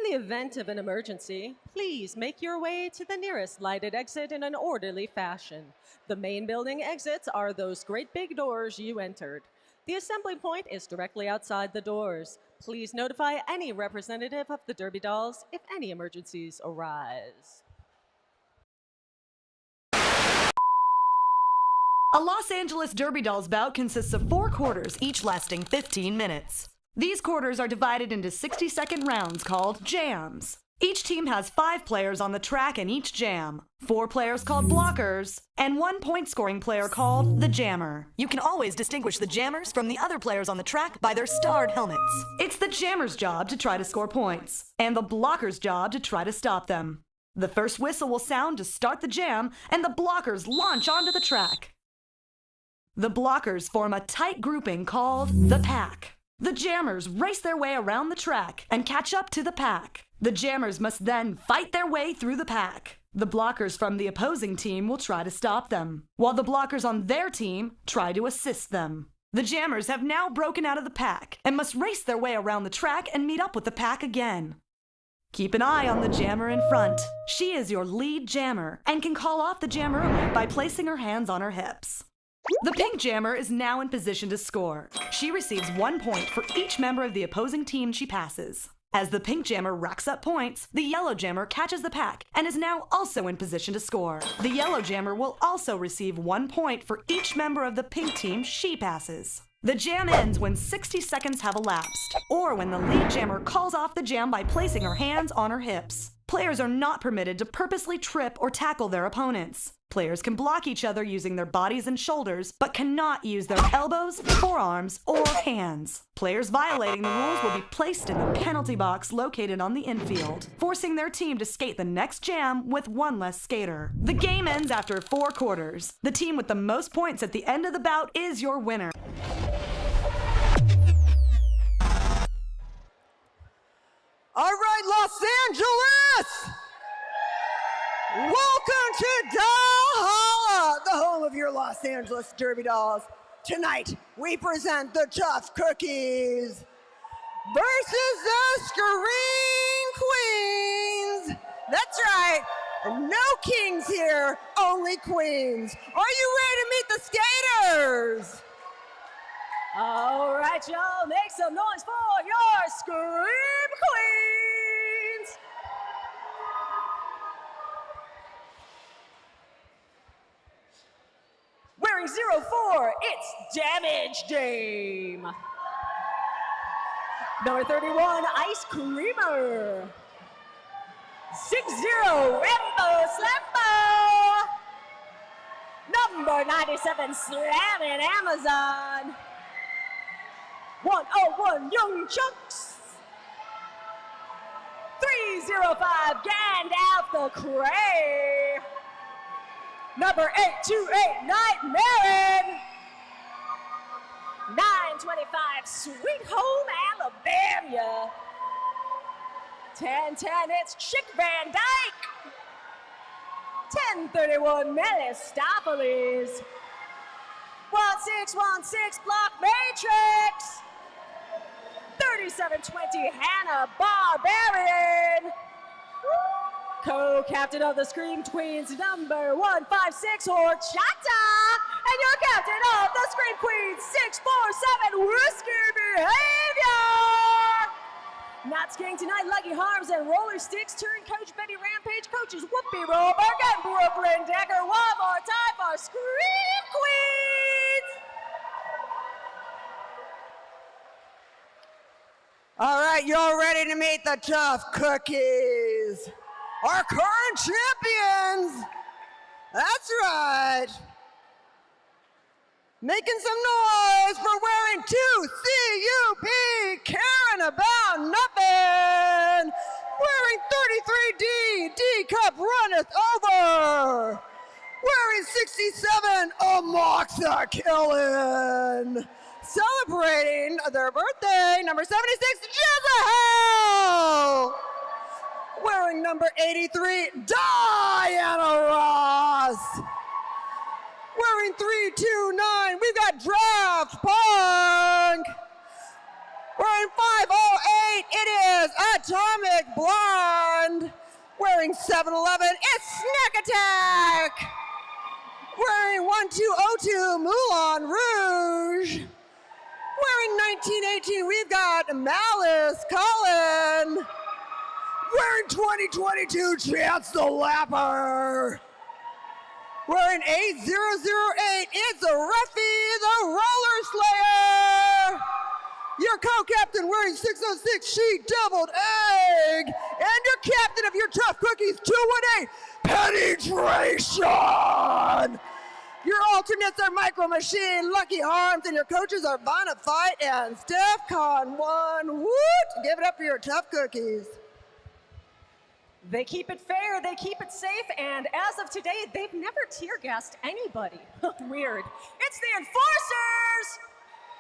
the event of an emergency, please make your way to the nearest lighted exit in an orderly fashion. The main building exits are those great big doors you entered. The assembly point is directly outside the doors. Please notify any representative of the Derby Dolls if any emergencies arise. A Los Angeles Derby Dolls bout consists of 4 quarters, each lasting 15 minutes. These quarters are divided into 60-second rounds called jams. Each team has 5 players on the track in each jam, 4 players called blockers, and 1 point-scoring player called the jammer. You can always distinguish the jammers from the other players on the track by their starred helmets. It's the jammer's job to try to score points, and the blocker's job to try to stop them. The first whistle will sound to start the jam, and the blockers launch onto the track. The blockers form a tight grouping called the pack. The jammers race their way around the track and catch up to the pack. The jammers must then fight their way through the pack. The blockers from the opposing team will try to stop them, while the blockers on their team try to assist them. The jammers have now broken out of the pack and must race their way around the track and meet up with the pack again. Keep an eye on the jammer in front. She is your lead jammer and can call off the jammer by placing her hands on her hips. The pink jammer is now in position to score. She receives 1 point for each member of the opposing team she passes. As the pink jammer racks up points, the yellow jammer catches the pack and is now also in position to score. The yellow jammer will also receive 1 point for each member of the pink team she passes. The jam ends when 60 seconds have elapsed, or when the lead jammer calls off the jam by placing her hands on her hips. Players are not permitted to purposely trip or tackle their opponents. Players can block each other using their bodies and shoulders, but cannot use their elbows, forearms, or hands. Players violating the rules will be placed in the penalty box located on the infield, forcing their team to skate the next jam with 1 less skater. The game ends after 4 quarters. The team with the most points at the end of the bout is your winner. All right, Los Angeles! Welcome to Valhalla, the home of your Los Angeles Derby Dolls. Tonight, we present the Tough Cookies versus the Scream Queens. That's right, no kings here, only queens. Are you ready to meet the skaters? All right, y'all, make some noise for your Scream Queens! Wearing 04, it's Damage Dame. Number 31, Ice Creamer. 60, Rambo Slambo. Number 97, Slamming Amazon. 101, Young Chunks. 305, Gandalf the Cray. Number 828, Nightmare. 925, Sweet Home Alabama. 1010, it's Chick Van Dyke. 1031, Melistopheles. 1616, Block Matrix. 3720, Hannah Barbarian. Co-captain of the Scream Queens, number 156, Horchata. And your captain of the Scream Queens, 647, Whiskey Behavior. Not skiing tonight, Lucky Harms and Roller Sticks, turn coach Betty Rampage, coaches Whoopi Roberg and Brooklyn Decker. One more time for Scream Queens. All right, you're ready to meet the Tough Cookies, our current champions. That's right. Making some noise for wearing 2 CUP, caring about nothing. Wearing 33D, D cup runneth over. Wearing 67, Amok the Killin'. Celebrating their birthday, number 76, Jezebel. Wearing number 83, Diana Ross. Wearing 329, we've got Draft Punk. Wearing Wearing 508, it is Atomic Blonde. Wearing 711, it's Snack Attack. Wearing 1202, Moulin Rouge. Wearing 1918, we've got Malice Cullen. Wearing 2022, Chance the Lapper. Wearing 8008, it's a Ruffy the Roller Slayer. Your co-captain wearing 606, she doubled egg. And your captain of your tough cookies, 218, penetration. Your alternates are Micro Machine, Lucky Harms, and your coaches are Vanna Fight and Steph Con 1. Woot! Give it up for your tough cookies. They keep it fair, they keep it safe, and as of today, they've never tear-gassed anybody. Weird. It's the Enforcers!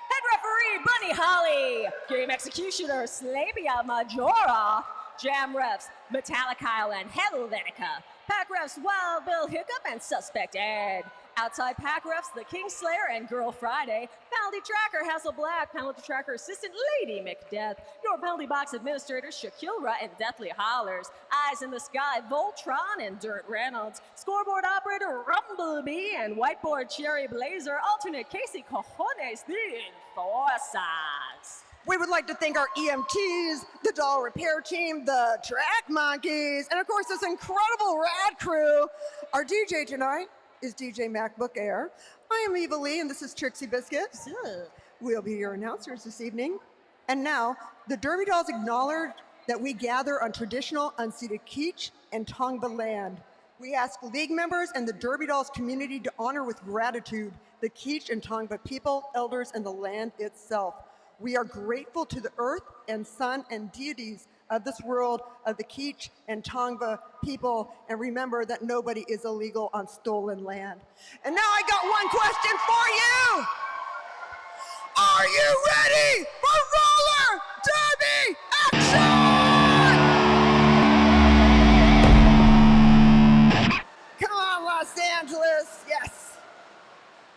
Head referee, Bunny Holly. Game executioner, Slavia Majora. Jam refs, Metallicile and Helvetica. Pack refs, Wild Bill Hiccup and Suspect Ed. Outside pack refs, the Kingslayer and Girl Friday. Penalty tracker, Hassel Black. Penalty tracker assistant, Lady McDeath. Your penalty box administrator, Shakilra and Deathly Hollers. Eyes in the Sky, Voltron and Dirt Reynolds. Scoreboard operator, Rumblebee and whiteboard Cherry Blazer. Alternate Casey Cojones, the Enforcers. We would like to thank our EMTs, the doll repair team, the track monkeys, and of course this incredible rad crew. Our DJ tonight is DJ MacBook Air. I am Eva Lee and this is Trixie Biscuit. We'll be your announcers this evening. And now, the Derby Dolls acknowledge that we gather on traditional unceded Kizh and Tongva land. We ask league members and the Derby Dolls community to honor with gratitude the Kizh and Tongva people, elders, and the land itself. We are grateful to the earth and sun and deities of this world, of the Kizh and Tongva people, and remember that nobody is illegal on stolen land. And now I got one question for you. Are you ready for roller derby action? Come on, Los Angeles, yes.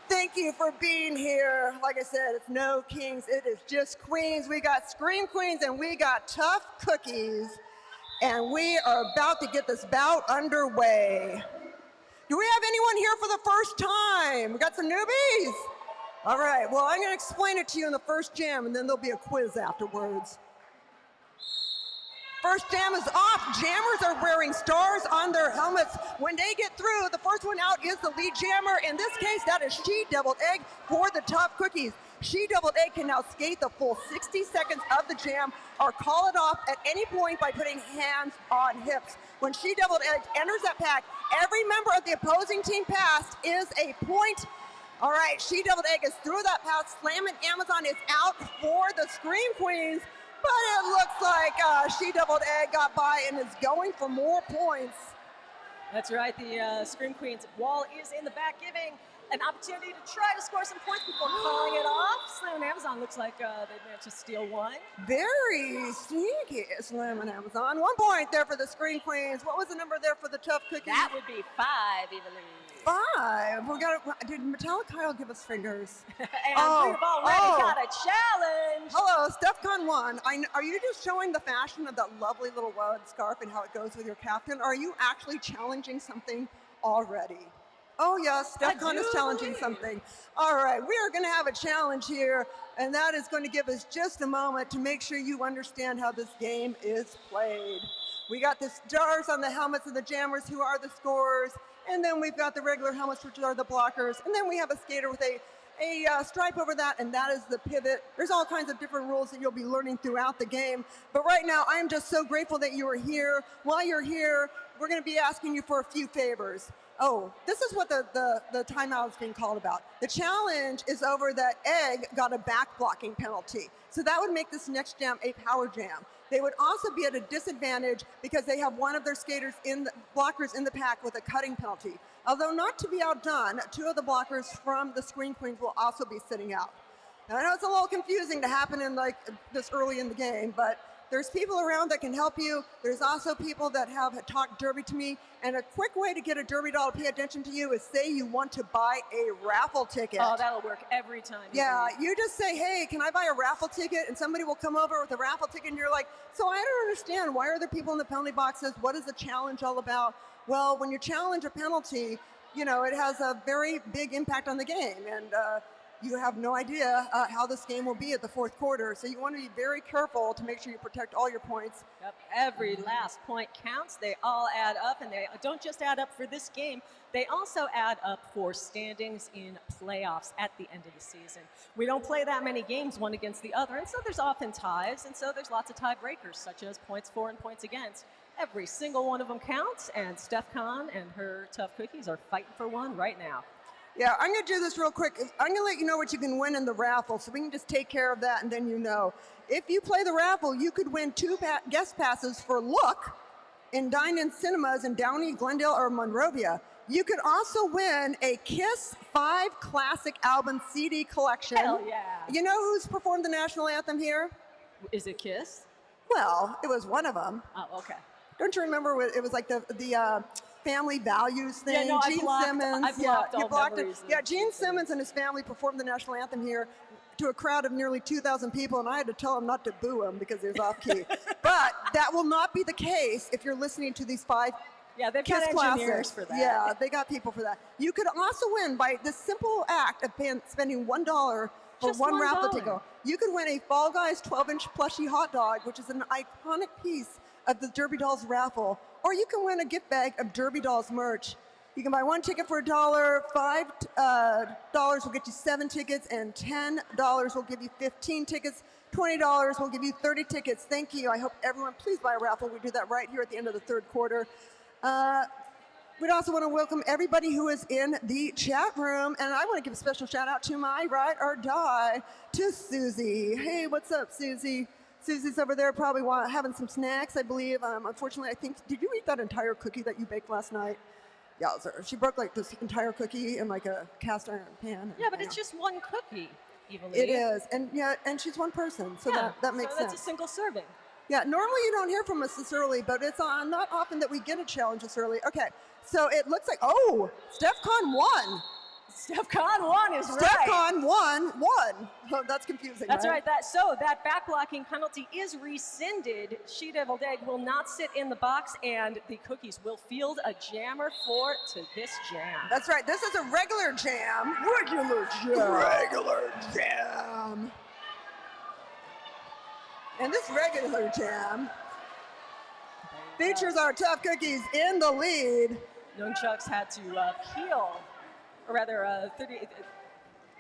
Thank you for being here. Like I said, it's no kings, it is just queens. We got Scream Queens and we got Tough Cookies. And we are about to get this bout underway. Do we have anyone here for the first time? We got some newbies? All right, well, I'm gonna explain it to you in the first jam and then there'll be a quiz afterwards. First jam is off. Jammers are wearing stars on their helmets. When they get through, the first one out is the lead jammer. In this case, that is She Deviled Egg for the Tough Cookies. She Deviled Egg can now skate the full 60 seconds of the jam or call it off at any point by putting hands on hips. When She Deviled Egg enters that pack, every member of the opposing team passed is a point. All right, She Deviled Egg is through that pass. Slammin' Amazon is out for the Scream Queens. But it looks like She Deviled Egg got by and is going for more points. That's right, the Scream Queens wall is in the back, giving an opportunity to try to score some points before calling it off. Slam and Amazon looks like they managed to steal one. Very sneaky, Slam and Amazon. 1 point there for the Scream Queens. What was the number there for the Tough Cookies? That would be 5, Evelyn. 5. We got. Did Metallicile give us fingers? And we've already got a challenge. Hello, StephCon 1. Are you just showing the fashion of that lovely little woad scarf and how it goes with your captain? Or are you actually challenging something already? Oh yes, StephCon is challenging something. All right, we are going to have a challenge here, and that is going to give us just a moment to make sure you understand how this game is played. We got the stars on the helmets of the jammers who are the scorers, and then we've got the regular helmets which are the blockers, and then we have a skater with a stripe over that, and that is the pivot. There's all kinds of different rules that you'll be learning throughout the game. But right now, I am just so grateful that you are here. While you're here, we're going to be asking you for a few favors. Oh, this is what the timeout is being called about. The challenge is over that Egg got a back blocking penalty. So that would make this next jam a power jam. They would also be at a disadvantage because they have one of their skaters blockers in the pack with a cutting penalty. Although not to be outdone, 2 of the blockers from the Scream Queens will also be sitting out. Now I know it's a little confusing to happen in like this early in the game, but There's people around that can help you. There's also people that have talked derby to me. And a quick way to get a derby doll to pay attention to you is say you want to buy a raffle ticket. Oh, that'll work every time. Yeah, you just say, hey, can I buy a raffle ticket? And somebody will come over with a raffle ticket and you're like, so I don't understand. Why are there people in the penalty boxes? What is the challenge all about? Well, when you challenge a penalty, you know, it has a very big impact on the game. And you have no idea how this game will be at the fourth quarter. So you want to be very careful to make sure you protect all your points. Yep, every last point counts. They all add up, and they don't just add up for this game. They also add up for standings in playoffs at the end of the season. We don't play that many games one against the other, and so there's often ties, and so there's lots of tiebreakers, such as points for and points against. Every single one of them counts, and Steph Kahn and her tough cookies are fighting for one right now. Yeah, I'm going to do this real quick. I'm going to let you know what you can win in the raffle, so we can just take care of that, and then you know. If you play the raffle, you could win 2 guest passes for Look in Dine-In Cinemas in Downey, Glendale, or Monrovia. You could also win a KISS 5 Classic Album CD collection. Hell yeah. You know who's performed the national anthem here? Is it KISS? Well, it was one of them. Oh, okay. Don't you remember it was like the family values thing? Yeah, no, Gene Simmons. I blocked all you blocked it. memories. Yeah, Gene Simmons and his family performed the national anthem here to a crowd of nearly 2,000 people, and I had to tell him not to boo him because he was off key. But that will not be the case if you're listening to these 5 Yeah, they've KISS got engineers classics. for that. Yeah, they got people for that. You could also win by the simple act of spending $1 for Just one $1. raffle ticket. You could win a Fall Guys 12-inch plushie hot dog, which is an iconic piece of the Derby Dolls raffle. Or you can win a gift bag of Derby Dolls merch. You can buy 1 ticket for $1, $5 will get you 7 tickets, and $10 will give you 15 tickets. $20 will give you 30 tickets. Thank you. I hope everyone, please buy a raffle. We do that right here at the end of the third quarter. We'd also want to welcome everybody who is in the chat room, and I want to give a special shout out to my ride or die, to Susie. Hey, what's up, Susie? Susie's over there probably having some snacks, I believe. Unfortunately, I think, did you eat that entire cookie that you baked last night? Yeah, she broke like this entire cookie in like a cast iron pan. Yeah, but it's just one cookie, Evilly. It is, and she's one person, so yeah, that makes sense. That's a single serving. Yeah, normally you don't hear from us this early, but it's not often that we get a challenge this early. Okay, so it looks like, oh, Steph Kahn won. Steph Kahn won is Steph right. Kahn won. Oh, that's confusing, That's right? That back blocking penalty is rescinded. She Deviled Egg will not sit in the box, and the cookies will field a jammer to this jam. That's right. This is a regular jam. Regular jam. And this regular jam features our tough cookies in the lead. Nunchucks had to peel, or rather,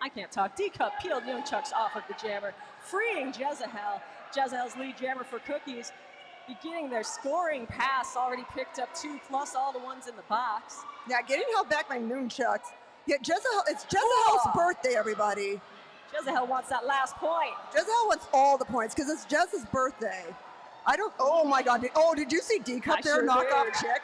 I can't talk. D-Cup peeled Nunchucks off of the jammer, freeing Jezahel. Jezahel's lead jammer for cookies, beginning their scoring pass, already picked up 2 plus all the ones in the box. Yeah, getting held back by Nunchucks. Yeah, it's Jezahel's birthday, everybody. Jezahel wants that last point. Jezahel wants all the points because it's Jez's birthday. Oh my God. Did you see D-Cup there, sure knockoff did. chick?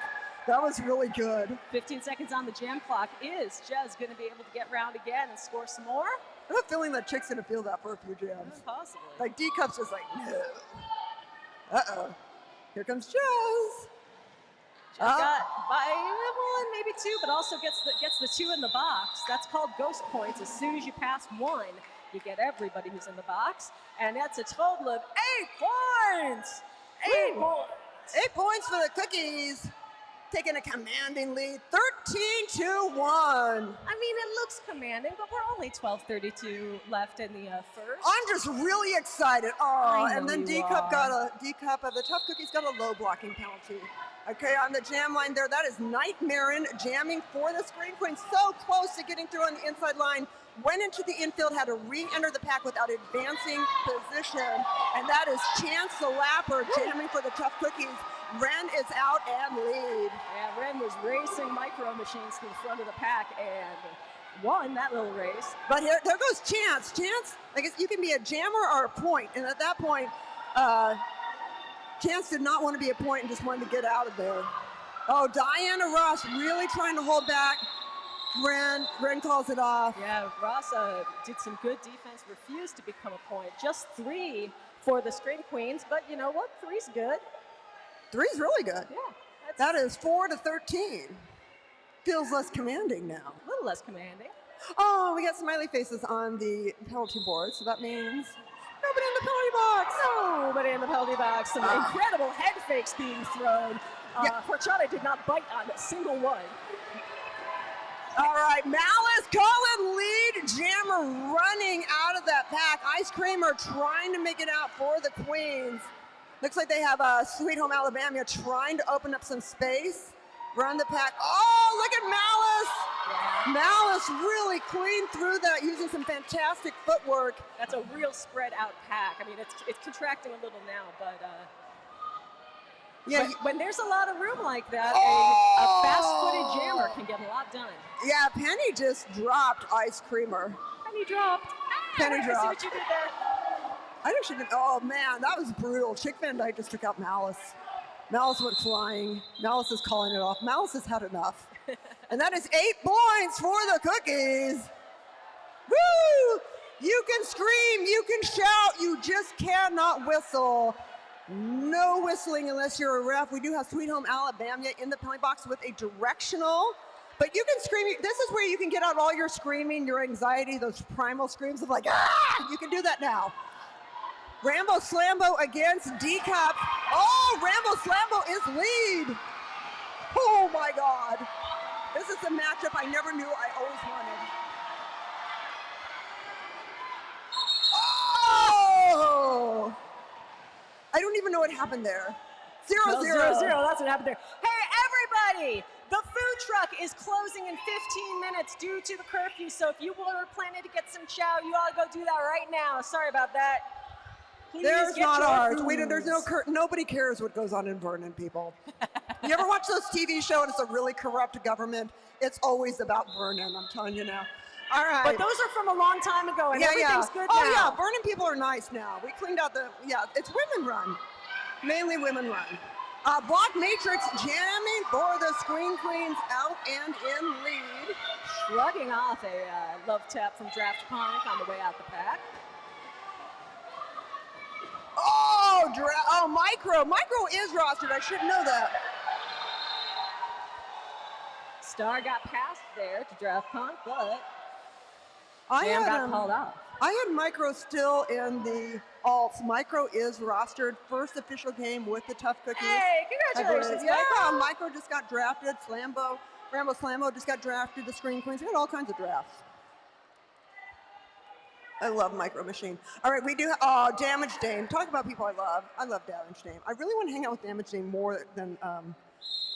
That was really good. 15 seconds on the jam clock. Is Jez going to be able to get round again and score some more? I have a feeling that chick's going to feel that for a few jams. Possibly. Like D-Cup's just like, no. Uh-oh. Here comes Jez. Got by 1, maybe 2, but also gets the 2 in the box. That's called ghost points. As soon as you pass 1, you get everybody who's in the box. And that's a total of 8 points. 8 points. 8 points for the cookies. Taking a commanding lead, 13-1. I mean, it looks commanding, but we're only 12:32 left in the first. I'm just really excited. Oh, I know and then you D-Cup are. D-Cup of the Tough Cookies got a low blocking penalty. Okay, on the jam line there, that is Nightmarin jamming for the Screen Queen. So close to getting through on the inside line. Went into the infield, had to re-enter the pack without advancing position. And that is Chance the Lapper jamming for the Tough Cookies. Ren is out and lead. Yeah, Ren was racing micro machines to the front of the pack and won that little race. But there goes Chance. Chance, I guess you can be a jammer or a point. And at that point, Chance did not want to be a point and just wanted to get out of there. Oh, Diana Ross really trying to hold back. Ren calls it off. Yeah, Ross did some good defense, refused to become a point. Just 3 for the Scream Queens, but you know what? 3's good. 3's really good. Yeah. That is 4-13. Feels less commanding now. A little less commanding. Oh, we got smiley faces on the penalty board, so that means nobody in the penalty box. Nobody in the penalty box. Some incredible head fakes being thrown. Yeah. Horchata did not bite on a single one. All right, Malice, Colin, lead, Jammer running out of that pack. Ice Creamer trying to make it out for the Queens. Looks like they have Sweet Home Alabama trying to open up some space. Run the pack. Oh, look at Malice. Yeah. Malice really clean through that using some fantastic footwork. That's a real spread out pack. I mean, it's contracting a little now, but Yeah, when there's a lot of room like that, Oh! a fast-footed jammer can get a lot done. Yeah, Penny just dropped Ice Creamer. Penny dropped. Penny I see dropped. what you did there. I think she did. Oh man, that was brutal. Chick Van Dyke just took out Malice. Malice went flying. Malice is calling it off. Malice has had enough. And that is 8 points for the Cookies. Woo! You can scream, you can shout, you just cannot whistle. No whistling unless you're a ref. We do have Sweet Home Alabama in the penalty box with a directional. But you can scream. This is where you can get out all your screaming, your anxiety, those primal screams of like, ah! You can do that now. Rambo Slambo against D-Cup. Oh, Rambo Slambo is lead. Oh my God. This is a matchup I never knew I always wanted. Oh! I don't even know what happened there. 0-0. 0-0, that's what happened there. Hey, everybody! The food truck is closing in 15 minutes due to the curfew, so if you were planning to get some chow, you ought to go do that right now. Sorry about that. Please There's get not your ours. foods. There's no nobody cares what goes on in Vernon, people. You ever watch those TV shows? It's a really corrupt government. It's always about Vernon, I'm telling you now. All right. But those are from a long time ago, and everything's good now. Oh yeah, Vernon people are nice now. We cleaned out it's women run. Mainly women run. Block Matrix jamming for the Screen Queens out and in lead. Shrugging off a love tap from Draft Ponic on the way out the pack. Oh, Micro. Micro is rostered. I should know that. Star got passed there to Draft Ponic, but Jam got called out. I had Micro still in the alts. Micro is rostered. First official game with the Tough Cookies. Hey, congratulations, Micro. Micro just got drafted. Rambo Slambo just got drafted. The Screen Queens. We had all kinds of drafts. I love Micro Machine. All right, we do. Damage Dame. Talk about people I love. I love Damage Dame. I really want to hang out with Damage Dame more than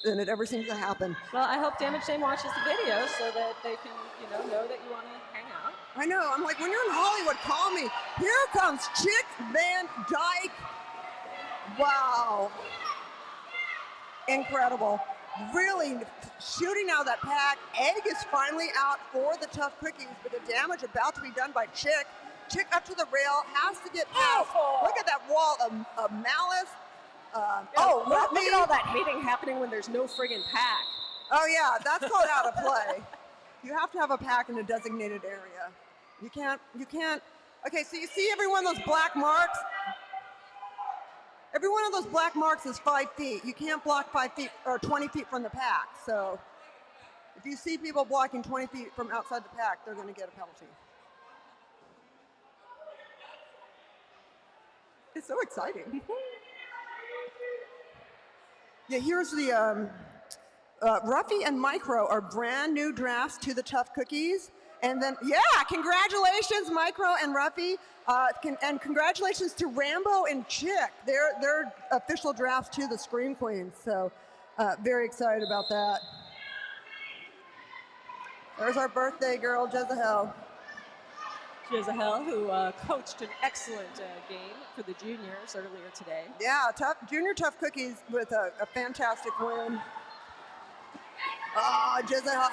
it ever seems to happen. Well, I hope Damage Dame watches the video so that they can, know that you want to hang out. I know. I'm like, when you're in Hollywood, call me. Here comes Chick Van Dyke. Wow. Incredible. Really shooting out of that pack. Egg is finally out for the Tough Cookies, but the damage about to be done by Chick. Chick up to the rail, has to get past. Look at that wall of Malice. Look at all that hating happening when there's no friggin' pack. Oh yeah, that's called out of play. You have to have a pack in a designated area. You can't. Okay, so you see every one of those black marks? Every one of those black marks is 5 feet. You can't block 5 feet or 20 feet from the pack. So if you see people blocking 20 feet from outside the pack, they're going to get a penalty. It's so exciting. Yeah, here's the Ruffy and Micro are brand new drafts to the Tough Cookies. And then, congratulations, Micro and Ruffy. And congratulations to Rambo and Chick. They're official drafts to the Scream Queens. So very excited about that. There's our birthday girl, Jezahel. Jezahel, who coached an excellent game for the juniors earlier today. Yeah, Junior Tough Cookies with a fantastic win. Oh, Jezahel,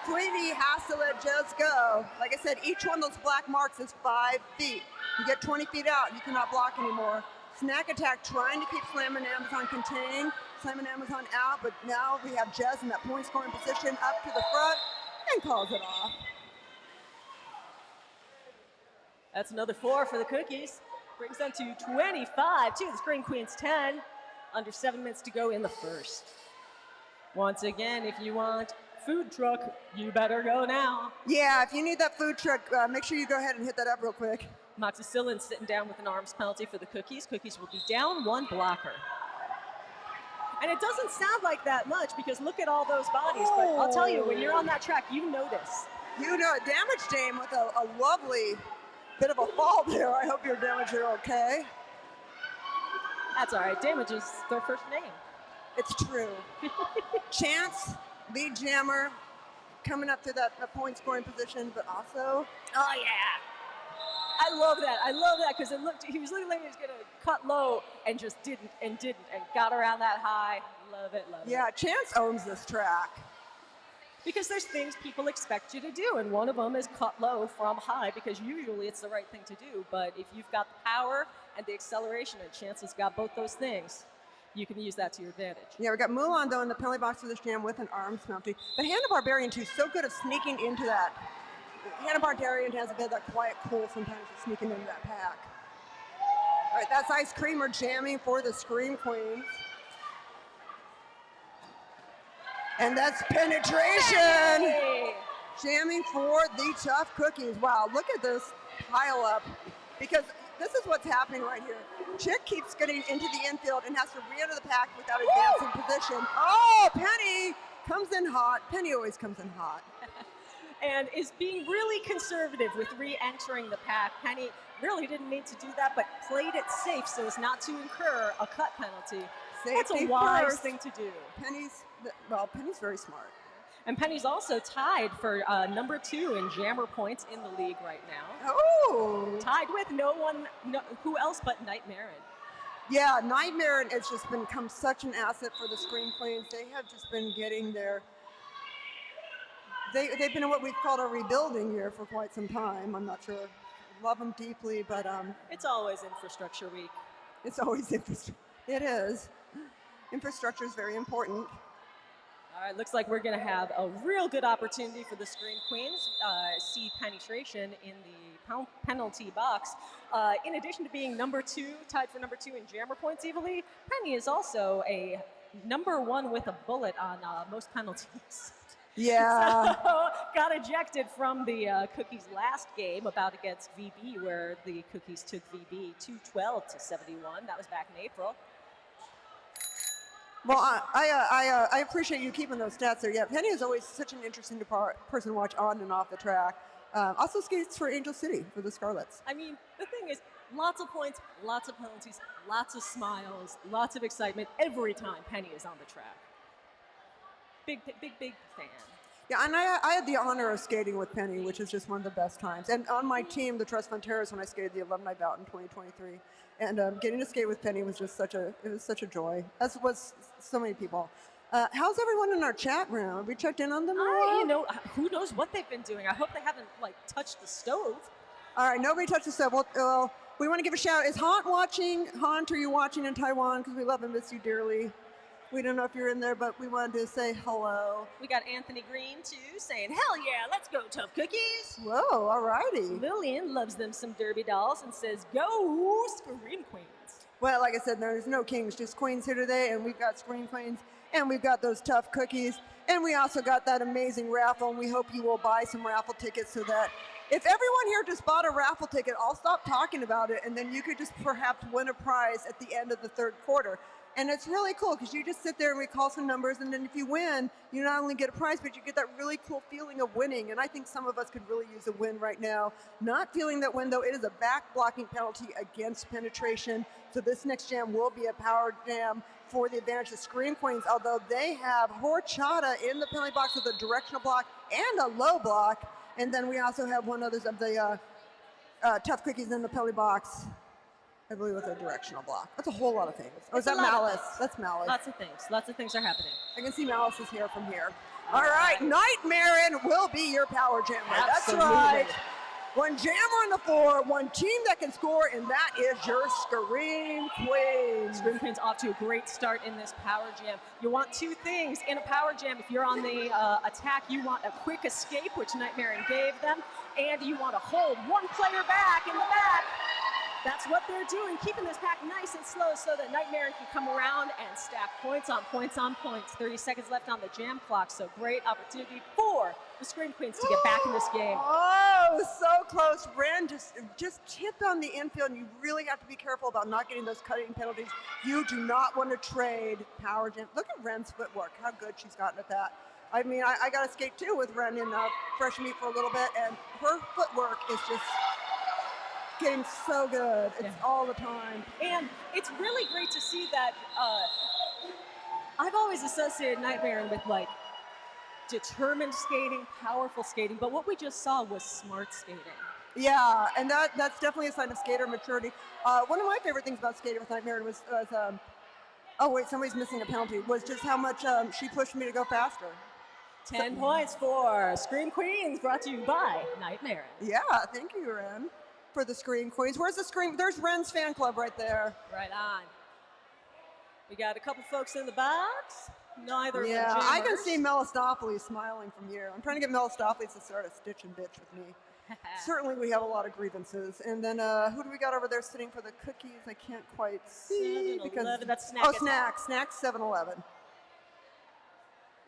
Tweety has to let Jez go. Like I said, each one of those black marks is 5 feet. You get 20 feet out, you cannot block anymore. Snack Attack trying to keep Slam and Amazon contained. Slam and Amazon out, but now we have Jez in that point scoring position up to the front and calls it off. That's another 4 for the Cookies. Brings them to 25 to the Scream Queens 10. Under 7 minutes to go in the first. Once again, if you want food truck, you better go now. Yeah, if you need that food truck, make sure you go ahead and hit that up real quick. Moxicillin sitting down with an arms penalty for the Cookies. Cookies will be down 1 blocker. And it doesn't sound like that much because look at all those bodies. But I'll tell you, when you're on that track, you notice. You know, Damage Dame with a lovely bit of a fall there. I hope your Damage are okay. That's all right. Damage is their first name. It's true. Chance, lead jammer, coming up to that point scoring position, but also. Oh, yeah. I love that. I love that because he was looking like he was going to cut low and just didn't and got around that high. Love it, love it. Yeah, Chance owns this track. Because there's things people expect you to do, and one of them is cut low from high because usually it's the right thing to do. But if you've got the power and the acceleration, and Chance has got both those things, you can use that to your advantage. Yeah, we got Mulan, though, in the penalty box for this jam with an arms penalty. But Hannah Barbarian, too, so good at sneaking into that. Hannah Barbarian has a bit of that quiet cool sometimes of sneaking into that pack. All right, that's Ice Creamer jamming for the Scream Queens. And that's Penetration. Hey! Jamming for the Tough Cookies. Wow, look at this pile up. Because this is what's happening right here. Chick keeps getting into the infield and has to re-enter the pack without advancing position. Oh, Penny comes in hot. Penny always comes in hot. And is being really conservative with re-entering the pack. Penny really didn't mean to do that, but played it safe so as not to incur a cut penalty. That's a wise thing to do. Penny's very smart. And Penny's also tied for number 2 in jammer points in the league right now. Oh! Tied with who else but Nightmare. Yeah, Nightmare has just become such an asset for the Scream Queens. They have just been getting their. They've been in what we've called a rebuilding year for quite some time. I'm not sure. Love them deeply, but it's always infrastructure week. It's always infrastructure. It is. Infrastructure is very important. All right, looks like we're going to have a real good opportunity for the Scream Queens. See Penetration in the penalty box. In addition to being number 2, tied for number 2 in jammer points evenly, Penny is also a number 1 with a bullet on most penalties. Yeah. So, got ejected from the Cookies last game, about against VB, where the Cookies took VB 212 to 71. That was back in April. Well, I appreciate you keeping those stats there. Yeah, Penny is always such an interesting person to watch on and off the track. Also skates for Angel City for the Scarlets. I mean, the thing is, lots of points, lots of penalties, lots of smiles, lots of excitement every time Penny is on the track. Big fan. Yeah, and I had the honor of skating with Penny, which is just one of the best times. And on my team, the Trust Fund Terrors, when I skated the alumni bout in 2023, and getting to skate with Penny was just such a joy. As was so many people. How's everyone in our chat room? Have we checked in on them? Who knows what they've been doing? I hope they haven't touched the stove. All right, nobody touched the stove. Well, we want to give a shout. Is Haunt watching? Haunt, are you watching in Taiwan? Because we love and miss you dearly. We don't know if you're in there, but we wanted to say hello. We got Anthony Green, too, saying, hell yeah, let's go, Tough Cookies. Whoa, all righty. Lillian loves them some Derby dolls and says, go Scream Queens. Well, like I said, there's no kings, just queens here today, and we've got Scream Queens, and we've got those Tough Cookies, and we also got that amazing raffle, and we hope you will buy some raffle tickets so that if everyone here just bought a raffle ticket, I'll stop talking about it, and then you could just perhaps win a prize at the end of the third quarter. And it's really cool because you just sit there and we call some numbers, and then if you win, you not only get a prize, but you get that really cool feeling of winning. And I think some of us could really use a win right now. Not feeling that win, though. It is a back blocking penalty against Penetration. So this next jam will be a power jam for the advantage of Scream Queens, although they have Horchata in the penalty box with a directional block and a low block. And then we also have one others of the Tough Cookies in the penalty box. I believe with a directional block. That's a whole lot of things. Oh, is that Malice? That's Malice. Lots of things. Lots of things are happening. I can see Malice's hair from here. All right, Nightmare will be your power jammer. Absolutely. That's right. One jammer on the floor, one team that can score, and that is your Scream Queens. Scream Queens off to a great start in this power jam. You want 2 things in a power jam. If you're on the attack, you want a quick escape, which Nightmare gave them, and you want to hold one player back in the back. That's what they're doing, keeping this pack nice and slow so that Nightmare can come around and stack points on points on points. 30 seconds left on the jam clock, so great opportunity for the Scream Queens to get back in this game. Oh, so close. Ren just tipped on the infield, and you really have to be careful about not getting those cutting penalties. You do not want to trade power jam. Look at Ren's footwork, how good she's gotten at that. I mean, I got to skate too with Ren in fresh meat for a little bit, and her footwork is just getting so good. It's all the time. And it's really great to see that. I've always associated Nightmare with like determined skating, powerful skating, but what we just saw was smart skating. Yeah, and that's definitely a sign of skater maturity. One of my favorite things about skating with Nightmare was oh wait, somebody's missing a penalty, was just how much she pushed me to go faster. 10 points for Scream Queens, brought to you by Nightmare. Yeah, thank you, Ren, for the Scream Queens. Where's the Scream? There's Ren's fan club right there. Right on. We got a couple folks in the box. Neither yeah, of them I can see Melistopheles smiling from here. I'm trying to get Melistopheles to start a stitch and bitch with me. Certainly we have a lot of grievances. And then who do we got over there sitting for the cookies? I can't quite see. 7-Eleven, that's Snack. Oh, Snack 7-Eleven.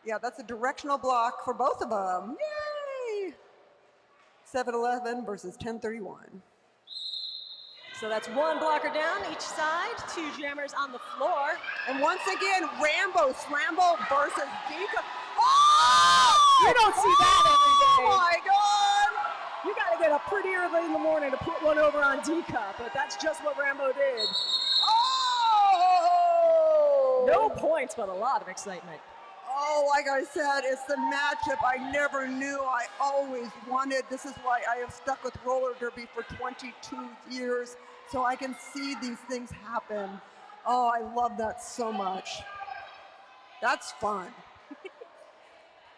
Yeah, that's a directional block for both of them. Yay! 7-Eleven versus 1031. So that's one blocker down each side, two jammers on the floor. And once again, Rambo Slambo versus Dika. Oh! You don't see that every day. Oh my God! You got to get up pretty early in the morning to put one over on D-Cup, but that's just what Rambo did. Oh! No points, but a lot of excitement. Oh, like I said, it's the matchup I never knew I always wanted. This is why I have stuck with roller derby for 22 years, so I can see these things happen. Oh, I love that so much. That's fun.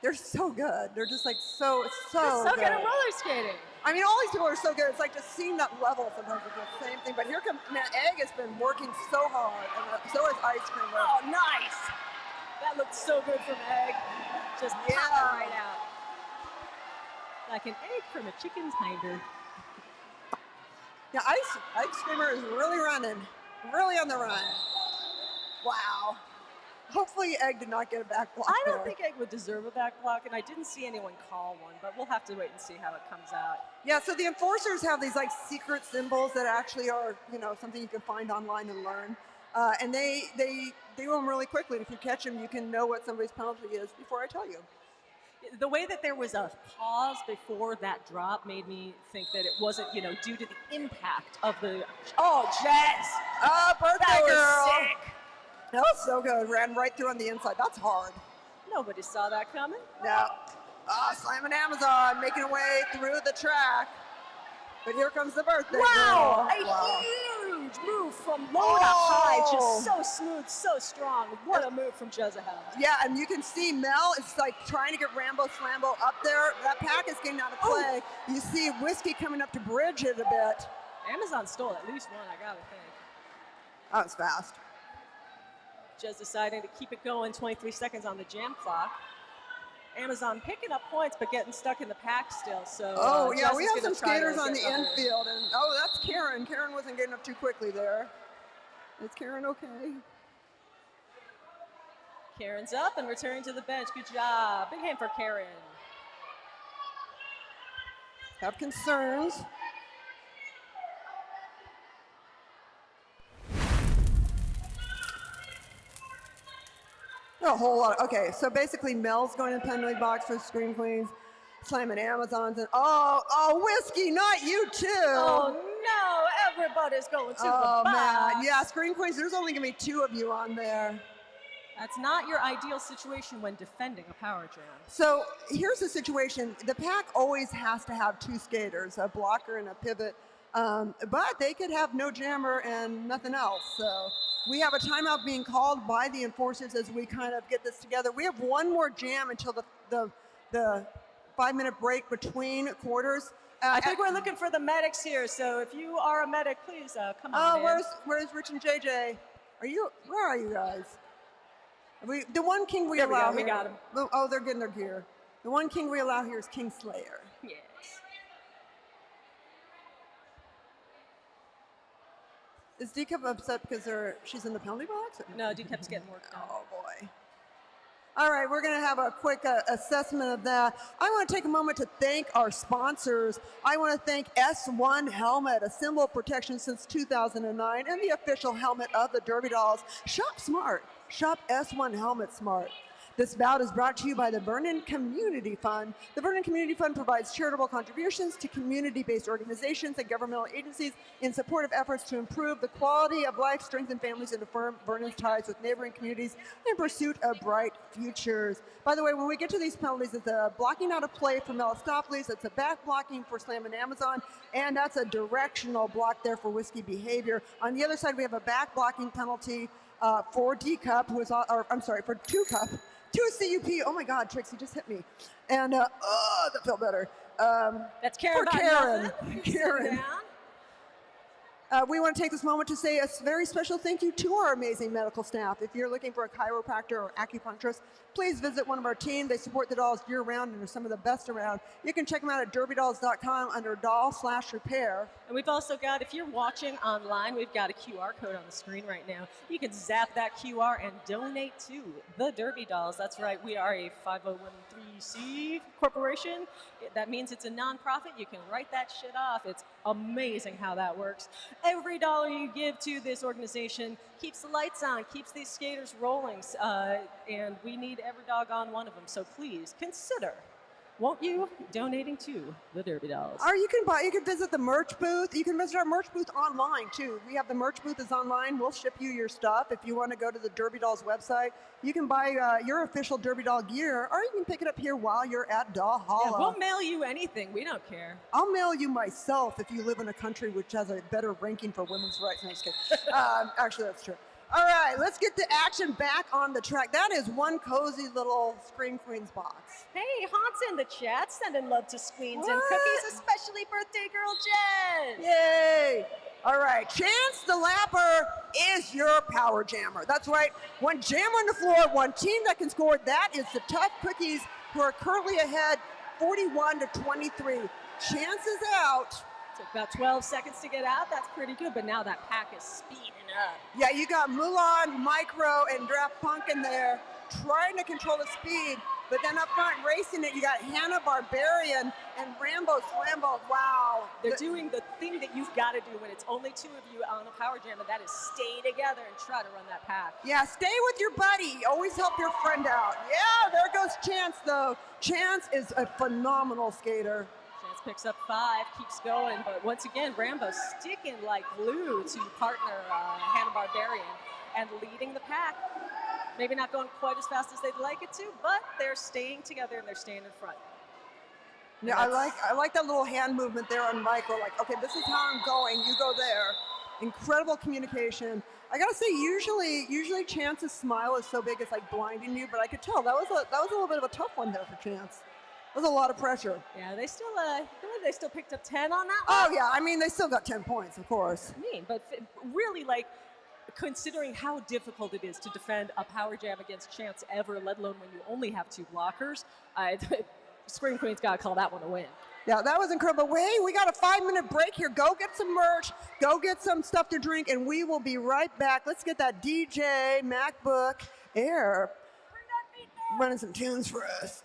They're so good. They're just like so They're so good. good at roller skating. I mean, all these people are so good. It's like just seeing that level sometimes is the same thing. But here comes, man, Egg has been working so hard, and so has Ice Cream. Oh, nice. That looked so good from Egg. Just pop it right out. Like an egg from a chicken's hinder. Yeah, Ice Creamer is really running. Really on the run. Wow. Hopefully Egg did not get a back block I don't there. think Egg would deserve a back block, and I didn't see anyone call one, but we'll have to wait and see how it comes out. Yeah, so the enforcers have these like secret symbols that actually are, you know, something you can find online and learn. And they do them really quickly. If you catch them, you can know what somebody's penalty is before I tell you. The way that there was a pause before that drop made me think that it wasn't, you know, due to the impact of the. Oh, Jess! Oh, birthday That was girl! sick! That was so good. Ran right through on the inside. That's hard. Nobody saw that coming. No. Slamming Amazon, making her way through the track. But here comes the birthday Wow! girl. A huge move from low to high. Just so smooth, so strong. What a move from Jezebel. Yeah, and you can see Mel is like trying to get Rambo Slambo up there. That pack is getting out of play. You see Whiskey coming up to bridge it a bit. Amazon stole at least one, I gotta think. That was fast. Jez deciding to keep it going, 23 seconds on the jam clock. Amazon picking up points, but getting stuck in the pack still. So yeah, Jez we is have gonna some try to skaters on the get another- infield, and that's Karen. Karen wasn't getting up too quickly there. Is Karen okay? Karen's up and returning to the bench. Good job. Big hand for Karen. Have concerns. A whole lot. Okay, so basically Mel's going to the penalty box for Scream Queens, slamming Amazons, and Whiskey, not you too. Oh no, everybody's going to the box. Man, yeah, Scream Queens, there's only gonna be two of you on there. That's not your ideal situation when defending a power jam. So here's the situation. The pack always has to have two skaters, a blocker and a pivot, but they could have no jammer and nothing else. So we have a timeout being called by the enforcers as we kind of get this together. We have one more jam until the 5-minute break between quarters. I think we're looking for the medics here, so if you are a medic, please come on in. Where's Rich and JJ? Where are you guys? The one king we allow we here. got him. Oh, they're getting their gear. The one king we allow here is King Slayer. Yes. Is D Cup upset because she's in the penalty box? No, D-Cup's getting work done. Oh, boy. All right, we're going to have a quick assessment of that. I want to take a moment to thank our sponsors. I want to thank S1 Helmet, a symbol of protection since 2009, and the official helmet of the Derby Dolls. Shop smart. Shop S1 Helmet smart. This bout is brought to you by the Vernon Community Fund. The Vernon Community Fund provides charitable contributions to community-based organizations and governmental agencies in support of efforts to improve the quality of life, strengthen families, and affirm Vernon's ties with neighboring communities in pursuit of bright futures. By the way, when we get to these penalties, it's a blocking out of play for Melistopheles, it's a back blocking for Slam and Amazon, and that's a directional block there for Whiskey Behavior. On the other side, we have a back blocking penalty for D Cup, for 2 Cup. 2 CUP. Oh my God, Trixie just hit me. And, that felt better. That's Karen. For Karen. Karen. We want to take this moment to say a very special thank you to our amazing medical staff. If you're looking for a chiropractor or acupuncturist, please visit one of our team. They support the dolls year-round and are some of the best around. You can check them out at derbydolls.com under doll/repair. And we've also got, if you're watching online, we've got a QR code on the screen right now. You can zap that QR and donate to the Derby Dolls. That's right, we are a 501c corporation. That means it's a nonprofit. You can write that shit off. It's amazing how that works. Every dollar you give to this organization keeps the lights on, keeps these skaters rolling, and we need every doggone one of them. So please consider, won't you, donating to the Derby Dolls? Or you can visit the merch booth. You can visit our merch booth online too. We have the merch booth is online. We'll ship you your stuff. If you want to go to the Derby Dolls website, you can buy your official Derby Doll gear, or you can pick it up here while you're at Dollholla. Yeah, we'll mail you anything. We don't care. I'll mail you myself if you live in a country which has a better ranking for women's rights. No, just kidding. Actually, that's true. All right, let's get the action back on the track. That is one cozy little Scream Queens box. Hey, Haun's in the chat, sending love to Squeens and Cookies, especially birthday girl Jen. Yay! All right, Chance the Lapper is your power jammer. That's right, one jammer on the floor, one team that can score. That is the Tough Cookies, who are currently ahead 41-23. Chance is out. Took about 12 seconds to get out. That's pretty good, but now that pack is speeding up. Yeah, you got Mulan, Micro, and Draft Punk in there trying to control the speed, but then up front racing it, you got Hannah Barbarian and Rambo Slambo. Wow. They're doing the thing that you've got to do when it's only 2 of you on a power jam, and that is stay together and try to run that pack. Yeah, stay with your buddy. Always help your friend out. Yeah, there goes Chance, though. Chance is a phenomenal skater. Chance picks up 5, keeps going, but once again, Rambo's sticking like glue to partner Hannah Barbarian and leading the pack. Maybe not going quite as fast as they'd like it to, but they're staying together and they're staying in front. Yeah, I like that little hand movement there on Micro. Like, okay, this is how I'm going. You go there. Incredible communication. I gotta say, usually Chance's smile is so big it's like blinding you, but I could tell that was a little bit of a tough one there for Chance. That was a lot of pressure. Yeah, they still picked up 10 on that one. Oh one. yeah, I mean they still got 10 points, of course. But really, like, considering how difficult it is to defend a power jam against Chance ever, let alone when you only have 2 blockers, Scream Queen's got to call that one a win. Yeah, that was incredible. Wait, we got a 5-minute break here. Go get some merch, go get some stuff to drink, and we will be right back. Let's get that DJ MacBook Air running some tunes for us.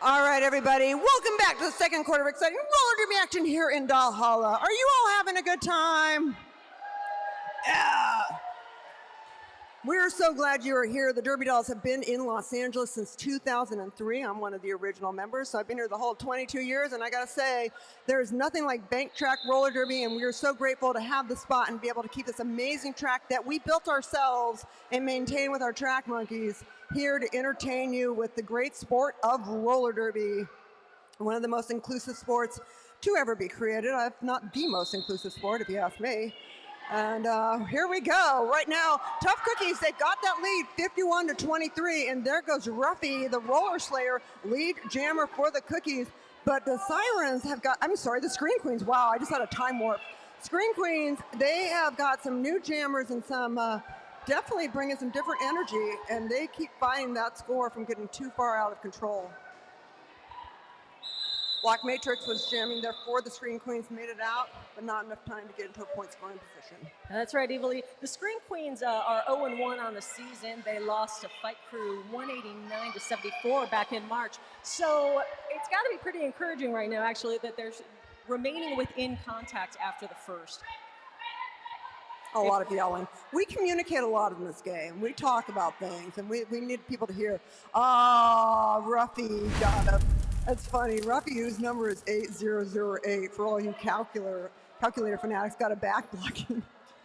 All right, everybody, welcome back to the second quarter of exciting roller derby action here in Valhalla. Are you all having a good time? Yeah. We're so glad you are here. The Derby Dolls have been in Los Angeles since 2003. I'm one of the original members, so I've been here the whole 22 years, and I gotta say, there's nothing like bank track roller derby, and we are so grateful to have the spot and be able to keep this amazing track that we built ourselves and maintain with our track monkeys here to entertain you with the great sport of roller derby. One of the most inclusive sports to ever be created, if not the most inclusive sport, if you ask me. And here we go. Right now, Tough Cookies, they got that lead 51-23, and there goes Ruffy, the roller slayer, lead jammer for the Cookies. But the Sirens have got, the Screen Queens, wow, I just had a time warp. Screen Queens, they have got some new jammers and some definitely bringing some different energy, and they keep fighting that score from getting too far out of control. Black Matrix was jamming there for the Screen Queens, made it out, but not enough time to get into a point scoring position. That's right, Evilly. The Screen Queens are 0-1 on the season. They lost to Fight Crew 189-74 back in March. So it's got to be pretty encouraging right now, actually, that they're remaining within contact after the first. A lot of yelling. We communicate a lot in this game. We talk about things, and we need people to hear, Ruffy got him. That's funny. Ruffy, whose number is 8008, for all you calculator fanatics, got a back blocking.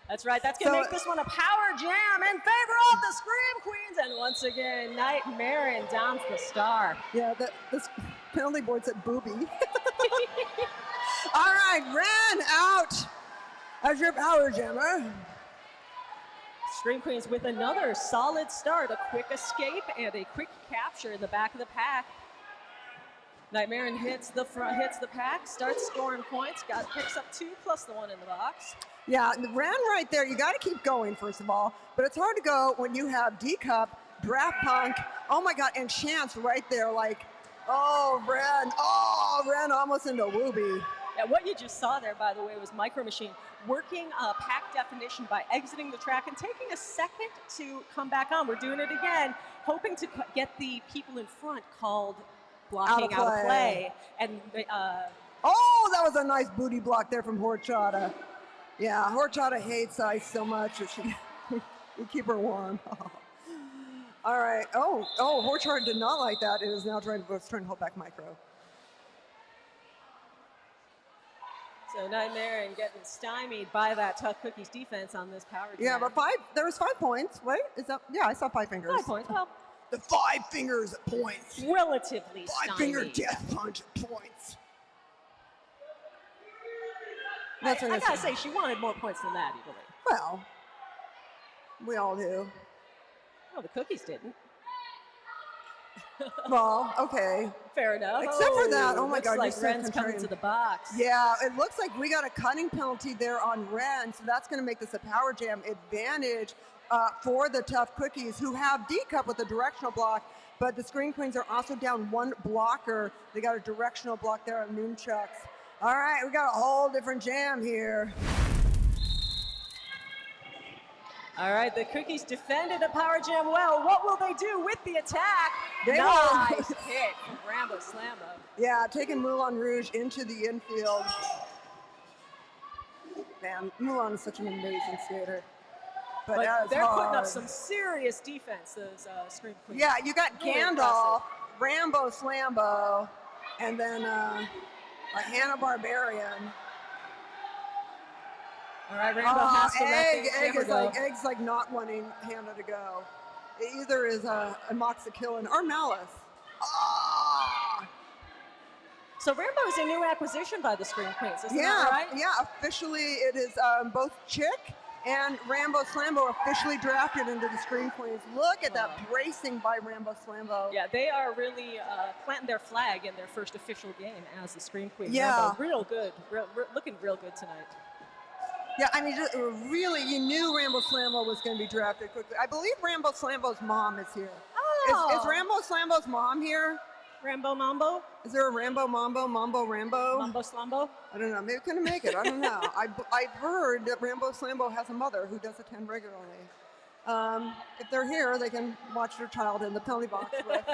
That's right. That's going to make this one a power jam in favor of the Scream Queens. And once again, Nightmare and downs the star. Yeah, this penalty board said booby. All right, Ren out as your power jammer. Scream Queens with another solid start, a quick escape and a quick capture in the back of the pack. Nightmare hits the pack, starts scoring points, picks up 2 plus the 1 in the box. Yeah, the Ren right there, you got to keep going, first of all. But it's hard to go when you have D-Cup, Draft Punk, oh my God, and Chance right there, like, Ren almost into Wooby. Yeah, what you just saw there, by the way, was Micro Machine working pack definition by exiting the track and taking a second to come back on. We're doing it again, hoping to get the people in front called blocking out of play. And that was a nice booty block there from Horchata. Yeah, Horchata hates ice so much that we keep her warm. All right. Horchata did not like that. It is now trying to hold back Micro. So Nightmare and getting stymied by that Tough Cookies defense on this power jam. Yeah, but there was 5 points. Wait, I saw 5 fingers. 5 points. Well, the 5 fingers at points. Relatively stymied. 5-finger death punch at points. I gotta say, she wanted more points than that, Evilly. Well, we all do. Well, the Cookies didn't. Well, okay. Fair enough. Except for that, oh my God, like you're Ren's coming to the box. Yeah, it looks like we got a cutting penalty there on Ren, so that's going to make this a power jam advantage for the Tough Cookies, who have D-Cup with a directional block, but the Screen Queens are also down 1 blocker. They got a directional block there on Moonchucks. All right, we got a whole different jam here. All right, the Cookies defended a power jam well. What will they do with the attack? Nice hit from Rambo Slambo. Yeah, taking Moulin Rouge into the infield. Man, Moulin is such an amazing skater. But they're putting up some serious defense, those Scream Queens. Yeah, you got really Gandalf, Rambo Slambo, and then a Hannah Barbarian. All right, Rambo has to let Egg's like not wanting Hannah to go. It either is a Moxakillan or Malice. So Rambo is a new acquisition by the Scream Queens, isn't that right? Yeah, officially it is both Chick and Rambo Slambo officially drafted into the Scream Queens. Look at that bracing by Rambo Slambo. Yeah, they are really planting their flag in their first official game as the Scream Queens. Yeah. Rambo, real good, looking real good tonight. Yeah, I mean, really, you knew Rambo Slambo was going to be drafted quickly. I believe Rambo Slambo's mom is here. Oh. Is Rambo Slambo's mom here? Rambo Mambo? Is there a Rambo Mambo Rambo? Mambo Slambo? I don't know. Maybe couldn't make it. I don't know. I've heard that Rambo Slambo has a mother who does attend regularly. If they're here, they can watch their child in the penalty box with.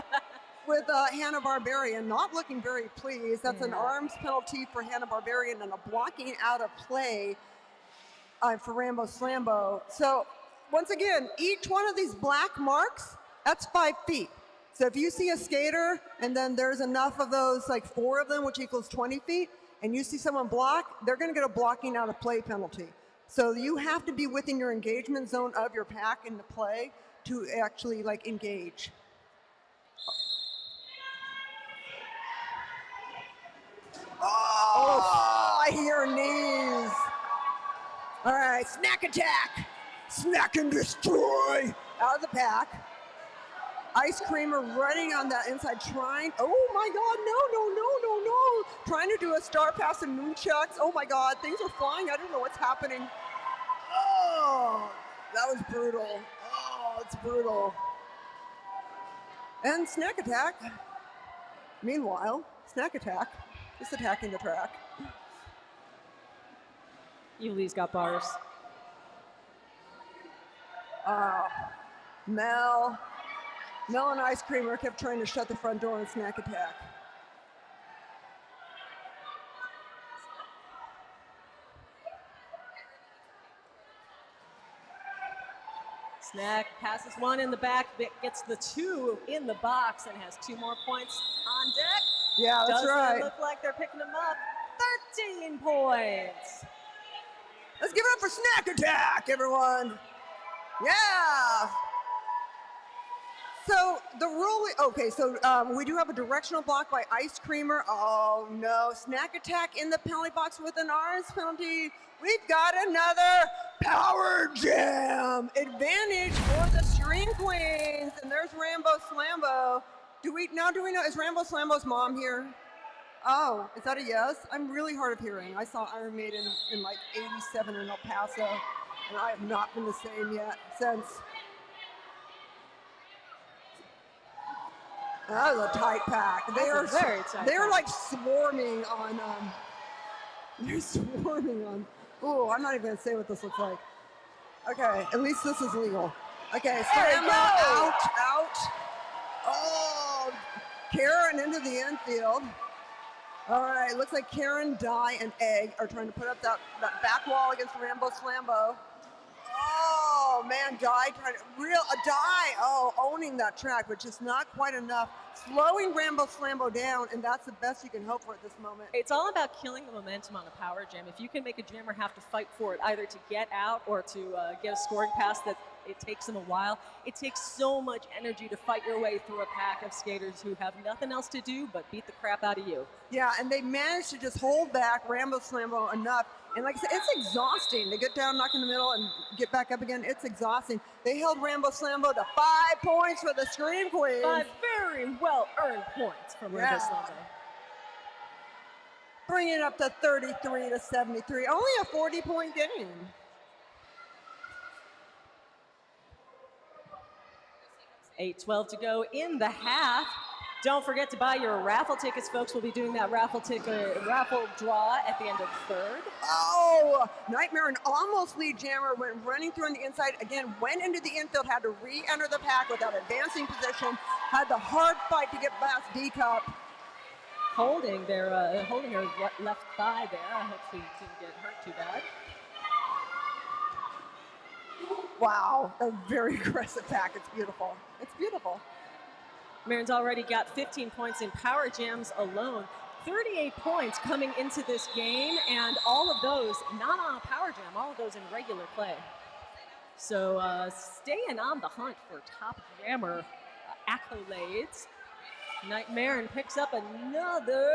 with Hanna-Barbarian, not looking very pleased. That's an arms penalty for Hanna-Barbarian and a blocking out of play for Rambo Slambo. So once again, each one of these black marks, that's 5 feet. So if you see a skater and then there's enough of those, like 4 of them, which equals 20 feet, and you see someone block, they're gonna get a blocking out of play penalty. So you have to be within your engagement zone of your pack in the play to actually like engage. Oh, I hear knees. All right, snack attack. Snack and destroy. Out of the pack. Ice Creamer running on that inside, trying, oh my God, no. Trying to do a star pass and moonchucks. Oh my God, things are flying. I don't know what's happening. Oh, that was brutal. Oh, it's brutal. And snack attack. Meanwhile, snack attack is attacking the track. Yuli's got bars. Mel and Ice Creamer kept trying to shut the front door on snack attack. Snack passes one in the back, gets the 2 in the box, and has 2 more points on deck. Yeah, that's right. Doesn't look like they're picking them up. 13 points. Let's give it up for snack attack, everyone. Yeah. So the rule, okay, so we do have a directional block by Ice Creamer. Oh no, snack attack in the penalty box with an RS penalty. We've got another power jam advantage for the Scream Queens. And there's Rambo Slambo. Do we know, is Rambo Slambo's mom here? Oh, is that a yes? I'm really hard of hearing. I saw Iron Maiden in like 87 in El Paso, and I have not been the same yet since. That was a tight pack. They're like swarming on, ooh, I'm not even gonna say what this looks like. Okay, at least this is legal. Okay, Slambo out. Oh, Karen into the infield. All right, looks like Karen, Di, and Egg are trying to put up that back wall against Rambo Slambo. Oh man, Di owning that track, which is not quite enough. Slowing Rambo Slambo down, and that's the best you can hope for at this moment. It's all about killing the momentum on a power jam. If you can make a jammer have to fight for it, either to get out or to get a scoring pass that it takes them a while, it takes so much energy to fight your way through a pack of skaters who have nothing else to do but beat the crap out of you. Yeah, and they managed to just hold back Rambo Slambo enough. And like I said, it's exhausting. They get down, knock in the middle, and get back up again. It's exhausting. They held Rambo Slambo to 5 points for the Scream Queens. 5 very well-earned points from Rambo Slambo. Bringing it up to 33-73. Only a 40-point game. $8:12 to go in the half. Don't forget to buy your raffle tickets, folks. We'll be doing that raffle draw at the end of third. Oh, Nightmare and almost lead jammer went running through on the inside. Again, went into the infield, had to re-enter the pack without advancing position. Had the hard fight to get past D-Cup. Holding her left thigh there. I hope she didn't get hurt too bad. Wow, a very aggressive pack. It's beautiful. It's beautiful. Marin's already got 15 points in power jams alone. 38 points coming into this game, and all of those not on a power jam, all of those in regular play. So staying on the hunt for top jammer accolades. Nightmare picks up another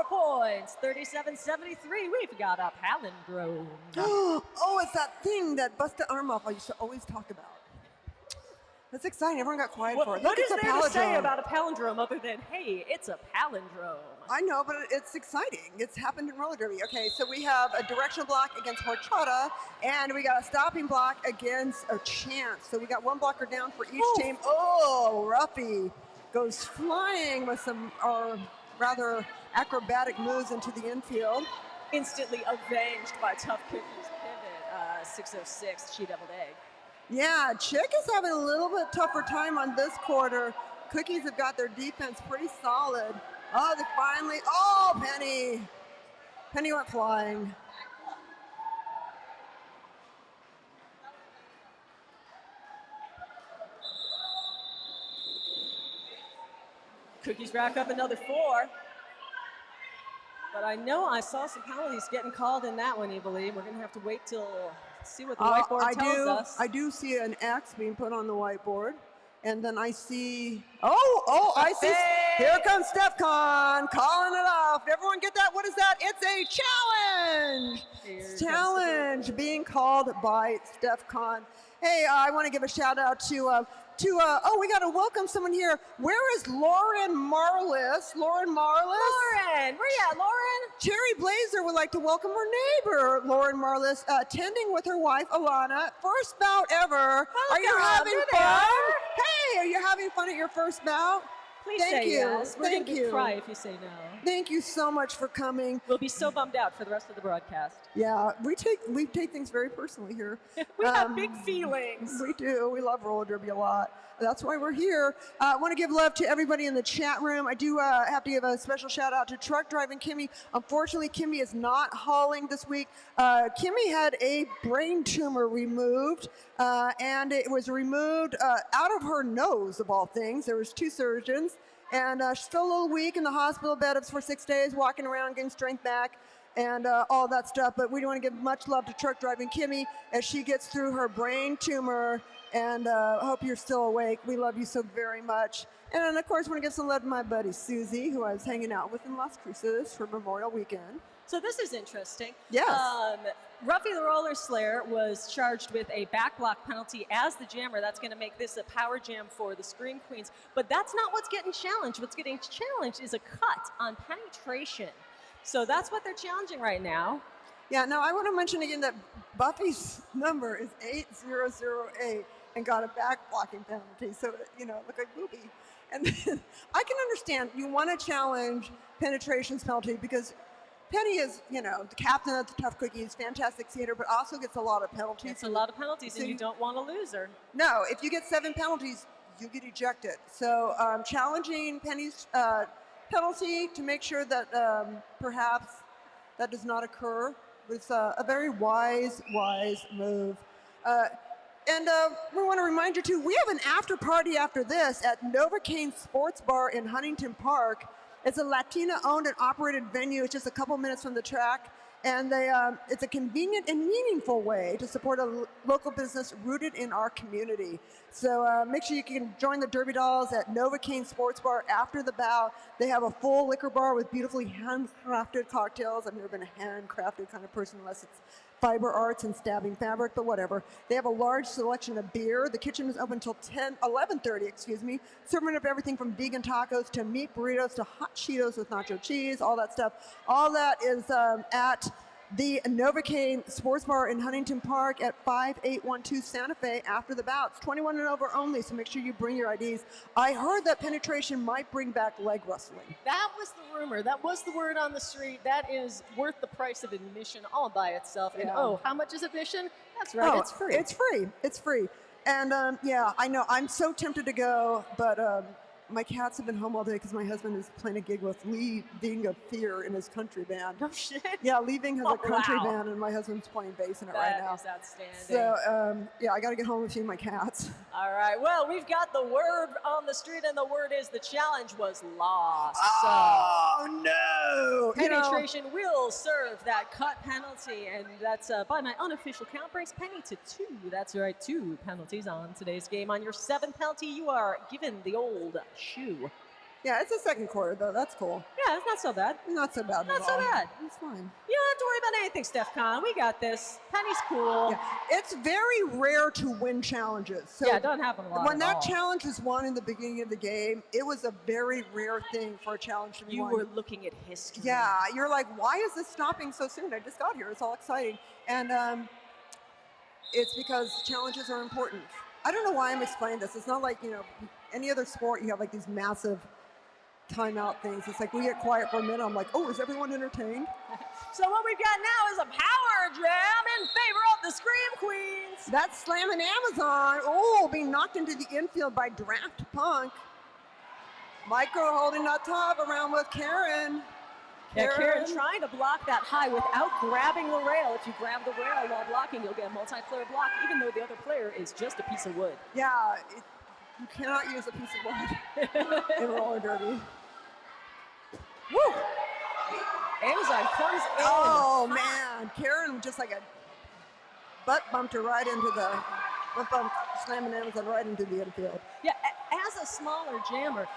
4 points, 37-73. We've got a palindrome. Oh, it's that thing that bust the arm off I used to always talk about. That's exciting. Everyone got quiet for it. What is there to say about a palindrome other than, hey, it's a palindrome? I know, but it's exciting. It's happened in roller derby. Okay, so we have a directional block against Horchata, and we got a stopping block against a Chance. So we got one blocker down for each team. Oh, Ruffy goes flying with some rather acrobatic moves into the infield. Instantly avenged by Tough Cookie's pivot, 606, she doubled egg. Yeah, Chick is having a little bit tougher time on this quarter. Cookies have got their defense pretty solid. Oh, they finally, oh, Penny. Penny went flying. Cookies rack up another 4. But I know I saw some penalties getting called in that one, you believe. We're going to have to wait till see what the whiteboard tells us. I do see an X being put on the whiteboard. And then I see, I see, here comes Steph Con calling it off. Everyone get that? What is that? It's a challenge. Challenge being called by Steph Con. Hey, I want to give a shout out to we got to welcome someone here. Where is Lauren Marlis? Lauren, where you at, Lauren? Cherry Blazer would like to welcome her neighbor, Lauren Marlis, attending with her wife, Alana. First bout ever. Are you having fun? Hey, are you having fun at your first bout? Please say yes. We're Thank going you. to cry if you say no. Thank you so much for coming. We'll be so bummed out for the rest of the broadcast. Yeah, we take things very personally here. We have big feelings. We do. We love roller derby a lot. That's why we're here. I want to give love to everybody in the chat room. I do have to give a special shout out to Truck Driving Kimmy. Unfortunately, Kimmy is not hauling this week. Kimmy had a brain tumor removed, and it was removed out of her nose, of all things. There was 2 surgeons, and she's still a little weak in the hospital bed for 6 days, walking around, getting strength back, and all that stuff. But we do want to give much love to Truck Driving Kimmy as she gets through her brain tumor. And I hope you're still awake. We love you so very much. And then, of course, I want to give some love to my buddy Susie, who I was hanging out with in Las Cruces for Memorial Weekend. So this is interesting. Yes. Ruffy the Roller Slayer was charged with a back block penalty as the jammer. That's going to make this a power jam for the Scream Queens. But that's not what's getting challenged. What's getting challenged is a cut on penetration. So that's what they're challenging right now. Yeah, now I want to mention again that Buffy's number is 8008. And got a back blocking penalty, so it looked like booby. And I can understand you want to challenge penetrations penalty because Penny is, the captain of the Tough Cookies, fantastic skater, but also gets a lot of penalties. It's a lot of penalties, and you don't want to lose her. No, if you get 7 penalties, you get ejected. So challenging Penny's penalty to make sure that perhaps that does not occur was a very wise move. And we want to remind you, too, we have an after party after this at Novocaine Sports Bar in Huntington Park. It's a Latina-owned and operated venue. It's just a couple minutes from the track. And it's a convenient and meaningful way to support a local business rooted in our community. So make sure you can join the Derby Dolls at Novocaine Sports Bar after the bout. They have a full liquor bar with beautifully handcrafted cocktails. I've never been a handcrafted kind of person unless it's fiber arts and stabbing fabric, but whatever. They have a large selection of beer. The kitchen is open until 11:30, serving up everything from vegan tacos to meat burritos to hot Cheetos with nacho cheese, all that stuff. All that is at the Novocaine Sports Bar in Huntington Park at 5812 Santa Fe after the bouts. 21 and over only, so make sure you bring your IDs. I heard that penetration might bring back leg wrestling. That was the rumor. That was the word on the street. That is worth the price of admission all by itself. And how much is admission? That's right, it's free. It's free. It's free. And I know. I'm so tempted to go, but my cats have been home all day because my husband is playing a gig with Lee Ving of Fear in his country band. No shit. Yeah, Lee Ving has a country band, and my husband's playing bass in it right now. That is outstanding. So, I got to get home and feed my cats. All right. Well, we've got the word on the street, and the word is the challenge was lost. Oh, no. Penetration will serve that cut penalty, and that's, by my unofficial count, brings Penny to 2. That's right, 2 penalties on today's game. On your 7th penalty, you are given the old shoe. Yeah, it's the second quarter, though. That's cool. Yeah, it's not so bad. Not so bad. Not so bad. It's fine. You don't have to worry about anything, Steph Con. We got this. Penny's cool. Yeah. It's very rare to win challenges. So yeah, it doesn't happen a lot. When that challenge was won in the beginning of the game, it was a very rare thing for a challenge to be won. You were looking at history. Yeah, you're like, why is this stopping so soon? I just got here. It's all exciting. And it's because challenges are important. I don't know why I'm explaining this. It's not like, any other sport, you have like these massive timeout things. It's like we get quiet for a minute. I'm like, oh, is everyone entertained? So what we've got now is a power jam in favor of the Scream Queens. That's slamming Amazon. Oh, being knocked into the infield by Draft Punk. Micro holding that top around with Karen. Yeah, Karen trying to block that high without grabbing the rail. If you grab the rail while blocking, you'll get a multiplayer block, even though the other player is just a piece of wood. Yeah, you cannot use a piece of wood in roller derby. Woo! Amazon comes in. Oh, man. Karen just like a butt bumped her right into the, butt bumped, slamming Amazon right into the infield. Yeah, as a smaller jammer,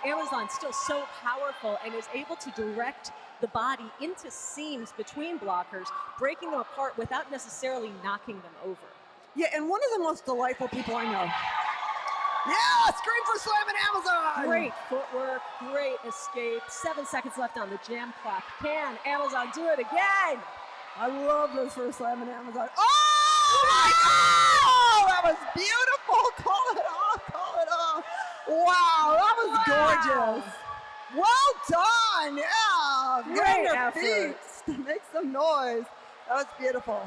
Amazon's still so powerful and is able to direct the body into seams between blockers, breaking them apart without necessarily knocking them over. Yeah, and one of the most delightful people I know. Yeah, scream for slamming Amazon! Great footwork, great escape. 7 seconds left on the jam clock. Can Amazon do it again? I love this for slamming Amazon. Oh my God! That was beautiful. Call it off. Call it off. Wow, that was gorgeous. Well done. Yeah. Great Get on your effort. feet. Make some noise. That was beautiful.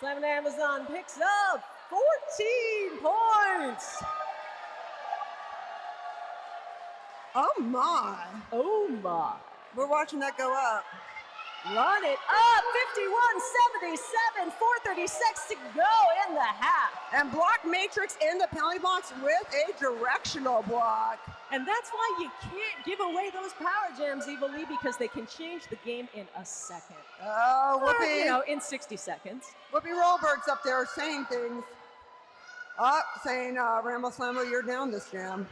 Slamming Amazon picks up 14 points. Oh my. Oh my. We're watching that go up. Run it up, 51-77, 4:36 to go in the half. And block matrix in the penalty box with a directional block. And that's why you can't give away those power jams, Eva Lee, because they can change the game in a second. Oh, Or, Whoopi. in 60 seconds. Whoopi Rollberg's up there saying things. Saying, Rambo Slambo, you're down this jam.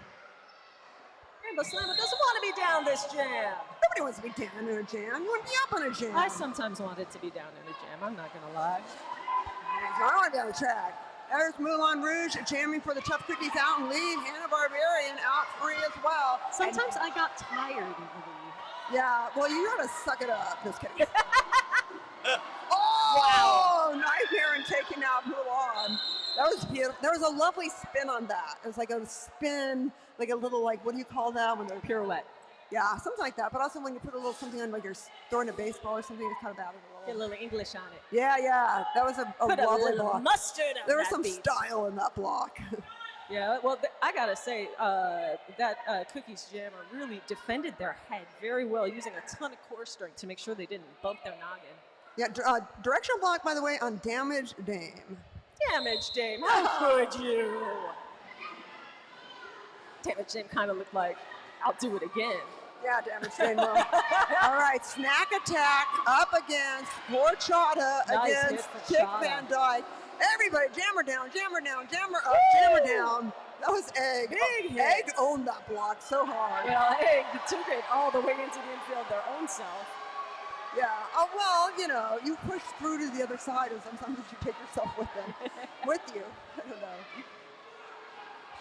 Rainbow Slammer doesn't want to be down this jam. Nobody wants to be down in a jam. You want to be up on a jam. I sometimes wanted to be down in a jam, I'm not going to lie. I want to be on the track. There's Moulin Rouge jamming for the Tough Cookies out and lead. Hanna-Barbarian out free as well. Sometimes I got tired, Eva Lee. Yeah, well, you got to suck it up. Just kidding. Oh, wow. Nightmare and taking out Mulan. That was beautiful. There was a lovely spin on that. It was like a spin, like a little, like, what do you call that? When they're Pirouette. Yeah, something like that. But also when you put a little something on, like you're throwing a baseball or something, it's kind of added a Get a little. little English on it. Yeah, yeah. That was a Put a lovely little block. mustard on There was that some beat. style in that block. Yeah, well, I gotta say, that Cookies Jammer really defended their head very well, using a ton of core strength to make sure they didn't bump their noggin. Yeah, directional block, by the way, on Damage Dame. Damage Dame, how could you? Damage Dame kind of looked like, I'll do it again. Yeah, Damage Dame. All right, Snack Attack up against Horchata Nice hit against for Chick Chata. Van Dyke. Everybody, jammer down, jammer down, jammer up, jammer down. That was Egg. Big hit. Egg owned that block so hard. Well, hey, you took it all the way into the infield their own self. Yeah. Oh, well, you know, you push through to the other side, and sometimes you take yourself with them, with you. I don't know.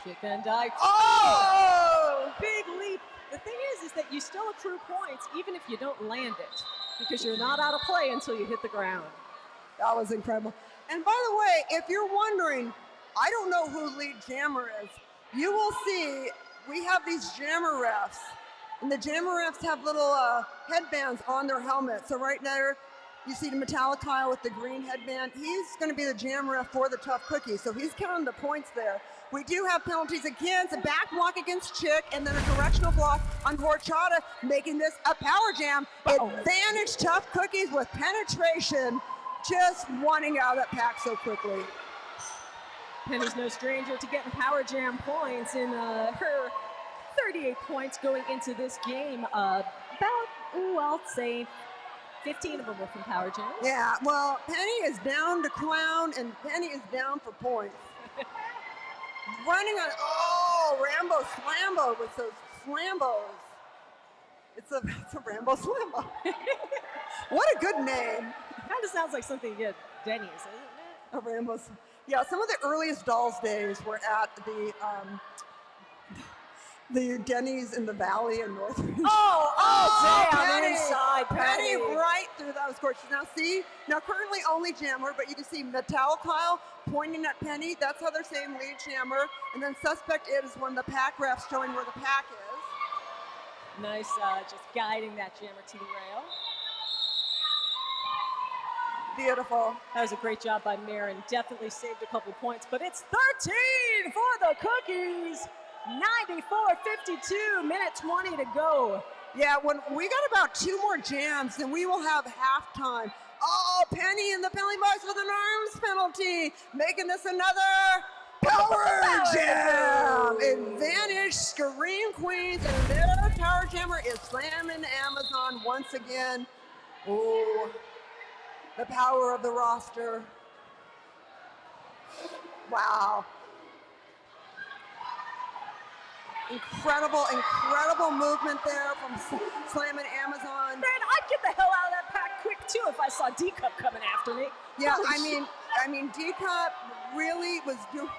Chick Van Dyke. Oh! Big leap. The thing is that you still accrue points even if you don't land it, because you're not out of play until you hit the ground. That was incredible. And by the way, if you're wondering, I don't know who lead jammer is. You will see we have these jammer refs, and the jammer refs have little headbands on their helmets. So right there, you see the metallic Kyle with the green headband. He's going to be the jammer ref for the Tough Cookies, so he's counting the points there. We do have penalties against a back block against Chick, and then a directional block on Horchata, making this a power jam. Advantage Tough Cookies with penetration, just wanting out of that pack so quickly. Penny's no stranger to getting power jam points in her 38 points going into this game. I'll say 15 of them were from power jams. Yeah, well, Penny is down to clown, and Penny is down for points. Running on, Rambo Slambo with those Slambos. It's a Rambo Slambo. What a good name. Kind of sounds like something you get at Denny's, isn't it? A Rambo. Yeah, some of the earliest Dolls days were at the Denny's in the Valley in Northridge. Oh, damn, Penny, inside Penny Penny. right through that was gorgeous. Now currently only jammer, but you can see Metal Kyle pointing at Penny. That's how they're saying lead jammer. And then suspect is when the pack ref's showing where the pack is. Nice, just guiding that jammer to the rail. Beautiful. That was a great job by Marin. Definitely saved a couple points, but it's 13 for the Cookies. 94:52, minute 20 to go. Yeah, when we got about 2 more jams, then we will have halftime. Oh, Penny in the penalty box with an arms penalty, making this another power jam. Advantage Scream Queens, and their power jammer is slamming Amazon once again. Oh, the power of the roster. Wow. Incredible movement there from slamming Amazon. Man, I'd get the hell out of that pack quick too if I saw D-Cup coming after me. Yeah, Holy I mean, D-Cup really was doing,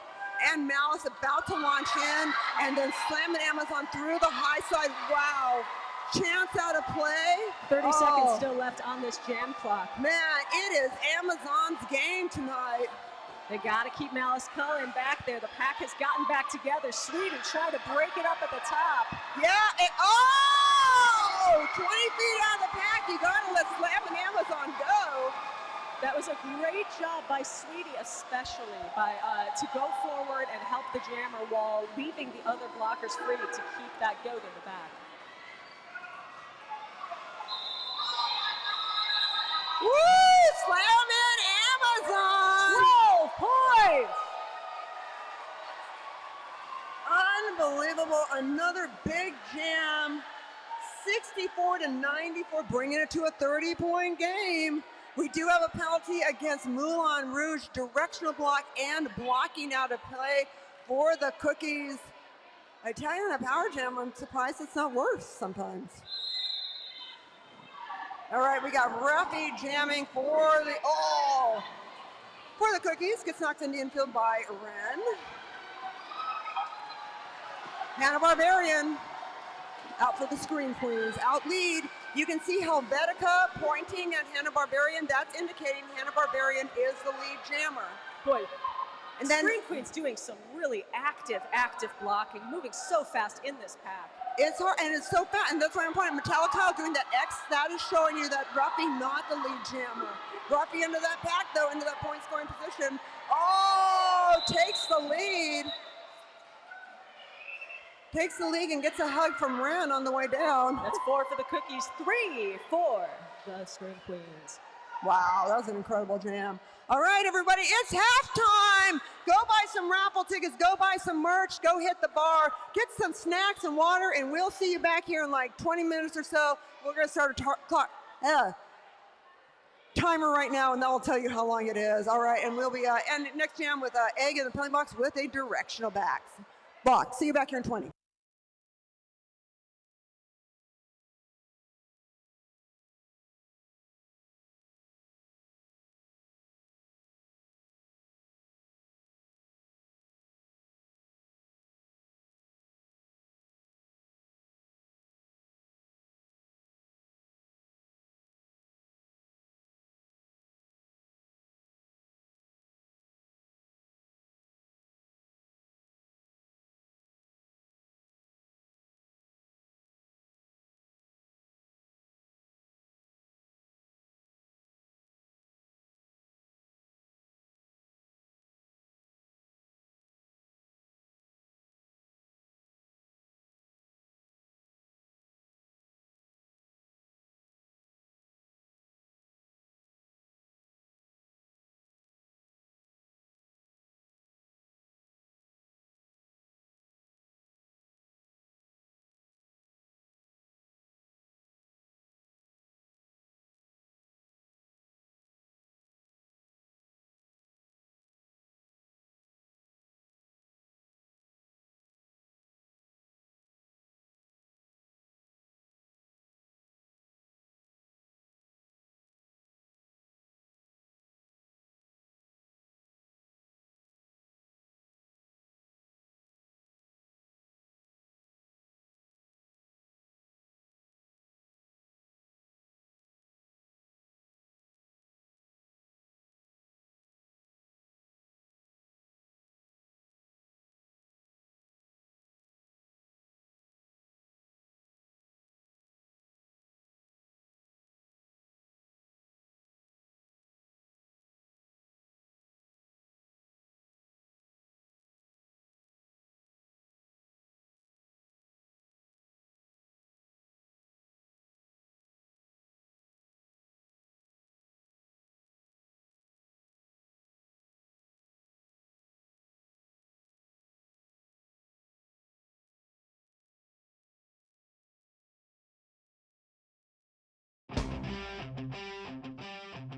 and Malice about to launch in, and then slamming Amazon through the high side. Wow, chance out of play. 30 seconds still left on this jam clock. Man, it is Amazon's game tonight. They got to keep Malice Cullen back there. The pack has gotten back together. Sweden trying to break it up at the top. Yeah, 20 feet out of the pack. You got to let slamming Amazon go. That was a great job by Sweetie, especially to go forward and help the jammer while leaving the other blockers free to keep that goat in the back. Woo! Slamming Amazon! 12 points! Unbelievable. Another big jam. 64-94, bringing it to a 30-point game. We do have a penalty against Moulin Rouge, directional block and blocking out of play for the Cookies. I tell you, in a power jam, I'm surprised it's not worse sometimes. All right, we got Ruffy jamming for the Cookies. Gets knocked into the infield by Ren. Hanna-Barbarian out for the Scream Queens. Out lead. You can see Helvetica pointing at Hanna-Barbarian. That's indicating Hanna-Barbarian is the lead jammer. Boy, And then Scream Queen's doing some really active blocking, moving so fast in this pack. it's hard, and it's so fast, and that's why I'm pointing. Metallica doing that X, that is showing you that Ruffy not the lead jammer. Ruffy into that pack, though, into that point scoring position. Oh, takes the lead. Takes the lead and gets a hug from Ren on the way down. That's 4 for the Cookies, 3 for the Scream Queens. Wow, that was an incredible jam. All right, everybody, it's halftime. Go buy some raffle tickets, go buy some merch, go hit the bar, get some snacks and water, and we'll see you back here in like 20 minutes or so. We're gonna start a timer right now, and that will tell you how long it is. All right, and we'll be, and next jam with Egg in the penalty box with a directional box. See you back here in 20.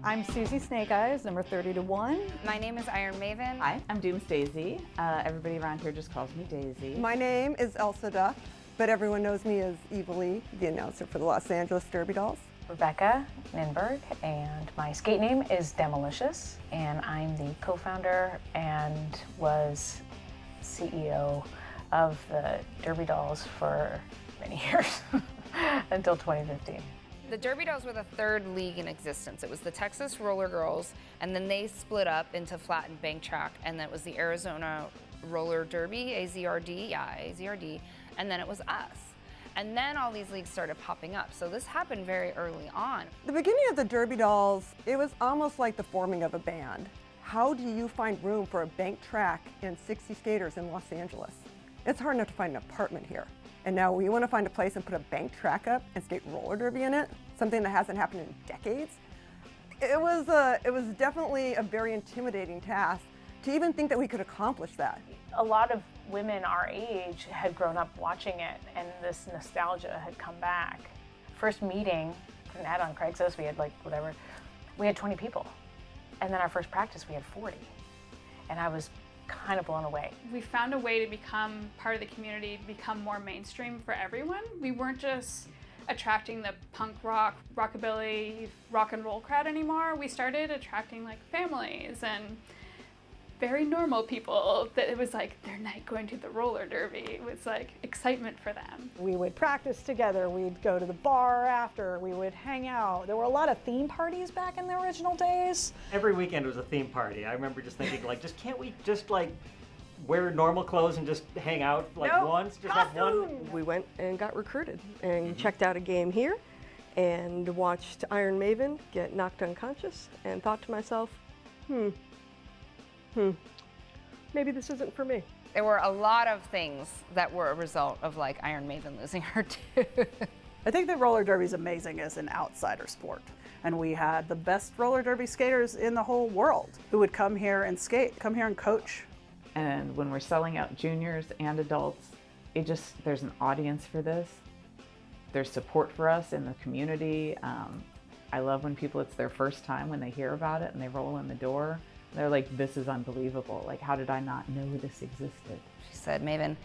I'm Susie Snake Eyes, number 30-1. My name is Iron Maven. Hi, I'm Dooms Daisy. Everybody around here just calls me Daisy. My name is Elsa Duff, but everyone knows me as Evil Lee, the announcer for the Los Angeles Derby Dolls. Rebecca Ninberg, and my skate name is Demolicious, and I'm the co-founder and was CEO of the Derby Dolls for many years, until 2015. The Derby Dolls were the third league in existence. It was the Texas Roller Girls, and then they split up into flat and bank track, and then it was the Arizona Roller Derby, AZRD, and then it was us. And then all these leagues started popping up. So this happened very early on. The beginning of the Derby Dolls, it was almost like the forming of a band. How do you find room for a bank track and 60 skaters in Los Angeles? It's hard enough to find an apartment here. And now we want to find a place and put a bank track up and skate roller derby in it, something that hasn't happened in decades. It was definitely a very intimidating task to even think that we could accomplish that. A lot of women our age had grown up watching it, and this nostalgia had come back. First meeting, an ad on Craigslist, we had we had 20 people. And then our first practice, we had 40. And I was kind of blown away. We found a way to become part of the community, become more mainstream for everyone. We weren't just attracting the punk rock, rockabilly, rock and roll crowd anymore. We started attracting like families and very normal people that it was like their night going to the roller derby. It was like excitement for them. We would practice together, we'd go to the bar after, we would hang out. There were a lot of theme parties back in the original days. Every weekend was a theme party. I remember just thinking can't we just wear normal clothes and just hang out once? Just have one? We went and got recruited and checked out a game here and watched Iron Maven get knocked unconscious and thought to myself, maybe this isn't for me. There were a lot of things that were a result of like Iron Maven losing her tooth. I think that roller derby is amazing as an outsider sport. And we had the best roller derby skaters in the whole world who would come here and skate, come here and coach. And when we're selling out juniors and adults, there's an audience for this. There's support for us in the community. I love when it's their first time when they hear about it and they roll in the door. They're like, this is unbelievable. Like, how did I not know this existed? She said, Maven,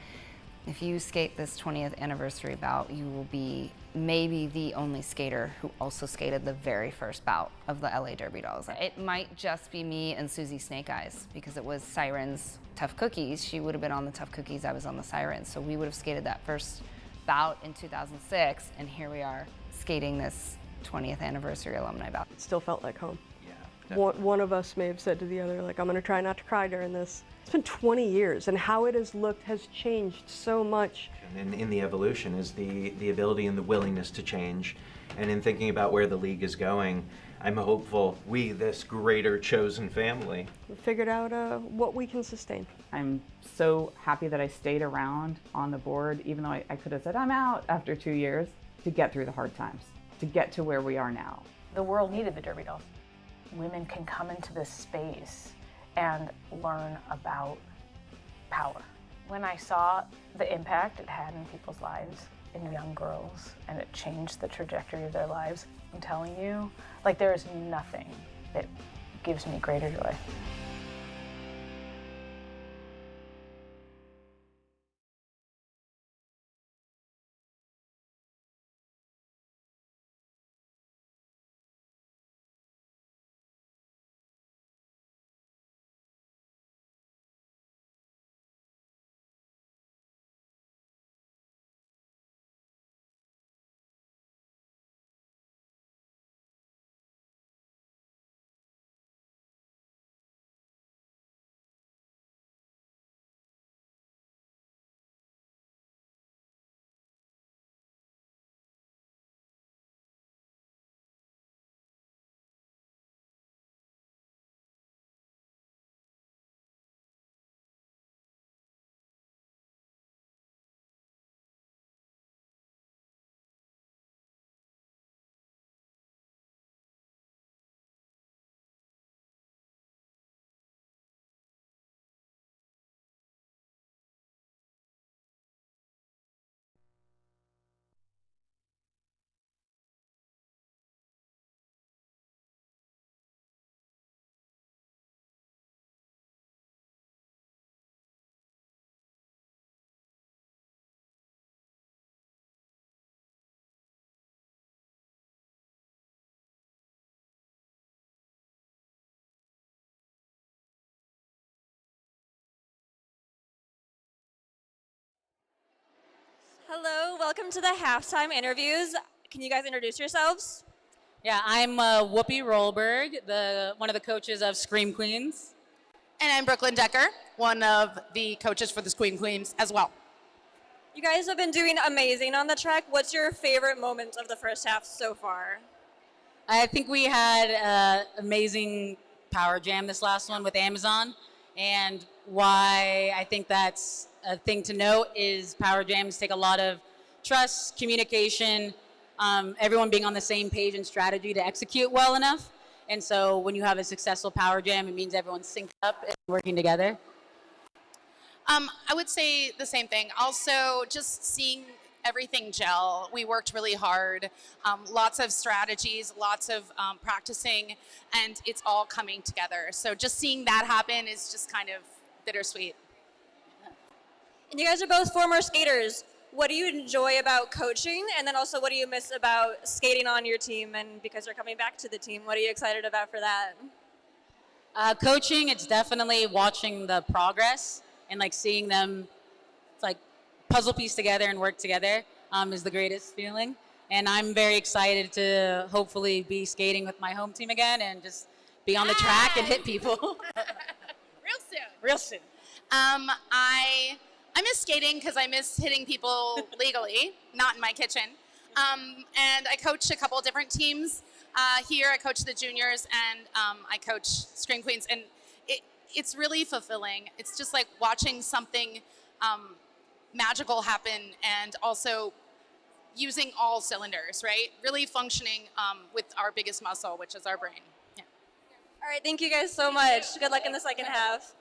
if you skate this 20th anniversary bout, you will be maybe the only skater who also skated the very first bout of the LA Derby Dolls. It might just be me and Susie Snake Eyes because it was Siren's Tough Cookies. She would have been on the Tough Cookies, I was on the Sirens. So we would have skated that first bout in 2006, and here we are skating this 20th anniversary alumni bout. It still felt like home. One of us may have said to the other, I'm going to try not to cry during this. It's been 20 years, and how it has looked has changed so much. And in the evolution is the ability and the willingness to change. And in thinking about where the league is going, I'm hopeful we, this greater chosen family, figured out what we can sustain. I'm so happy that I stayed around on the board, even though I could have said I'm out after 2 years, to get through the hard times, to get to where we are now. The world needed the Derby Dolls. Women can come into this space and learn about power. When I saw the impact it had in people's lives, in young girls, and it changed the trajectory of their lives, I'm telling you, there is nothing that gives me greater joy. welcome to the halftime interviews. Can you guys introduce yourselves? Yeah, I'm Whoopi Rollberg, one of the coaches of Scream Queens. And I'm Brooklyn Decker, one of the coaches for the Scream Queens as well. You guys have been doing amazing on the track. What's your favorite moment of the first half so far? I think we had an amazing power jam this last one with Amazon. And why I think that's a thing to note is power jams take a lot of trust, communication, everyone being on the same page and strategy to execute well enough. And so when you have a successful power jam, it means everyone's synced up and working together. I would say the same thing. Also, just seeing everything gel. We worked really hard, lots of strategies, lots of practicing, and it's all coming together. So just seeing that happen is just kind of bittersweet. And you guys are both former skaters. What do you enjoy about coaching? And then also, what do you miss about skating on your team? And because you're coming back to the team, what are you excited about for that? Coaching, it's definitely watching the progress and like seeing them like puzzle piece together and work together is the greatest feeling. And I'm very excited to hopefully be skating with my home team again and just be on the track and hit people. Real soon. I miss skating because I miss hitting people legally, not in my kitchen. And I coach a couple of different teams. Here I coach the juniors and I coach Scream Queens, and it's really fulfilling. It's just like watching something magical happen and also using all cylinders, right? Really functioning with our biggest muscle, which is our brain. Yeah. All right, thank you guys so much. Good luck in the second half.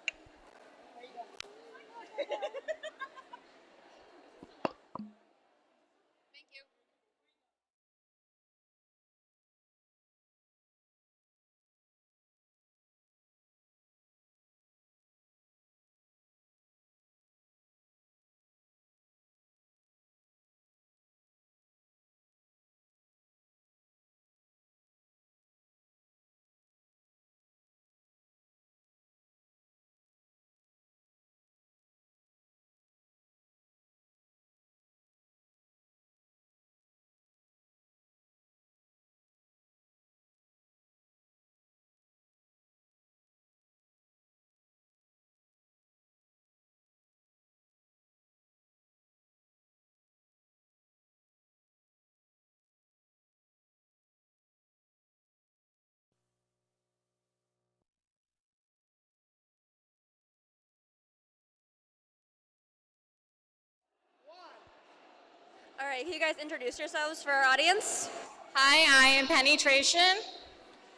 All right, can you guys introduce yourselves for our audience? Hi, I am Penetration.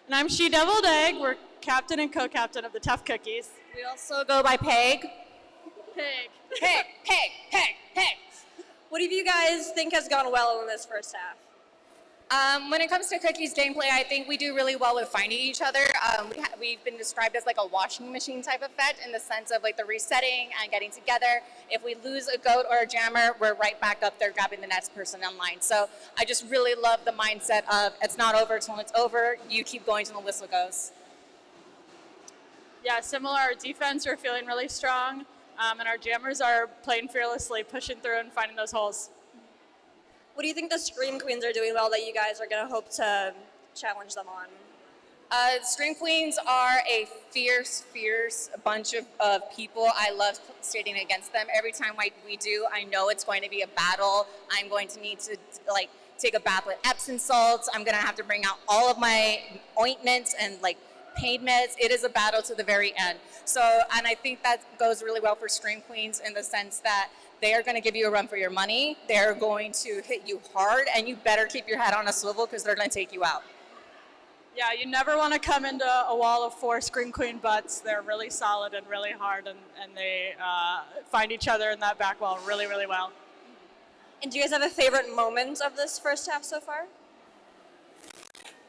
And I'm She Deviled Egg. We're captain and co-captain of the Tough Cookies. We also go by Peg. Peg. What do you guys think has gone well in this first half? When it comes to Cookies gameplay, I think we do really well with finding each other. We've been described as like a washing machine type effect in the sense of like the resetting and getting together. If we lose a goat or a jammer, we're right back up there grabbing the next person in line. So I just really love the mindset of it's not over till it's over. You keep going till the whistle goes. Yeah, similar. Our defense, we're feeling really strong. And our jammers are playing fearlessly, pushing through and finding those holes. What do you think the Scream Queens are doing well that you guys are going to hope to challenge them on? Scream Queens are a fierce bunch of people. I love skating against them. Every time we do, I know it's going to be a battle. I'm going to need to like take a bath with Epsom salts. I'm going to have to bring out all of my ointments and like pain meds. It is a battle to the very end. So, and I think that goes really well for Scream Queens in the sense that they are going to give you a run for your money. They're going to hit you hard, and you better keep your head on a swivel because they're going to take you out. Yeah, you never want to come into a wall of 4 Scream Queen butts. They're really solid and really hard, and they find each other in that back wall really, really well. And do you guys have a favorite moment of this first half so far?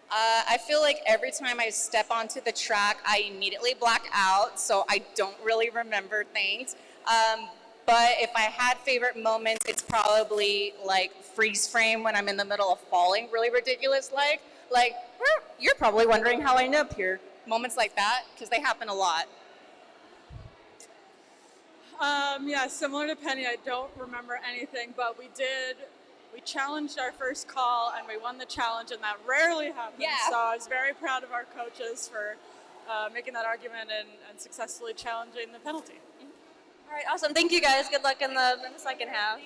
I feel like every time I step onto the track, I immediately black out, so I don't really remember things. But if I had favorite moments, it's probably like freeze frame when I'm in the middle of falling really ridiculous like you're probably wondering how I ended up here. Moments like that, because they happen a lot. Yeah, similar to Penny, I don't remember anything, but we did We challenged our first call and we won the challenge, and that rarely happens. Yeah. So I was very proud of our coaches for making that argument and successfully challenging the penalty. All right, awesome. Thank you guys. Good luck in the second half.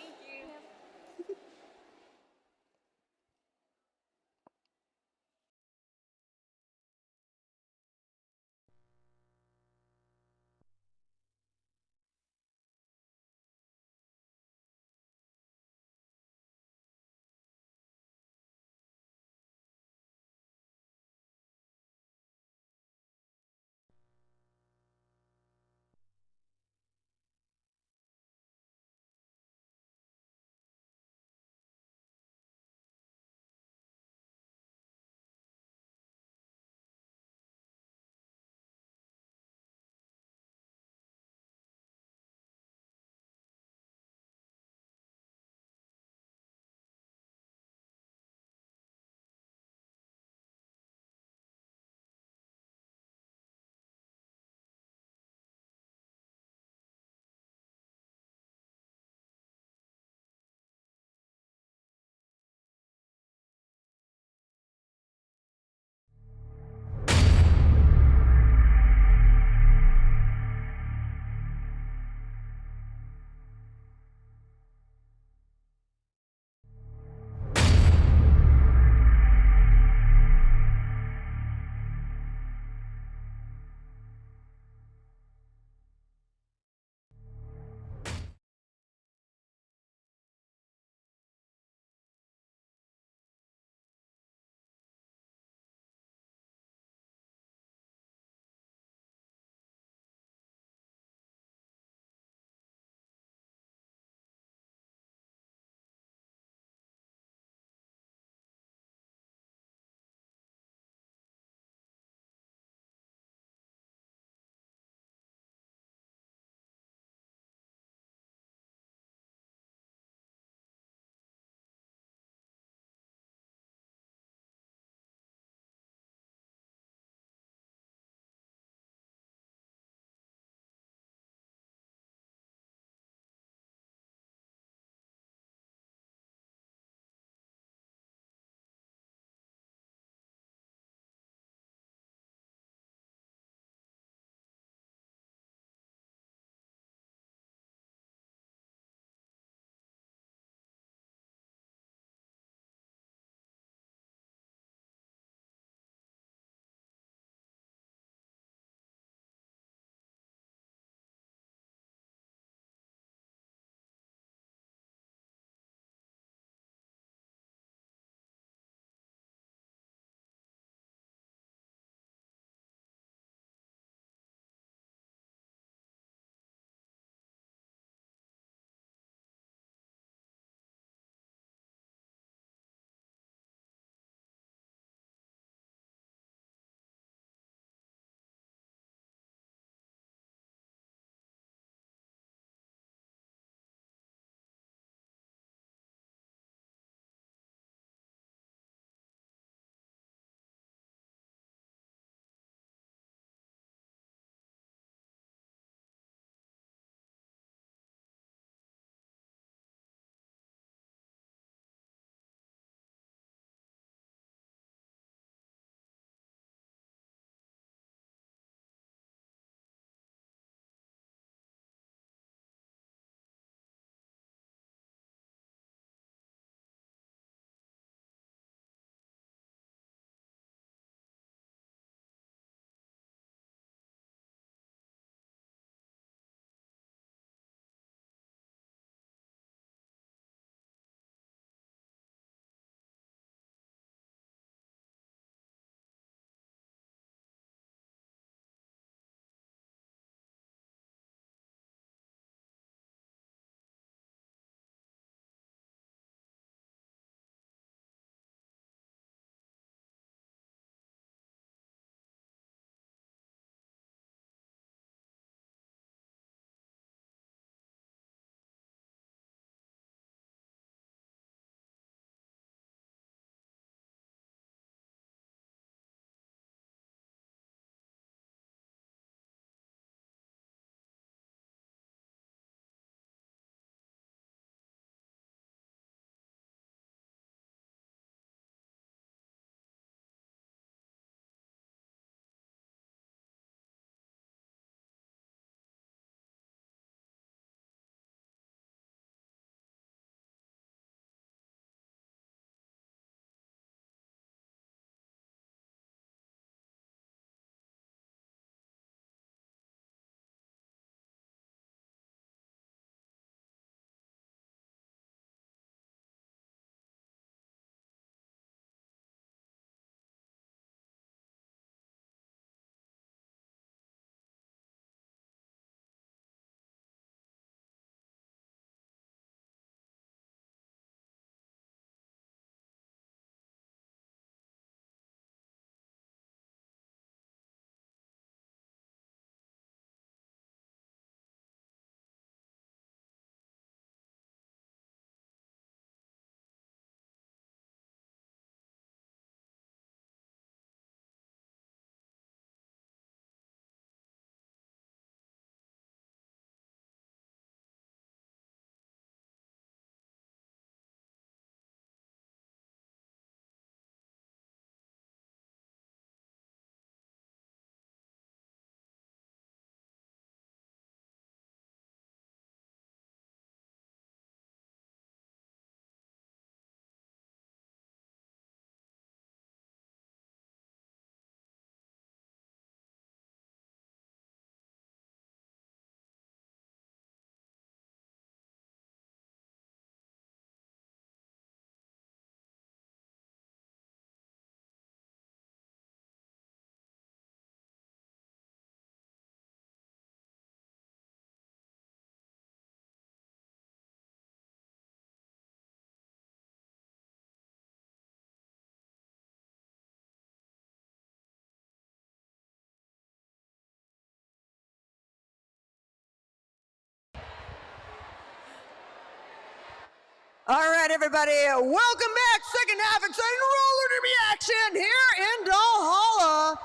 All right, everybody, welcome back. Second half exciting roller derby action here in Valhalla.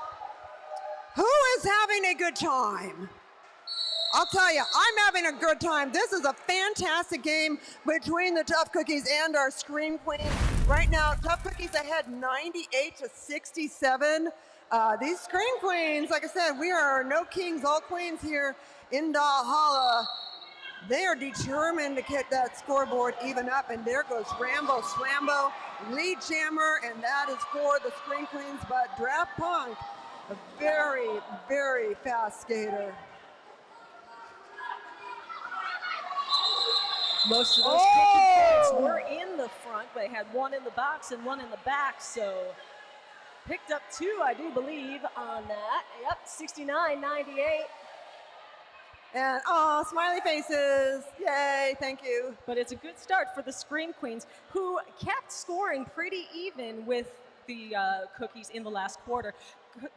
Who is having a good time? I'll tell you, I'm having a good time. This is a fantastic game between the Tough Cookies and our Scream Queens. Right now, Tough Cookies ahead 98-67. These Scream Queens, like I said, we are no kings, all queens here in Valhalla. They are determined to get that scoreboard even up, and there goes Rambo Slambo, lead jammer, and that is for the Scream Queens, but Draft Punk, a very, very fast skater. Most of those cookie points were in the front, but they had one in the box and one in the back, so picked up 2, I do believe, on that. Yep, 69-98. And, oh, smiley faces. Yay, thank you. But it's a good start for the Scream Queens, who kept scoring pretty even with the Cookies in the last quarter.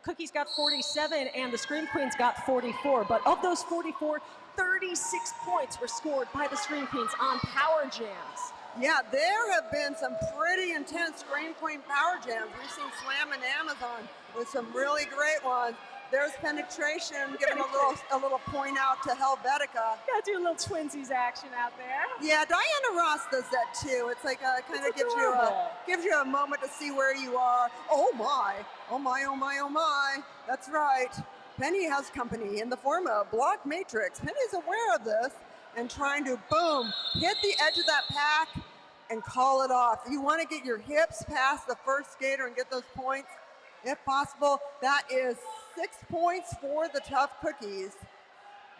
Cookies got 47 and the Scream Queens got 44. But of those 44, 36 points were scored by the Scream Queens on power jams. Yeah, there have been some pretty intense Scream Queen power jams. We've seen Slam and Amazon with some really great ones. There's penetration, giving a little point out to Helvetica. Gotta do a little twinsies action out there. Yeah, Diana Ross does that too. It's like kind of gives you a moment to see where you are. Oh my, oh my, oh my, oh my. That's right. Penny has company in the form of Block Matrix. Penny's aware of this and trying to, boom, hit the edge of that pack and call it off. You want to get your hips past the first skater and get those points, if possible. That is 6 points for the Tough Cookies.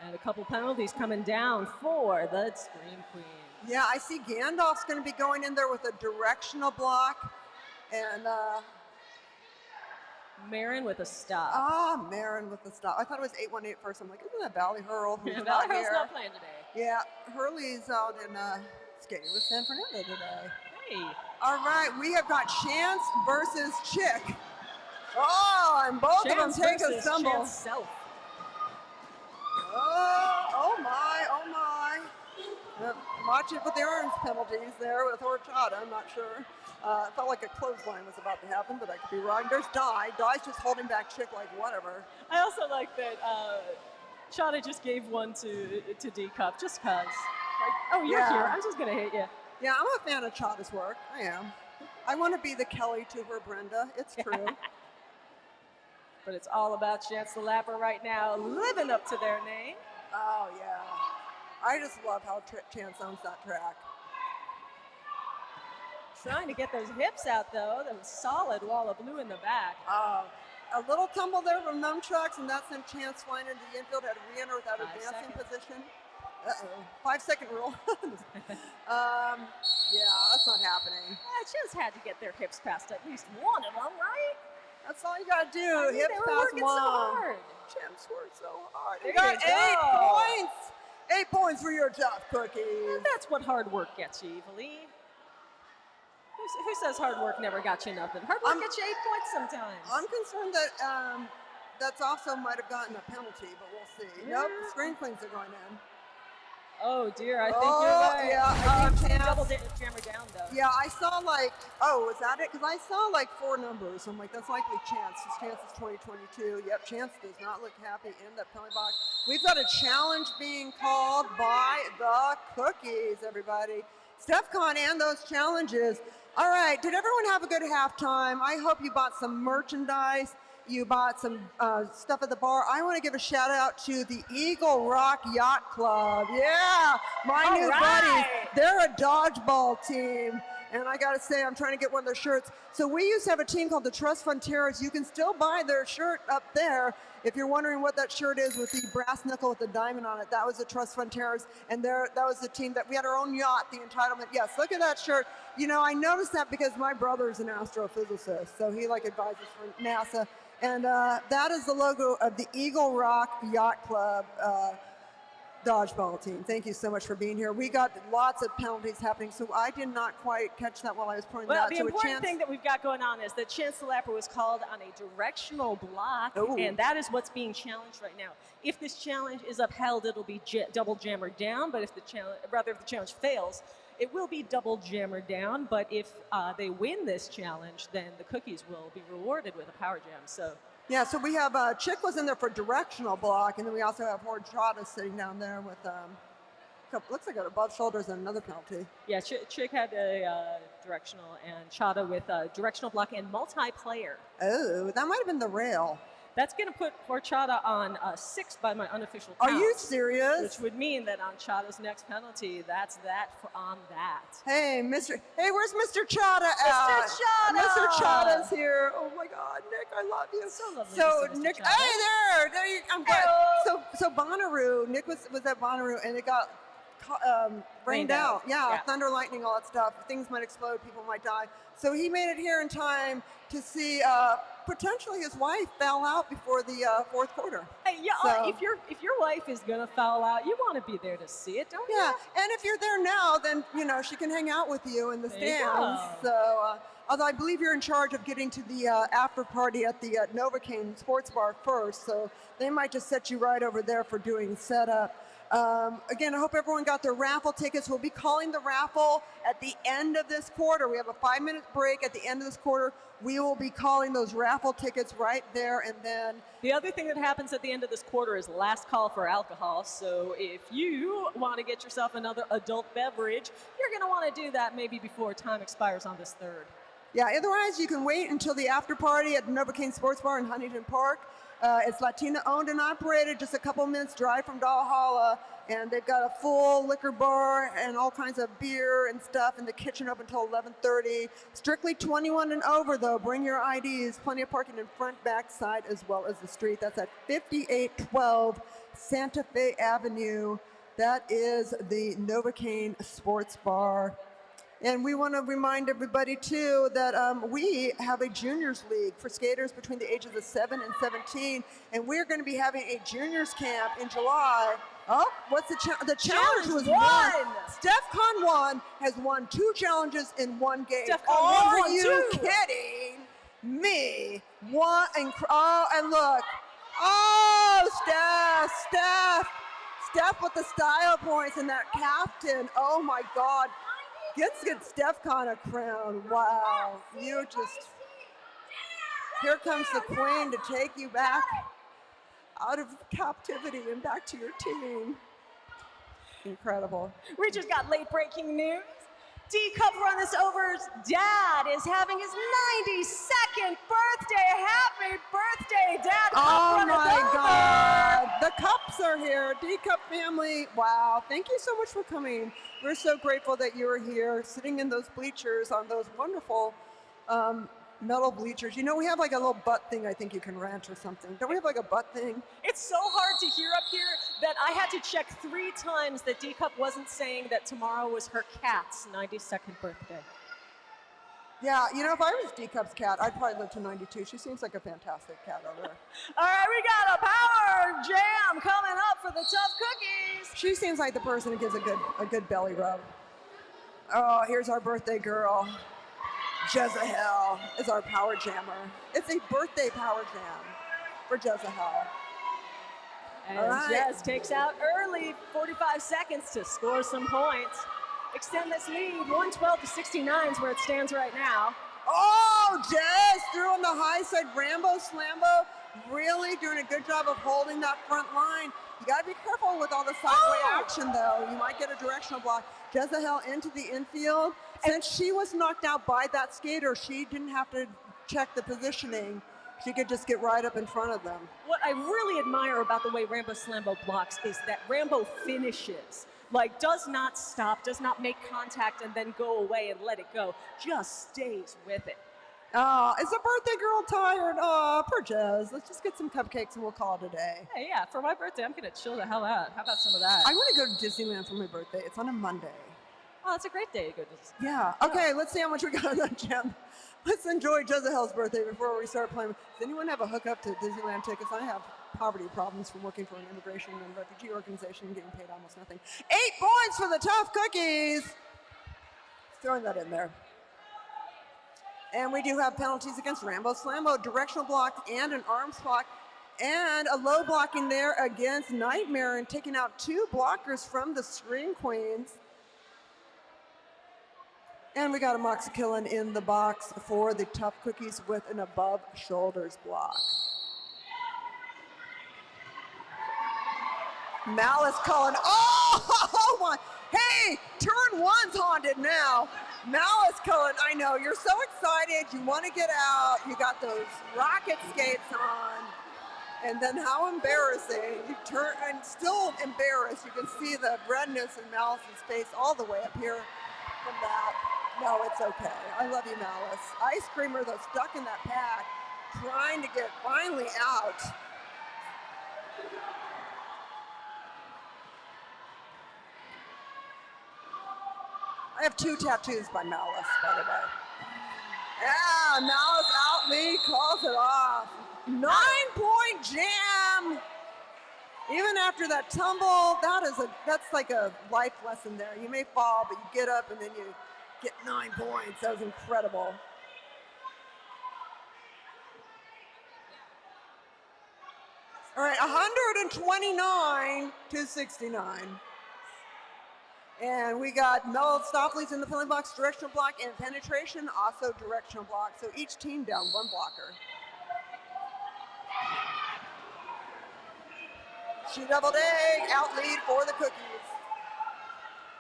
And a couple penalties coming down for the Scream Queen. Yeah, I see Gandalf's going to be going in there with a directional block. And Marin with a stop. Marin with the stop. I thought it was 818 first. I'm like, isn't that Valley Hurl? Valley Hurl's not playing today. Yeah, Hurley's out in skating with San Fernando today. Hey. All right, we have got Chance versus Chick. Oh, and both of them take a stumble. Oh my, oh my. Watch it with the orange penalties there with horchata, I'm not sure. It felt like a clothesline was about to happen, but I could be wrong. There's Di. Di's just holding back Chick like whatever. I also like that Chata just gave one to D-Cup just cause. Like, oh, you're here, I'm just gonna hit you. Yeah, I'm a fan of Chata's work, I am. I want to be the Kelly to her Brenda, it's true. But it's all about Chance the Lapper right now, living up to their name. Oh, yeah. I just love how Chance owns that track. Trying to get those hips out, though. That was solid wall of blue in the back. A little tumble there from Nunchucks, and that sent Chance flying into the infield, had to re-enter without advancing position. 5-second rule. Yeah, that's not happening. Chance had to get their hips past at least one of them, right? That's all you gotta do. I mean, hips they were past working one. so hard. Chance worked so hard. There You got you 8 go. points. 8 points for your Tough Cookies. And that's what hard work gets you, Evilee. Who says hard work never got you nothing? Hard work gets you 8 points sometimes. I'm concerned that that's also might have gotten a penalty, but we'll see. Nope, the Scream Queens are going in. Oh dear, I think you're right. Yeah, I think Chance. Double jammer down though. Yeah, I saw like, was that it? Because I saw like 4 numbers. I'm like, that's likely Chance. Chance is 2022. Yep, Chance does not look happy in that penalty box. We've got a challenge being called by the Cookies, everybody. StefCon and those challenges. All right, did everyone have a good halftime? I hope you bought some merchandise. You bought some stuff at the bar. I want to give a shout out to the Eagle Rock Yacht Club. Yeah, my new buddies. They're a dodgeball team. And I got to say, I'm trying to get one of their shirts. So we used to have a team called the Trust Fund Terrors. You can still buy their shirt up there. If you're wondering what that shirt is with the brass knuckle with the diamond on it, that was the Trust Fund Terrors. And that was the team that we had our own yacht, the Entitlement. Yes, look at that shirt. You know, I noticed that because my brother's an astrophysicist. So he like advises for NASA. And that is the logo of the Eagle Rock Yacht Club. dodgeball team. Thank you so much for being here. We got lots of penalties happening, so I did not quite catch that while I was pointing Well, that the to a important chance. thing that we've got going on is that Chance the Rapper was called on a directional block, Ooh. and that is what's being challenged right now. If this challenge is upheld, it'll be double jammer down, but if the challenge fails, it will be double jammer down, but if they win this challenge, then the cookies will be rewarded with a power jam. So. Yeah, so we have Chick was in there for directional block, and then we also have Horchata sitting down there with looks like an above shoulders and another penalty. Yeah, Chick had a directional, and Chata with a directional block and multiplayer. Oh, that might have been the rail. That's going to put Horchata on 6 by my unofficial count. Are you serious? Which would mean that on Chata's next penalty, that's that on that. Hey, where's Mr. Chata at? Mr. Chata! Mr. Chata's here. Oh my God, Nick, I love you. So lovely So to see Mr. Nick, Chata. hey there you, I'm glad. So Bonnaroo, Nick was at Bonnaroo, and it got rained out. Yeah, thunder, lightning, all that stuff. Things might explode, people might die. So he made it here in time to see potentially his wife foul out before the fourth quarter. Hey, yeah, So- if your wife is gonna foul out, you want to be there to see it, don't you? Yeah, and if you're there now, then she can hang out with you in the There you stands. go. So, although I believe you're in charge of getting to the after party at the Novocaine Sports Bar first, so they might just set you right over there for doing setup. Again, I hope everyone got their raffle tickets. We'll be calling the raffle at the end of this quarter. We have a 5-minute break at the end of this quarter. We will be calling those raffle tickets right there, and then The other thing that happens at the end of this quarter is last call for alcohol. So if you want to get yourself another adult beverage, you're going to want to do that maybe before time expires on this 3rd. yeah, otherwise you can wait until the after party at the Novocaine Sports Bar in Huntington Park. It's Latina owned and operated, just a couple minutes drive from Valhalla, and they've got a full liquor bar and all kinds of beer and stuff in the kitchen up until 11:30. Strictly 21 and over though, bring your IDs, plenty of parking in front, back, side, as well as the street. That's at 5812 Santa Fe Avenue. That is the Novocaine Sports Bar. And we want to remind everybody, too, that we have a juniors league for skaters between the ages of 7 and 17. And we're going to be having a juniors camp in July. Oh, what's the challenge? The challenge was won. Steph Con won, has won 2 challenges in 1 game. Steph Con Are won you 2. kidding me? One and and look. Oh, Steph with the style points and that captain. Oh my God. Let's get Steph Con a crown. Wow. Here comes the queen to take you back out of captivity and back to your team. Incredible. We just got late breaking news. D-Cup Run This Over's dad is having his 92nd birthday. Happy birthday, Dad. Oh Cup Run This my Over. God. The Cups are here. D-Cup family. Wow. Thank you so much for coming. We're so grateful that you were here sitting in those bleachers on those wonderful metal bleachers. You know, we have like a little butt thing I think you can rent or something. Don't we have like a butt thing? It's so hard to hear up here that I had to check 3 times that D-Cup wasn't saying that tomorrow was her cat's 92nd birthday. Yeah, you know, if I was D-Cup's cat, I'd probably live to 92. She seems like a fantastic cat over there. All right, we got a power jam coming up for the Tough Cookies. She seems like the person who gives a good belly rub. Oh, here's our birthday girl. Jezahel is our power jammer. It's a birthday power jam for Jezahel. And All right. Jez takes out early, 45 seconds to score some points. Extend this lead, 112-69 is where it stands right now. Oh, Jez threw on the high side. Rambo Slambo really doing a good job of holding that front line. You got to be careful with all the sideway action, though. You might get a directional block. Jezahel into the infield. Since she was knocked out by that skater, she didn't have to check the positioning. She could just get right up in front of them. What I really admire about the way Rambo Slambo blocks is that Rambo finishes. Like, does not stop, does not make contact and then go away and let it go. Just stays with it. Oh, is the birthday girl tired? Oh, poor Jez. Let's just get some cupcakes and we'll call it a day. Hey, yeah, for my birthday, I'm going to chill the hell out. How about some of that? I want to go to Disneyland for my birthday. It's on a Monday. Oh, it's a great day to go to. Yeah. Okay, let's see how much we got on that gem. Let's enjoy Jezahel's birthday before we start playing. Does anyone have a hookup to Disneyland tickets? I have poverty problems from working for an immigration and refugee organization, getting paid almost nothing. 8 points for the Tough Cookies. Throwing that in there. And we do have penalties against Rambo Slambo, directional block and an arms block, and a low blocking there against Nightmare, and taking out 2 blockers from the Scream Queens. And we got a Moxakillan in the box for the Tough Cookies with an above shoulders block. Malice Cullen, oh my, hey, turn 1's haunted now. Malice Cullen, I know, you're so excited, you want to get out, you got those rocket skates on, and then how embarrassing. You turn, and still embarrassed, you can see the redness in Malice's face all the way up here from that. No, it's okay, I love you, Malice. Ice Creamer, though, stuck in that pack, trying to get finally out. I have 2 tattoos by Malice, by the way. Yeah, Malice out lead, calls it off. 9-point jam. Even after that tumble, that's like a life lesson there. You may fall, but you get up and then you get 9 points. That was incredible. All right, 129 to 69. And we got Mel Stoffley's in the penalty box, directional block, and penetration, also directional block. So each team down 1 blocker. She doubled egg, out lead for the Cookies.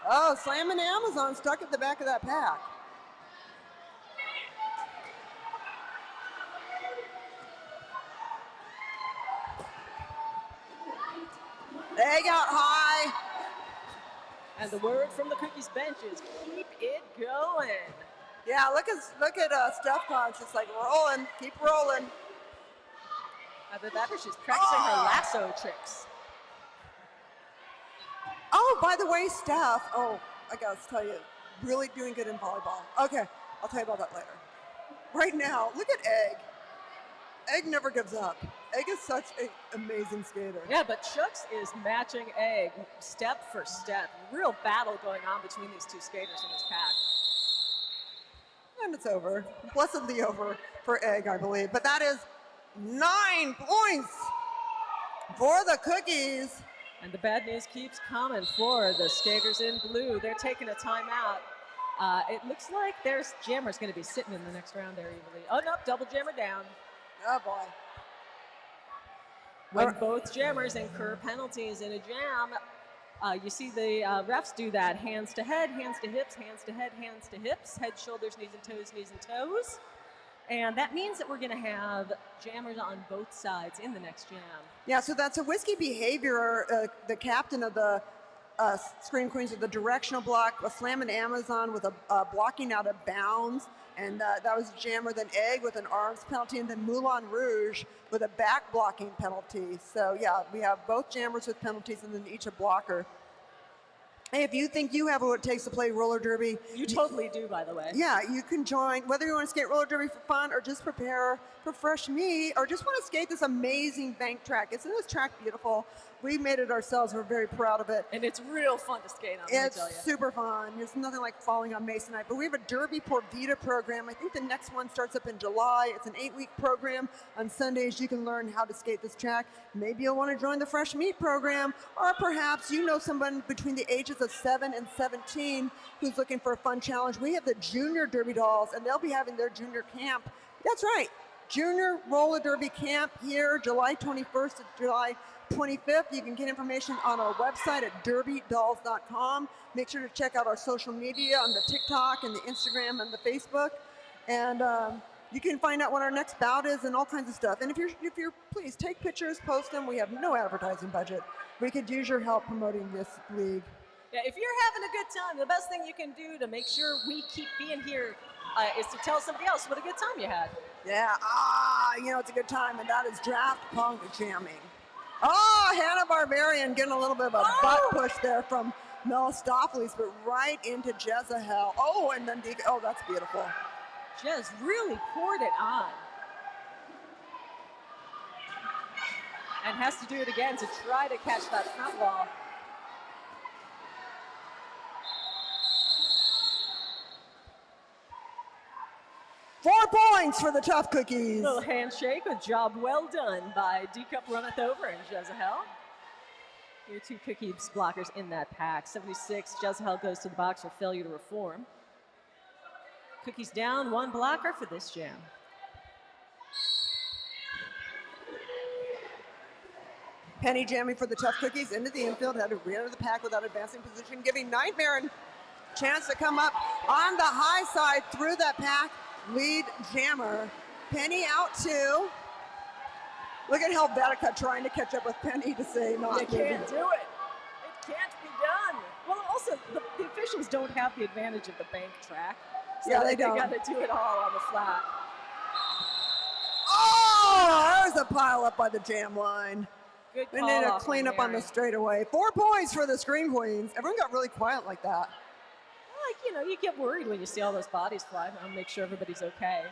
Oh, slamming Amazon stuck at the back of that pack. Egg out high. And the word from the Cookies bench is keep it going. Yeah, look at Steph Conch, just like rolling, keep rolling. Either that or she's practicing her lasso tricks. Oh, by the way, Steph, I gotta tell you, really doing good in volleyball. Okay, I'll tell you about that later. Right now, look at Egg. Egg never gives up. Egg is such an amazing skater. Yeah, but Chucks is matching Egg step for step. Real battle going on between these 2 skaters in this pack. And it's over. Blessedly over for Egg, I believe. But that is 9 points for the Cookies. And the bad news keeps coming for the skaters in blue. They're taking a timeout. It looks like there's Jammer's going to be sitting in the next round there easily. Oh, no, double Jammer down. Oh, boy. When both jammers incur penalties in a jam, you see the refs do that. Hands to head, hands to hips, hands to head, hands to hips, head, shoulders, knees and toes, knees and toes. And that means that we're going to have jammers on both sides in the next jam. Yeah, so that's a Whiskey Behavior, the captain of the Scream Queens with the directional block, a slamming Amazon with a blocking out of bounds. And that was Jammer, then Egg with an arms penalty, and then Moulin Rouge with a back blocking penalty. So yeah, we have both Jammers with penalties and then each a blocker. Hey, if you think you have what it takes to play roller derby. You totally do, by the way. Yeah, you can join, whether you want to skate roller derby for fun or just prepare for fresh meat or just want to skate this amazing bank track. Isn't this track beautiful? We made it ourselves. We're very proud of it. And it's real fun to skate on, let me tell you. It's super fun. There's nothing like falling on Masonite. But we have a Derby Por Vida program. I think the next one starts up in July. It's an 8-week program. On Sundays, you can learn how to skate this track. Maybe you'll want to join the Fresh Meat program. Or perhaps you know someone between the ages of 7 and 17 who's looking for a fun challenge. We have the Junior Derby Dolls, and they'll be having their junior camp. That's right. Junior Roller Derby Camp here, July 21st to July 25th. You can get information on our website at derbydolls.com. Make sure to check out our social media on the TikTok and the Instagram and the Facebook. And you can find out what our next bout is and all kinds of stuff. And if you're please take pictures, post them. We have no advertising budget. We could use your help promoting this league. Yeah, if you're having a good time, the best thing you can do to make sure we keep being here is to tell somebody else what a good time you had. Yeah, it's a good time, and that is draft punk jamming. Hannah Barbarian getting a little bit of a butt push there from Mel Stoffley's, but right into Jezahel. And then that's beautiful. Jez really poured it on. and has to do it again to try to catch that front wall. Four points for the Tough Cookies. Little handshake, a job well done by D-Cup Runneth Over and Jezahel. Your two Cookies blockers in that pack. 76, Jezahel goes to the box for failure to reform. Cookies down, one blocker for this jam. Penny jamming for the Tough Cookies into the infield, had to re-enter the pack without advancing position, giving Nightmare a chance to come up on the high side through that pack. Lead jammer. Penny out two. Look at Helvetica trying to catch up with Penny to say not You can't do it. It can't be done. Well, also, the officials don't have the advantage of the bank track. So Yeah, they don't. got to do it all on the flat. Oh, there's a pile up by the jam line. Good We call need a off clean from up on the Mary. straightaway. 4 points for the Scream Queens. Everyone got really quiet like that. Like, you know, you get worried when you see all those bodies fly. I'll make sure everybody's okay.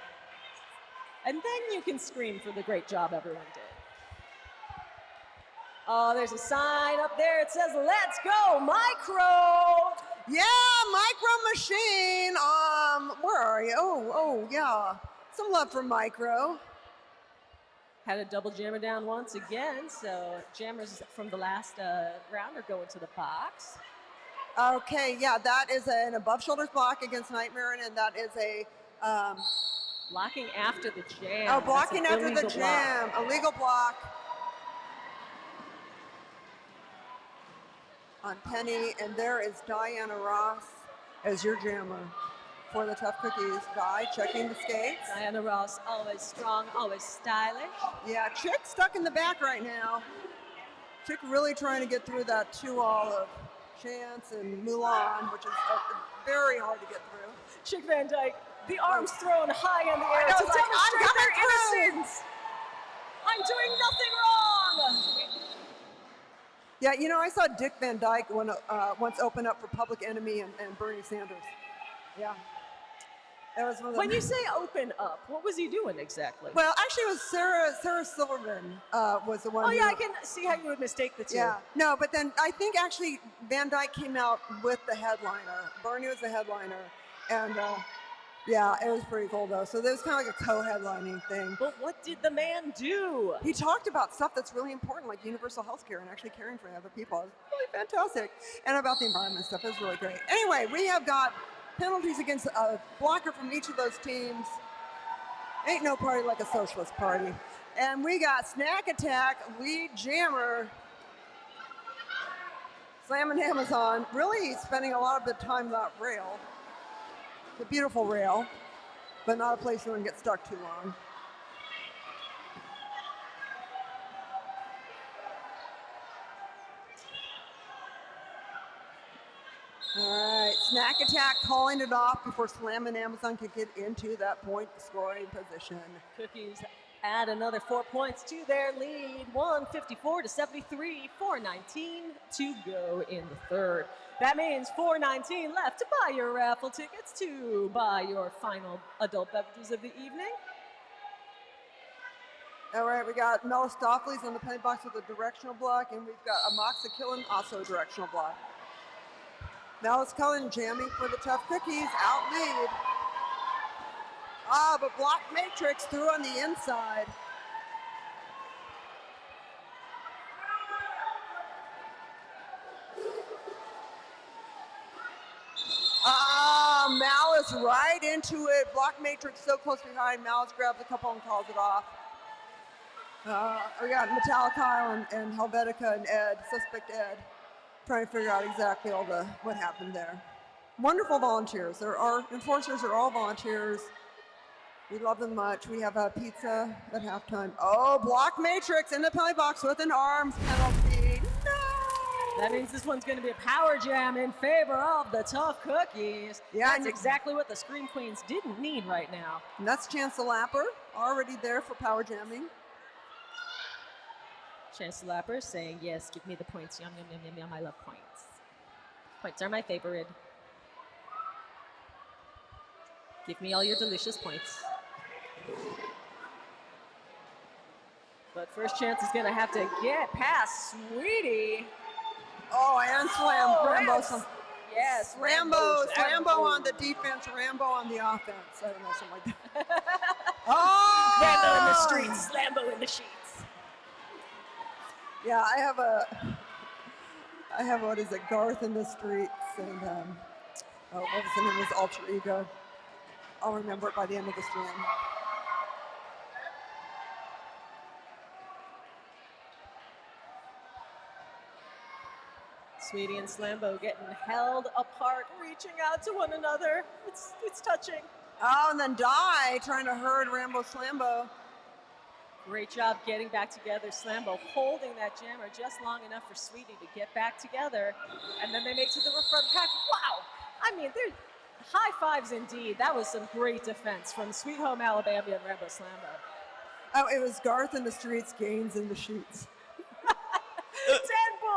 And then you can scream for the great job everyone did. Oh, there's a sign up there. It says, "Let's go, Micro!" Yeah, Micro Machine. Where are you? Oh, yeah. Some love for Micro. Had a double jammer down once again, so jammers from the last round are going to the box. Okay, yeah, that is an above shoulders block against Nightmare, and that is a blocking after the jam. Oh, blocking That's an after the illegal jam. block. Illegal block on Penny, and there is Diana Ross as your jammer for the Tough Cookies. Di checking the skates. Diana Ross, always strong, always stylish. Yeah, Chick stuck in the back right now. Chick really trying to get through that 2-all of Chance and Mulan, which is very hard to get through. Chick Van Dyke, the arms thrown high in the air I know, to it's like, I'm demonstrate their coming through. innocence. I'm doing nothing wrong. Yeah, you know, I saw Dick Van Dyke once open up for Public Enemy and Bernie Sanders. Yeah. That was one of the When you say open up, what was he doing exactly? Well, actually, it was Sarah Silverman was the one. Oh yeah, who- I can see how you would mistake the two. Yeah, no, but then I think actually Van Dyke came out with the headliner. Bernie was the headliner, and yeah, it was pretty cool though. So there was kind of like a co-headlining thing. But what did the man do? He talked about stuff that's really important, like universal health care and actually caring for other people. It was really fantastic, and about the environment stuff. It was really great. Anyway, we have got penalties against a blocker from each of those teams. Ain't no party like a socialist party. And we got Snack Attack, lead jammer, slamming Amazon, really spending a lot of the time that rail. It's a beautiful rail, but not a place you want to get stuck too long. All right, Snack Attack calling it off before Slam and Amazon could get into that point scoring position. Cookies add another 4 points to their lead. 154-73, 4:19 to go in the third. That means 4:19 left to buy your raffle tickets, to buy your final adult beverages of the evening. All right, we got Melistopheles on the penny box with a directional block, and we've got Amoxa Killen, also a directional block. Malice Cullen jamming for the Tough Cookies, out lead. But Block Matrix through on the inside. Malice right into it. Block Matrix so close behind. Malice grabs a couple and calls it off. We got Metallic Kyle and Helvetica and Ed, Suspect Ed, trying to figure out exactly what happened there. Wonderful volunteers. Our enforcers are all volunteers. We love them much. We have a pizza at halftime. Oh, Block Matrix in the penalty box with an arms penalty. No! That means this one's going to be a power jam in favor of the Tough Cookies. Yeah, That's exactly what the Scream Queens didn't need right now. And that's Chance the Lapper, already there for power jamming. Chance the Lapper saying, yes, give me the points. Yum, yum, yum, yum, yum. I love points. Points are my favorite. Give me all your delicious points. But first chance is going to have to get past Sweetie. Oh, and slam. Rambo. Yes, Rambo on the defense, Rambo on the offense. I don't know, something like that. Oh! Rambo in the streets, Slambo in the sheets. Yeah, I have what is it, Garth in the streets, and what was the name of his alter ego? I'll remember it by the end of the stream. Sweetie and Slambo getting held apart, reaching out to one another. It's touching. Oh, and then Die trying to herd Rambo Slambo. Great job getting back together. Slambo holding that jammer just long enough for Sweetie to get back together. And then they make to the front pack. Wow! I mean, they're high fives indeed. That was some great defense from Sweet Home Alabama and Rambo Slambo. Oh, it was Garth in the streets, Gaines in the sheets. 10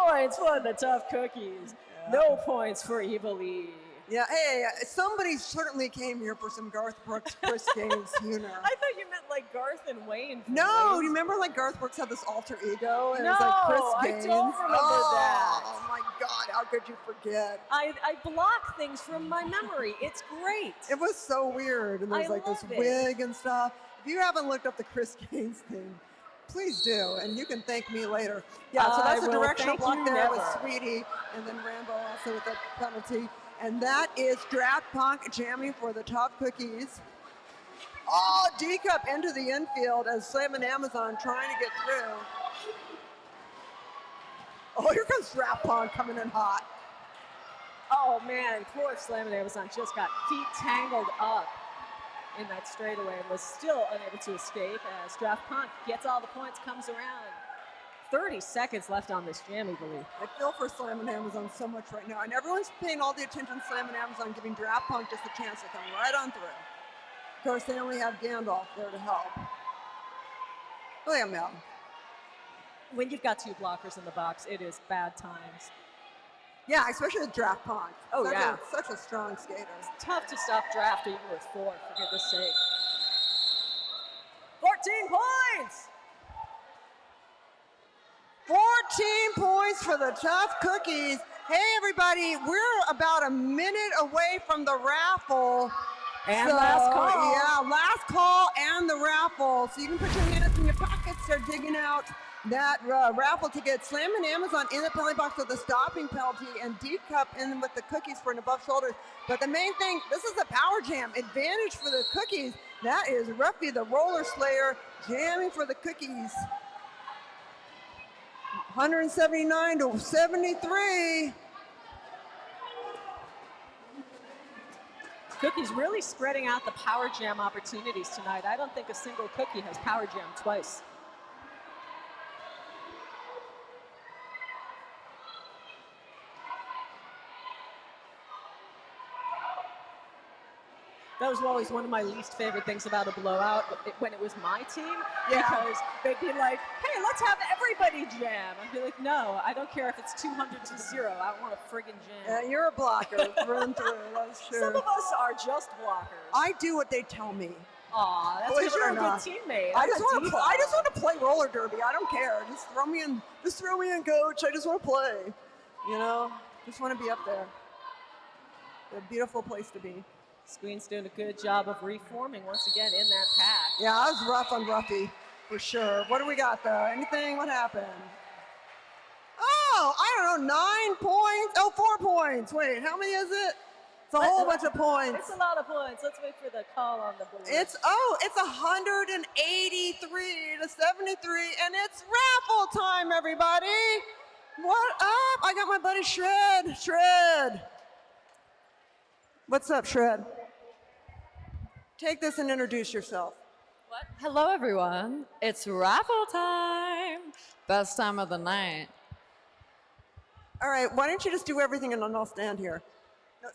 points for the Tough Cookies. Yeah. No points for Evil E. Yeah, hey, somebody certainly came here for some Garth Brooks, Chris Gaines humor. I thought you meant like Garth and Wayne. No, you remember like Garth Brooks had this alter ego? And no, it was like Chris Gaines? I don't remember that. Oh my God, how could you forget? I block things from my memory. It's great. It was so weird, and there's like this wig and stuff. If you haven't looked up the Chris Gaines thing, please do, and you can thank me later. Yeah, so that's the directional block there with Sweetie, and then Rambo also with the penalty. And that is Draft Punk jamming for the Tough Cookies. Oh, D-Cup into the infield as Slam and Amazon trying to get through. Oh, here comes Draft Punk coming in hot. Oh man, poor Slam and Amazon just got feet tangled up in that straightaway and was still unable to escape as Draft Punk gets all the points, comes around. 30 seconds left on this jam, Evilly. I feel for Slam and Amazon so much right now, and everyone's paying all the attention to Slam and Amazon, giving Draft Punk just a chance to come right on through. Of course, they only have Gandalf there to help. Look at him. When you've got two blockers in the box, it is bad times. Yeah, especially with Draft Punk. Oh, yeah. Such a strong skater. It's tough to stop Draft even with 4, for goodness sake. 14 points! 14 points for the Tough Cookies. Hey, everybody, we're about a minute away from the raffle. And last call. Yeah, last call and the raffle. So you can put your hands in your pockets, start digging out that raffle ticket. Slam and Amazon in the penalty box with a stopping penalty, and D-Cup in with the cookies for an above shoulders. But the main thing, this is a power jam. Advantage for the cookies. That is Ruffy, the roller slayer, jamming for the cookies. 179 to 73. Cookies really spreading out the power jam opportunities tonight. I don't think a single cookie has power jammed twice. That was always one of my least favorite things about a blowout when it was my team. Yeah. Because they'd be like, hey, let's have everybody jam. I'd be like, no, I don't care if it's 200 to 0. I don't want to friggin' jam. Yeah, you're a blocker through and through, that's true. Some of us are just blockers. I do what they tell me. Aw, that's because you're a good teammate. I just want to play roller derby. I don't care. Just throw me in, coach. I just want to play. You know, just want to be up there. A beautiful place to be. Screen's doing a good job of reforming once again in that pack. Yeah, that was rough on Ruffy, for sure. What do we got though? Anything? What happened? Oh, I don't know, 9 points? Oh, 4 points. Wait, how many is it? It's a whole bunch of points. It's a lot of points. Let's wait for the call on the board. It's 183 to 73, and it's raffle time, everybody. What up? I got my buddy Shred. Shred. What's up, Shred? Take this and introduce yourself. What? Hello, everyone. It's raffle time. Best time of the night. All right, why don't you just do everything and I'll stand here. No,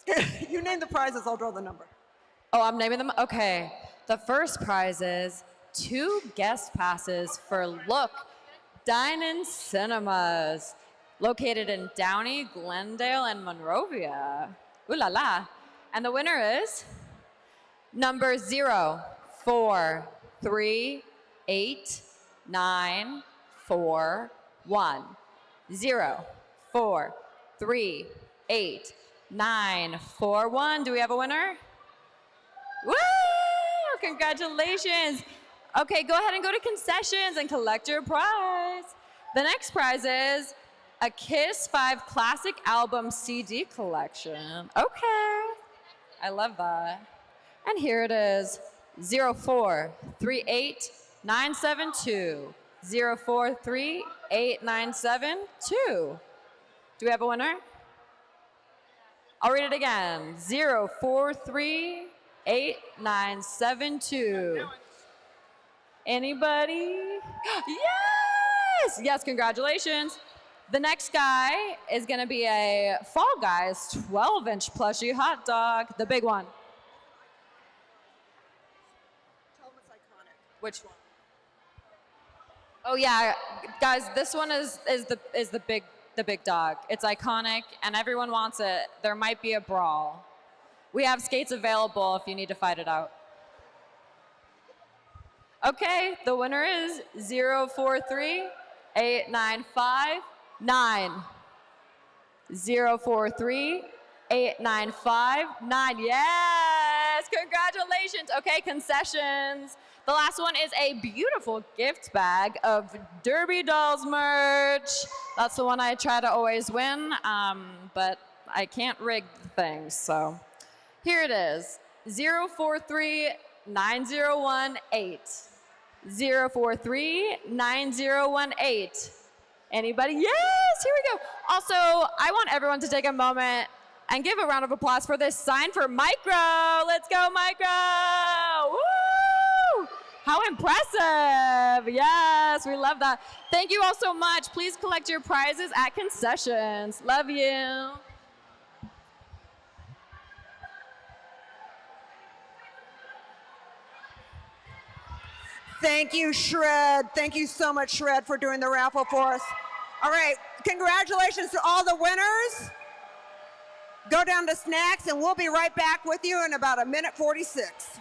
you name the prizes, I'll draw the number. Oh, I'm naming them? Okay. The first prize is 2 guest passes for Look Dine-In Cinemas, located in Downey, Glendale, and Monrovia. Ooh la la. And the winner is number 0438 9, 4, 1. 0, 4, 3, 8, 9, 4, 1. Do we have a winner? Woo! Congratulations. Okay, go ahead and go to concessions and collect your prize. The next prize is a Kiss 5 Classic Album CD collection. Okay, I love that. And here it is, 0438972. 0438972. Do we have a winner? I'll read it again, 0438972. Anybody? Yes! Yes, congratulations. The next guy is gonna be a Fall Guys 12-inch plushie hot dog, the big one. Tell them it's iconic. Which one? Oh yeah, guys, this one is the big dog. It's iconic and everyone wants it. There might be a brawl. We have skates available if you need to fight it out. Okay, the winner is 0438959. 0438959. Yes, congratulations. Okay, concessions. The last one is a beautiful gift bag of Derby Dolls merch. That's the one I try to always win, but I can't rig things, so. Here it is, 0439018. 0439018. Anybody? Yes, here we go. Also, I want everyone to take a moment and give a round of applause for this sign for Micro. Let's go, Micro! Woo! How impressive. Yes, we love that. Thank you all so much. Please collect your prizes at concessions. Love you. Thank you, Shred. Thank you so much, Shred, for doing the raffle for us. All right, congratulations to all the winners. Go down to snacks and we'll be right back with you in about 1:46.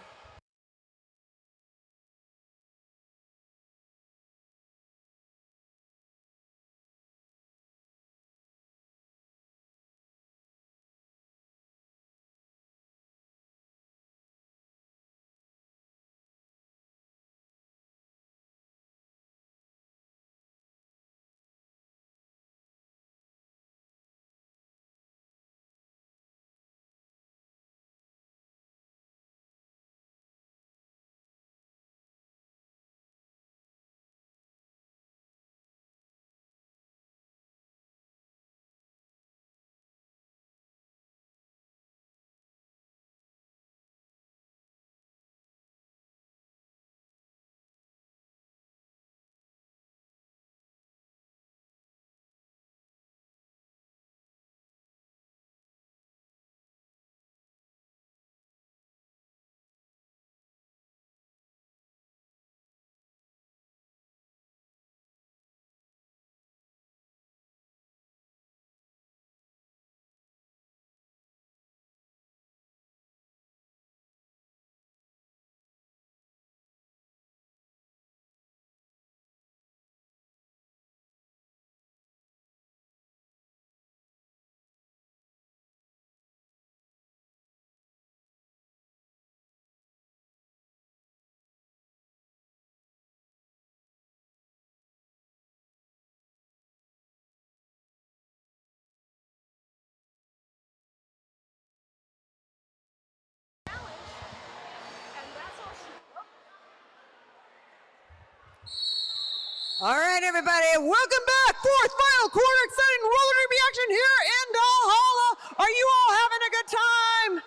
All right, everybody, welcome back. Fourth, final quarter, exciting roller derby action here in Valhalla. Are you all having a good time?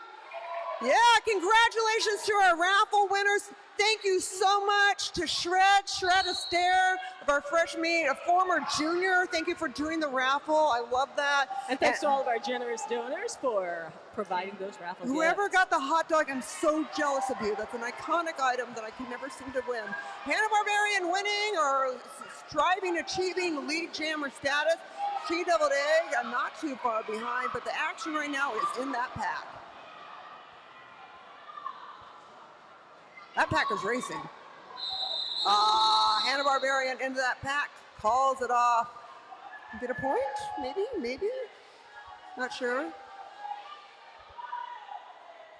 Yeah, congratulations to our raffle winners. Thank you so much to Shred Astaire of our fresh meat, a former junior. Thank you for doing the raffle. I love that. And thanks to all of our generous donors for providing those raffle Whoever gifts. got the hot dog, I'm so jealous of you. That's an iconic item that I can never seem to win. Hanna-Barbarian winning or striving, achieving league jammer status. C-double-A, I'm not too far behind, but the action right now is in that pack. That pack is racing. Hanna-Barbarian into that pack, calls it off. Get a point? Maybe? Not sure.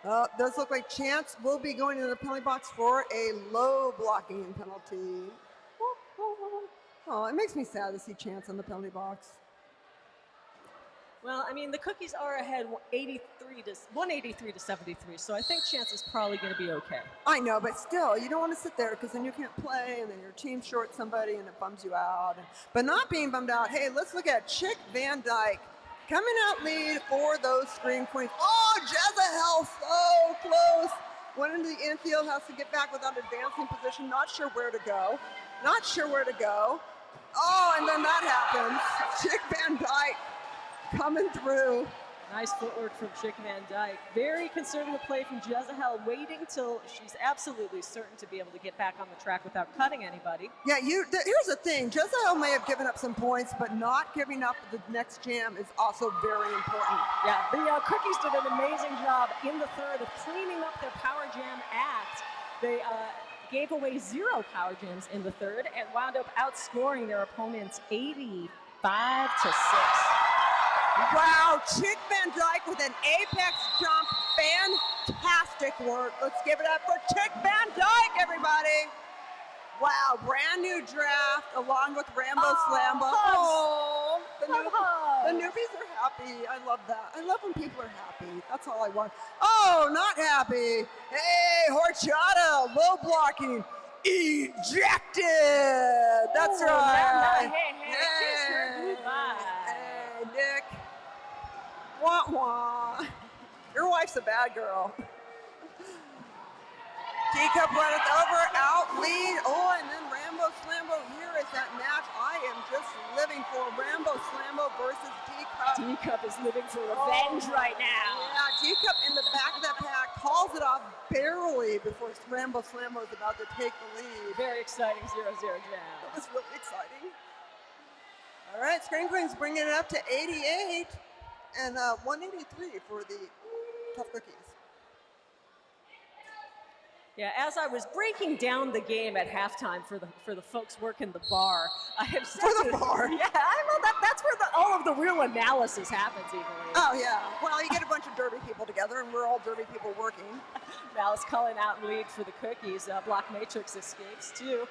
Does look like Chance will be going into the penalty box for a low blocking penalty. Oh, it makes me sad to see Chance in the penalty box. Well, I mean, the Cookies are ahead 183 to 73, so I think Chance is probably going to be okay. I know, but still, you don't want to sit there because then you can't play and then your team shorts somebody and it bums you out. But not being bummed out, hey, let's look at Chick Van Dyke coming out lead for those Scream Queens. Oh, Jezebel, so close. Went into the infield, has to get back without advancing position, not sure where to go. Oh, and then that happens. Chick Van Dyke coming through. Nice footwork from Chick Van Dyke. Very conservative play from Jezebel, waiting till she's absolutely certain to be able to get back on the track without cutting anybody. Yeah, here's the thing. Jezebel may have given up some points, but not giving up the next jam is also very important. Yeah, the Cookies did an amazing job in the third of cleaning up their Power Jam act. They gave away 0 Power Jams in the third and wound up outscoring their opponents 85 to 6. Wow, Chick Van Dyke with an apex jump. Fantastic work. Let's give it up for Chick Van Dyke, everybody. Wow, brand new draft along with Rambo Slambo. Oh, the newbies are happy. I love that. I love when people are happy. That's all I want. Oh, not happy. Hey, Horchata, low blocking. Ejected. That's right. Kiss her goodbye. Hey, Nick. Wah wah. Your wife's a bad girl. Teacup runneth over, out, lead. Oh, and then Rambo Slambo. Here is that match I am just living for. Rambo Slambo versus Teacup. Teacup is living for revenge right now. Yeah, Teacup in the back of that pack calls it off barely before Rambo Slambo is about to take the lead. Very exciting 0-0 jam. That was really exciting. All right, Scream Queens bringing it up to 88 and 183 for the Tough Cookies. Yeah, as I was breaking down the game at halftime for the folks working the bar, I have said For the bar? Yeah, I know that's where all of the real analysis happens, Evelyn. Oh yeah. Well, you get a bunch of Derby people together, and we're all Derby people working. Malice calling out in lead for the Cookies. Block Matrix escapes too.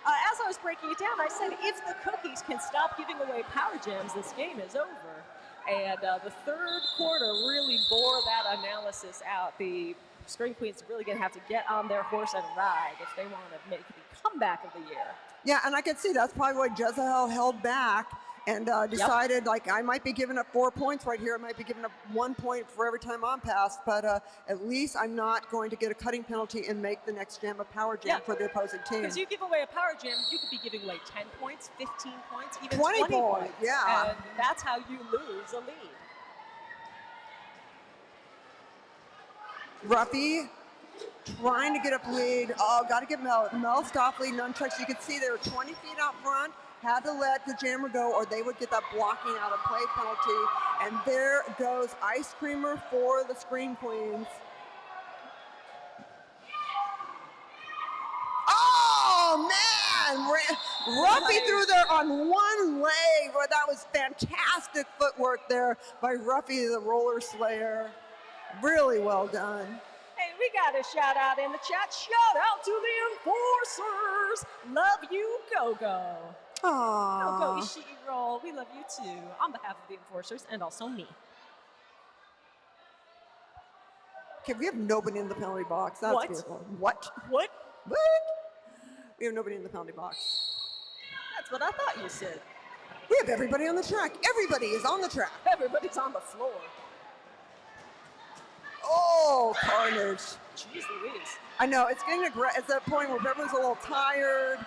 As I was breaking it down, I said if the Cookies can stop giving away Power Jams, this game is over. And the third quarter really bore that analysis out. The Scream Queens are really going to have to get on their horse and ride if they want to make the comeback of the year. Yeah, and I can see that's probably why Jezebel held back and decided, like, I might be giving up 4 points right here. I might be giving up 1 point for every time I'm passed, but at least I'm not going to get a cutting penalty and make the next jam a power jam for the opposing team. Because you give away a power jam, you could be giving away 10 points, 15 points, even 20 points. points, yeah. And that's how you lose a lead. Ruffy trying to get up lead. Oh, got to get Mel. Mel stopped lead, nunchucks. You could see they were 20 feet out front. Had to let the jammer go or they would get that blocking out of play penalty. And there goes Ice Creamer for the Scream Queens. Oh, man! Ruffy threw there on one leg. Well, that was fantastic footwork there by Ruffy, the roller slayer. Really well done. Hey, we got a shout out in the chat. Shout out to the Enforcers. Love you, Go-Go. Aww. Go-Go Ishii-Roll. We love you too. On behalf of the Enforcers and also me. Okay, we have nobody in the penalty box. That's What? beautiful. What? What? We have nobody in the penalty box. That's what I thought you said. We have everybody on the track. Everybody is on the track. Everybody's on the floor. Oh, carnage. Jeez Louise. I know, it's getting aggressive. It's that point where everyone's a little tired.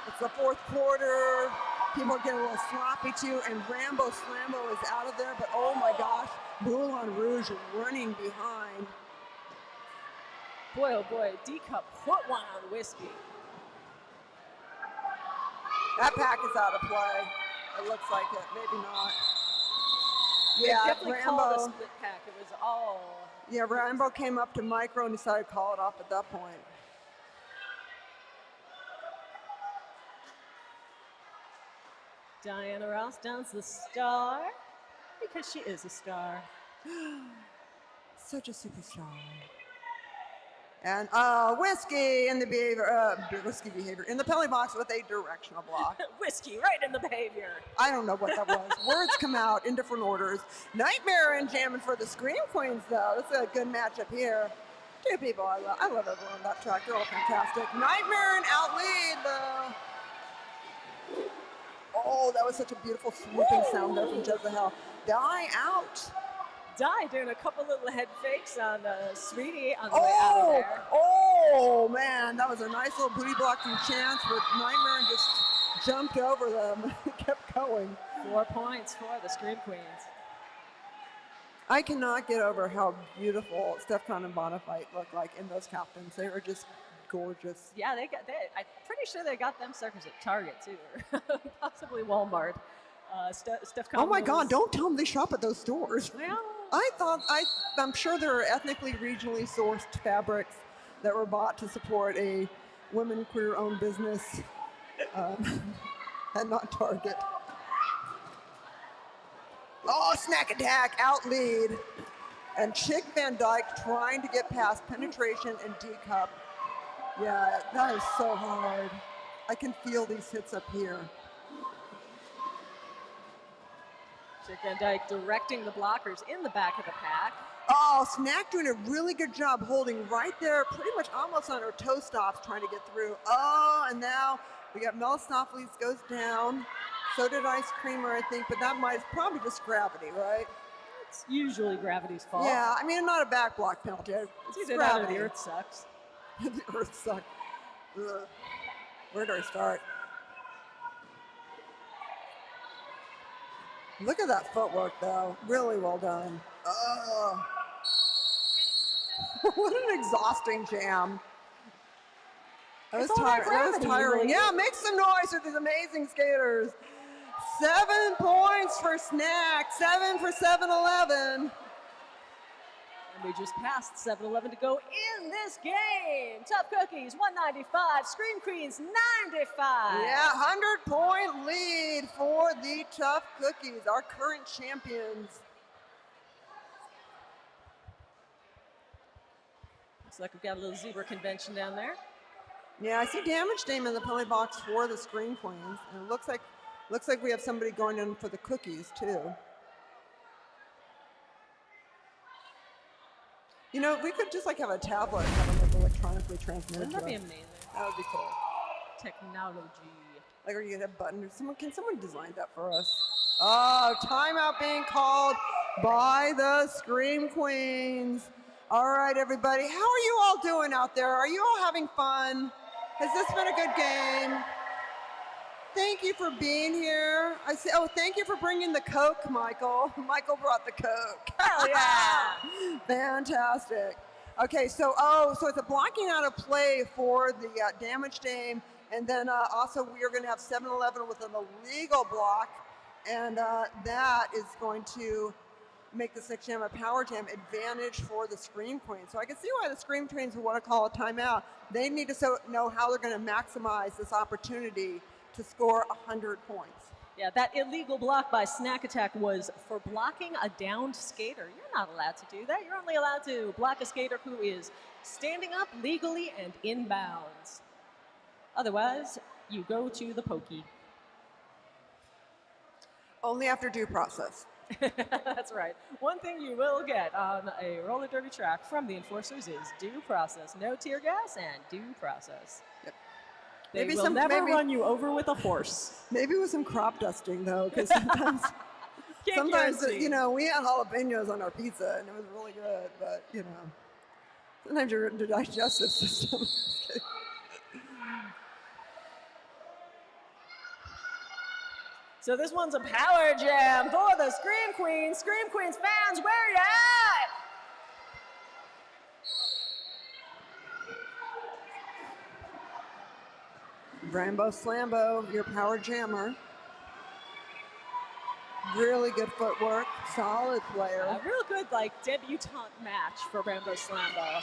It's the fourth quarter. People are getting a little sloppy too, and Rambo Slambo is out of there, but oh my gosh, Moulin Rouge running behind. Boy, oh boy, D-Cup put one on Whiskey. That pack is out of play. It looks like it, maybe not. They Yeah, definitely called a Rambo. split pack. It was all... Yeah, Rambo came up to Micro and decided to call it off at that point. Diana Ross downs the star because she is a star. Such a superstar. And whiskey in the behavior in the penalty box with a directional block. Whiskey right in the behavior. I don't know what that was. Words come out in different orders. Nightmare and jamming for the Scream Queens, though. That's a good matchup here. Two people I love. I love everyone on that track. They're all fantastic. Nightmare and out lead, though. Oh, that was such a beautiful swooping sound there from Jezebel. Die out. Di doing a couple little head fakes on Sweetie on the way out of there. Oh, man, that was a nice little booty blocking chance, but Nightmare just jumped over them, kept going. 4 points for the Scream Queens. I cannot get over how beautiful Stefan and Bonafide look like in those captains. They are just gorgeous. Yeah, I'm pretty sure they got them suckers at Target too, or possibly Walmart. Oh my God! Don't tell them they shop at those stores. Well, I'm sure there are ethnically, regionally sourced fabrics that were bought to support a women queer-owned business, and not Target. Oh, snack attack, out lead. And Chick Van Dyke trying to get past penetration and D-cup. Yeah, that is so hard. I can feel these hits up here. Chick Van Dyke directing the blockers in the back of the pack. Oh, Snack doing a really good job holding right there, pretty much almost on her toe stops trying to get through. Oh, and now we got Mel Stoffleys goes down. So did Ice Creamer, I think, but that might probably just gravity, right? It's usually gravity's fault. Yeah, I mean, not a back block penalty. It's It's either that or gravity. the earth sucks. The earth sucks. Ugh. Where do I start? Look at that footwork, though. Really well done. Oh. What an exhausting jam. That was tiring. Yeah, make some noise for these amazing skaters. 7 points for Snack, 7 for 7-Eleven. And we just passed 7-Eleven to go in this game. Tough Cookies, 195. Scream Queens, 95. Yeah, 100-point lead for the Tough Cookies, our current champions. Looks like we've got a little zebra convention down there. Yeah, I see Damage Dame in the penalty box for the Scream Queens, and it looks like we have somebody going in for the Cookies too. You know, we could just like have a tablet and have them like electronically transmitted. Wouldn't that be to us. amazing? That would be cool. Technology. Like, are you gonna have buttons? Can someone design that for us? Oh, timeout being called by the Scream Queens. All right, everybody, how are you all doing out there? Are you all having fun? Has this been a good game? Thank you for being here. Thank you for bringing the Coke, Michael. Michael brought the Coke. Hell yeah! Fantastic. Okay, so it's a blocking out of play for the Damage Dame, and then also we are going to have 7-Eleven with an illegal block, and that is going to make the 6 jam a power jam advantage for the Scream Queens. So I can see why the Scream Queens would want to call a timeout. They need to know how they're going to maximize this opportunity to score 100 points. Yeah, that illegal block by Snack Attack was for blocking a downed skater. You're not allowed to do that. You're only allowed to block a skater who is standing up legally and in bounds. Otherwise, you go to the pokey. Only after due process. That's right. One thing you will get on a roller derby track from the enforcers is due process. No tear gas and due process. Yep. They will never run you over with a horse. Maybe with some crop dusting, though, because sometimes guarantee. you know, we had jalapenos on our pizza, and it was really good, but, you know, sometimes your digestive system. So this one's a power jam for the Scream Queens. Scream Queens fans, where you at? Rambo Slambo, your power jammer. Really good footwork, solid player. A real good, debutante match for Rambo Slambo.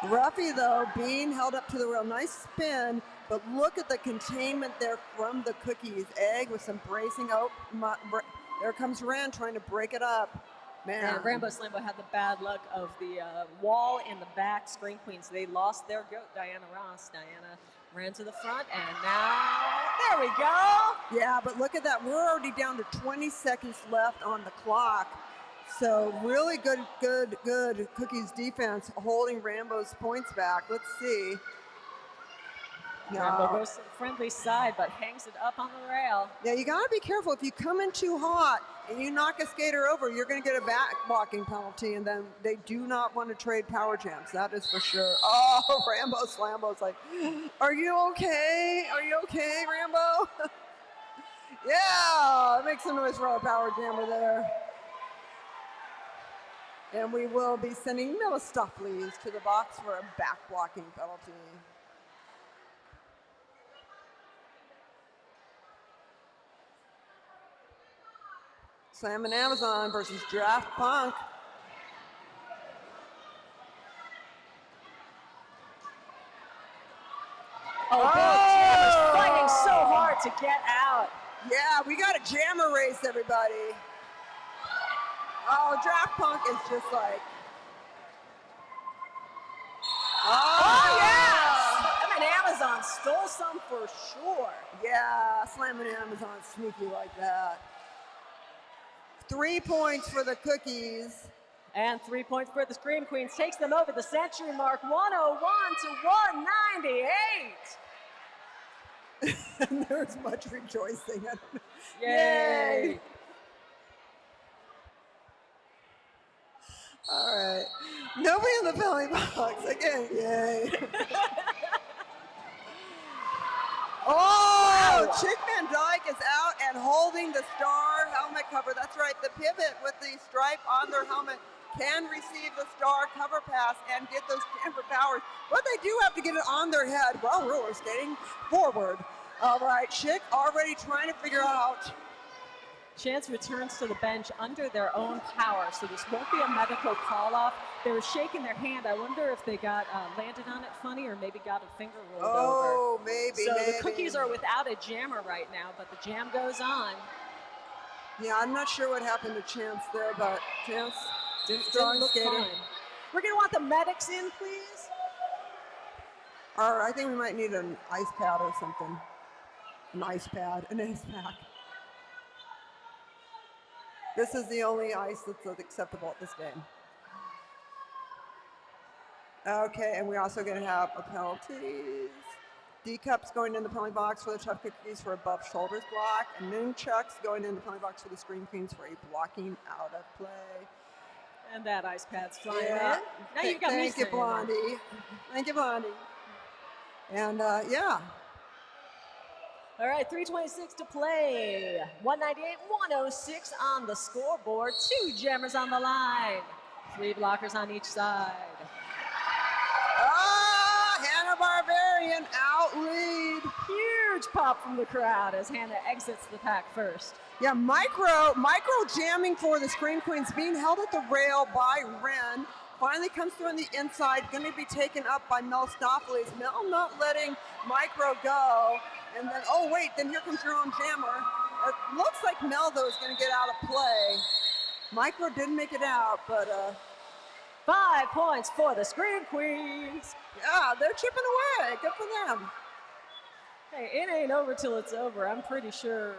Ruffy, though, being held up to the rail. Nice spin, but look at the containment there from the cookies. Egg with some bracing. Oh, there comes Ren trying to break it up. Man. And Rambo Slambo had the bad luck of the wall in the back. Scream Queens, they lost their goat, Diana Ross. Diana ran to the front, and now, there we go. Yeah, but look at that. We're already down to 20 seconds left on the clock. So really good Cookies defense holding Rambo's points back. Let's see. No. Rambo goes to the friendly side, but hangs it up on the rail. Yeah, you gotta be careful. If you come in too hot and you knock a skater over, you're gonna get a back blocking penalty, and then they do not want to trade power jams. That is for sure. Oh, Rambo Slambo's like, are you okay? Are you okay, Rambo? Yeah, make some noise for our power jammer there. And we will be sending Mephistopheles to the box for a back blocking penalty. Slam and Amazon versus Draft Punk. Oh, both jammers fighting so hard to get out. Yeah, we got a jammer race, everybody. Oh, Draft Punk is just like. Oh yes! Slam and Amazon stole some for sure. Yeah, Slam and Amazon sneaky like that. 3 points for the Cookies. And 3 points for the Scream Queens. Takes them over the century mark, 101 to 198. And there's much rejoicing. I don't know. Yay! All right. Nobody in the penalty box. Again, yay. Oh, Chick Van Dyke is out and holding the star helmet cover. That's right, the pivot with the stripe on their helmet can receive the star cover pass and get those camber powers. But they do have to get it on their head while roller skating forward. All right, Chick already trying to figure out. Chance returns to the bench under their own power, so this won't be a medical call-off. They were shaking their hand. I wonder if they got landed on it funny or maybe got a finger rolled over. Oh, maybe, So maybe. the Cookies are without a jammer right now, but the jam goes on. Yeah, I'm not sure what happened to Chance there, but Chance Didn't strong look skater. fine. We're going to want the medics in, please. Or I think we might need an ice pad or something. An ice pad, an ice pack. This is the only ice that's acceptable at this game. Okay, and we're also going to have a penalties. D-Cup's going in the penalty box for the Tough Cookies for a above shoulders block, and Nunchuck's going in the penalty box for the Scream Queens for a blocking out of play. And that ice pad's flying Yeah. in. Now you've got me Thank you, saying Blondie. Thank you, Blondie. And yeah. All right, 3:26 to play. 198-106 on the scoreboard. 2 jammers on the line. 3 blockers on each side. Ah, Hannah Barbarian out lead. Huge pop from the crowd as Hannah exits the pack first. Yeah, micro jamming for the Scream Queens, being held at the rail by Ren. Finally comes through on the inside, going to be taken up by Mephistopheles. Mel not letting micro go. And then, oh wait, then here comes your own jammer. It looks like Mel, though, is going to get out of play. Micro didn't make it out, but 5 points for the Scream Queens. Yeah, they're chipping away. Good for them. Hey, it ain't over till it's over. I'm pretty sure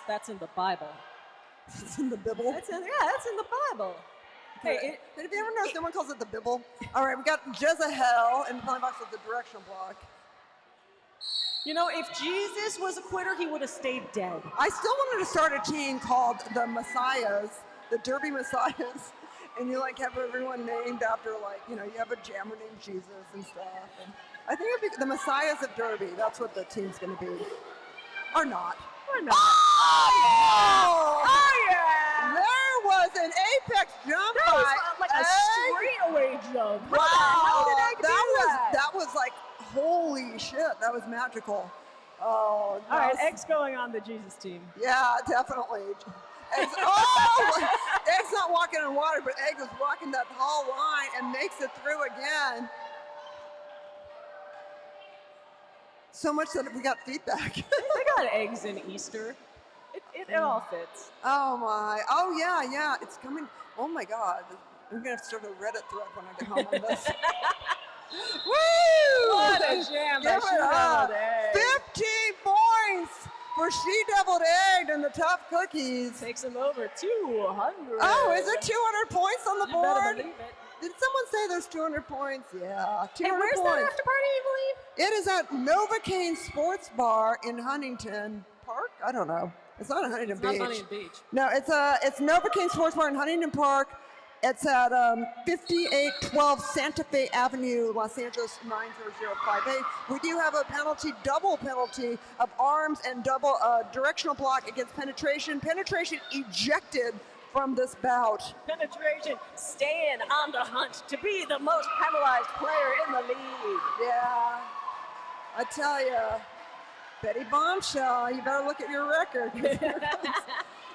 that's in the Bible. It's in the Bible? That's in the Bible. Hey, have you ever noticed no one calls it the Bible? All right, we got Jezebel in the penalty box with the directional block. You know, if Jesus was a quitter, he would have stayed dead. I still wanted to start a team called the Messiahs, the Derby Messiahs, and you like have everyone named after like, you know, you have a jammer named Jesus and stuff. And I think it'd be the Messiahs of Derby. That's what the team's going to be. Or not. Or not. Oh, yeah! There was an apex jump That was by like a straightaway jump. Wow, How did Egg do that? That was like, holy shit, that was magical. Oh, All right, Egg's going on the Jesus team. Yeah, definitely. Egg's not walking on water, but Egg was walking that tall line and makes it through again. So much that we got feedback. They got eggs and Easter. It all fits. Oh my. Oh yeah. It's coming. Oh my God. I'm gonna have to start a Reddit thread when I get home on this. Woo! What a jam by Give it She-Deviled up. Egg. 15 points for She-Deviled Egg and the Tough Cookies. Takes them over 200. Oh, is it 200 points on the You better board? believe it. Did someone say there's 200 points? Yeah, 200 And where's points. that after party, you believe? It is at Novocaine Sports Bar in Huntington Park. I don't know. It's not in Huntington It's Beach. not Huntington Beach. No, it's Novocaine Sports Bar in Huntington Park. It's at 5812 Santa Fe Avenue, Los Angeles 90058. We do have a double penalty of arms and double directional block against penetration. Penetration ejected from this bout. Penetration staying on the hunt to be the most penalized player in the league. Yeah, I tell you, Betty Bombshell, you better look at your record.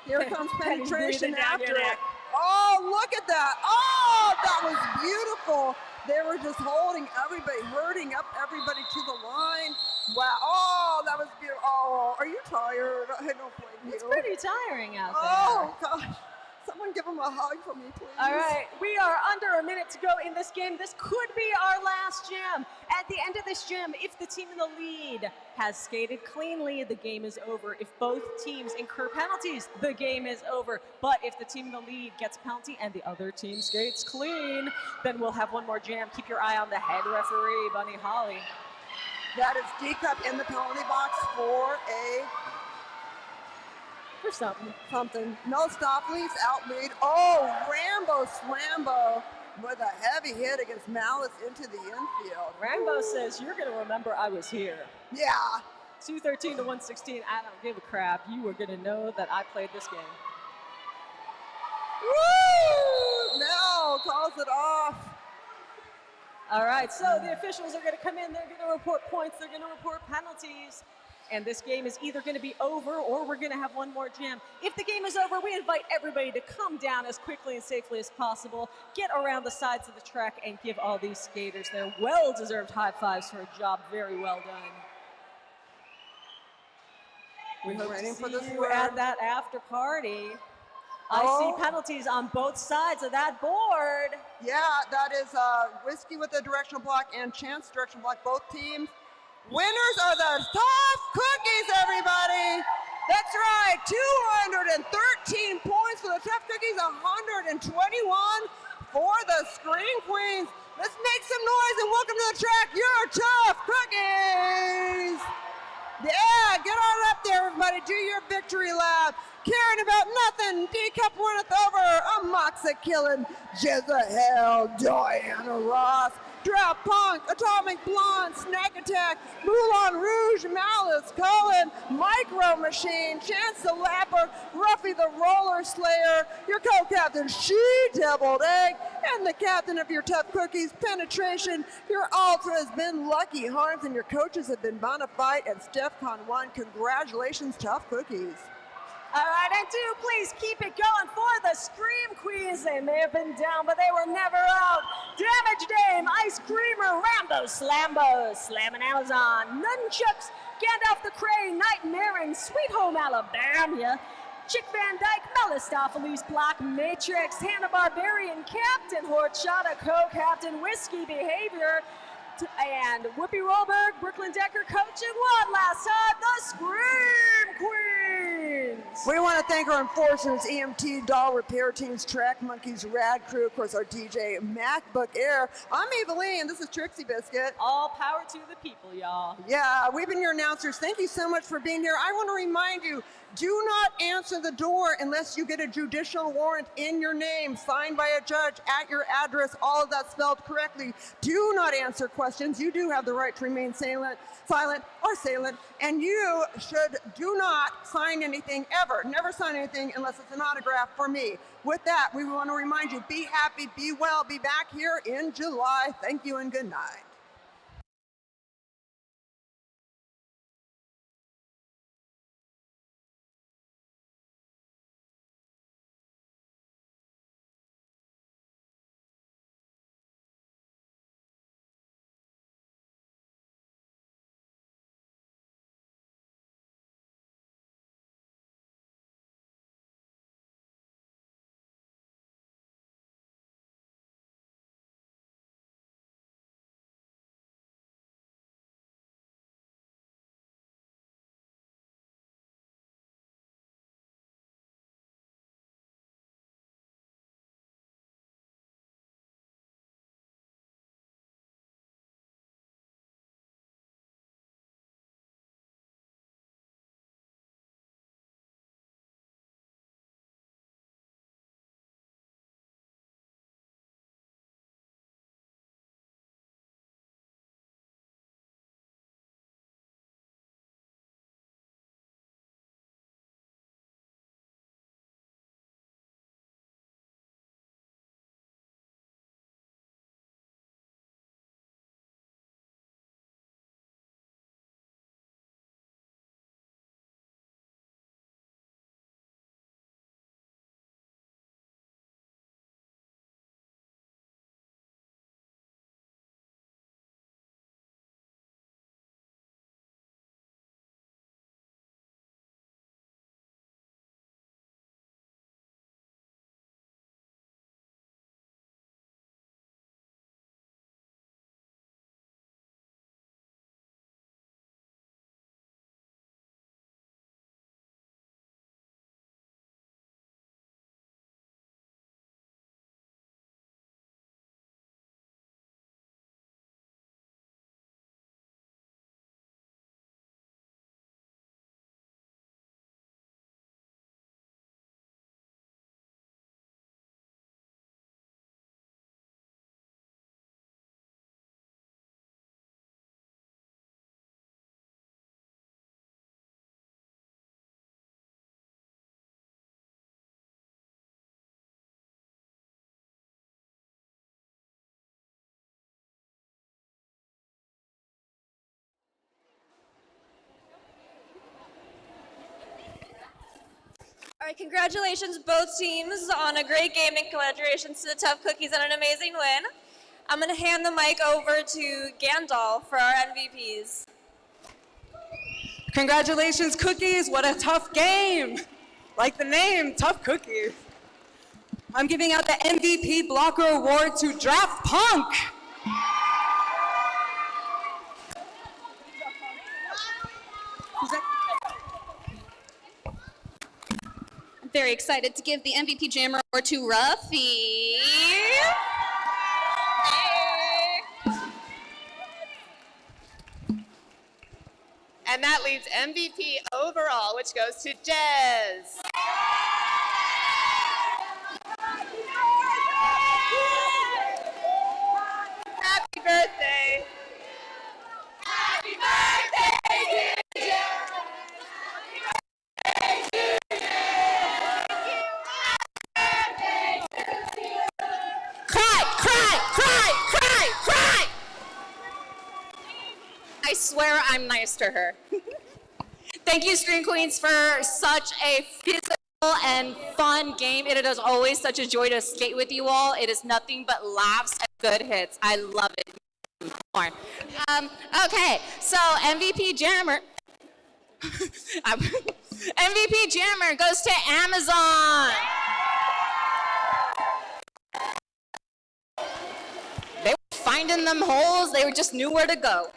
Here comes Betty's penetration breathing down your after it. neck. Oh, look at that. Oh, that was beautiful. They were just holding everybody, herding up everybody to the line. Wow. Oh, that was beautiful. Oh, are you tired? I don't blame you. It's pretty tiring out there. Oh, gosh. Someone give him a hug for me, please. All right, we are under a minute to go in this game. This could be our last jam. At the end of this jam, if the team in the lead has skated cleanly, the game is over. If both teams incur penalties, the game is over. But if the team in the lead gets a penalty and the other team skates clean, then we'll have one more jam. Keep your eye on the head referee, Bunny Holly. That is D-Cup in the penalty box for something. No stop, leaves out lead. Oh, Rambo Slambo with a heavy hit against Malice into the infield. Rambo says, you're going to remember I was here. Yeah. 213 to 116, I don't give a crap. You are going to know that I played this game. Woo! Mel calls it off. All right, so the officials are going to come in. They're going to report points. They're going to report penalties. And this game is either going to be over or we're going to have one more jam. If the game is over, we invite everybody to come down as quickly and safely as possible, get around the sides of the track, and give all these skaters their well-deserved high fives for a job very well done. We hope to see you at that after party. I see penalties on both sides of that board. Yeah, that is Whiskey with the directional block and Chance directional block, both teams. Winners are the Tough Cookies, everybody. That's right, 213 points for the Tough Cookies, 121 for the Scream Queens. Let's make some noise and welcome to the track, your Tough Cookies. Yeah, get on up there, everybody. Do your victory lap. Caring about nothing. D-Cup runneth over. A Moxa killing Jezebel, Diana Ross. Drop Punk, Atomic Blonde, Snack Attack, Moulin Rouge, Malice, Cullen, Micro Machine, Chance the Lapper, Ruffy the Roller Slayer, your co-captain, She-Deviled Egg, and the captain of your Tough Cookies, Penetration. Your ultra has been Lucky Harms, and your coaches have been Bonafide and StephCon 1. Congratulations, Tough Cookies. All right, and do please keep it going for the Scream Queens. They may have been down, but they were never out. Damage Dame, Ice Creamer, Rambo, Slambo, Slamming Amazon, Nunchucks, Gandalf the Crane, Nightmare, and Sweet Home Alabama. Chick Van Dyke, Melistopheles, Block Matrix, Hanna Barbarian, Captain Horchata, Co-Captain Whiskey Behavior, and Whoopi Rollberg, Brooklyn Decker, coaching one last time, the Scream Queens. We want to thank our enforcers, EMT, Doll Repair Teams, Track Monkeys, Rad Crew, of course, our DJ, MacBook Air. I'm Eveline, this is Trixie Biscuit. All power to the people, y'all. Yeah, we've been your announcers. Thank you so much for being here. I want to remind you, do not answer the door unless you get a judicial warrant in your name, signed by a judge at your address, all of that spelled correctly. Do not answer questions. You do have the right to remain silent or salient, and you do not sign anything ever. Never sign anything unless it's an autograph for me. With that, we want to remind you, be happy, be well, be back here in July. Thank you and good night. All right, congratulations both teams on a great game and congratulations to the Tough Cookies on an amazing win. I'm going to hand the mic over to Gandalf for our MVPs. Congratulations, Cookies. What a tough game. Like the name, Tough Cookies. I'm giving out the MVP Blocker Award to Draft Punk. I'm very excited to give the MVP Jammer Award to Ruffy. And that leaves MVP overall, which goes to Jez. Happy birthday. Happy birthday, dear Cry, cry, cry, cry, cry! I swear I'm nice to her. Thank you, Scream Queens, for such a physical and fun game. It is always such a joy to skate with you all. It is nothing but laughs and good hits. I love it. More. Okay, so MVP Jammer. MVP Jammer goes to Amazon. They were finding them holes. They just knew where to go.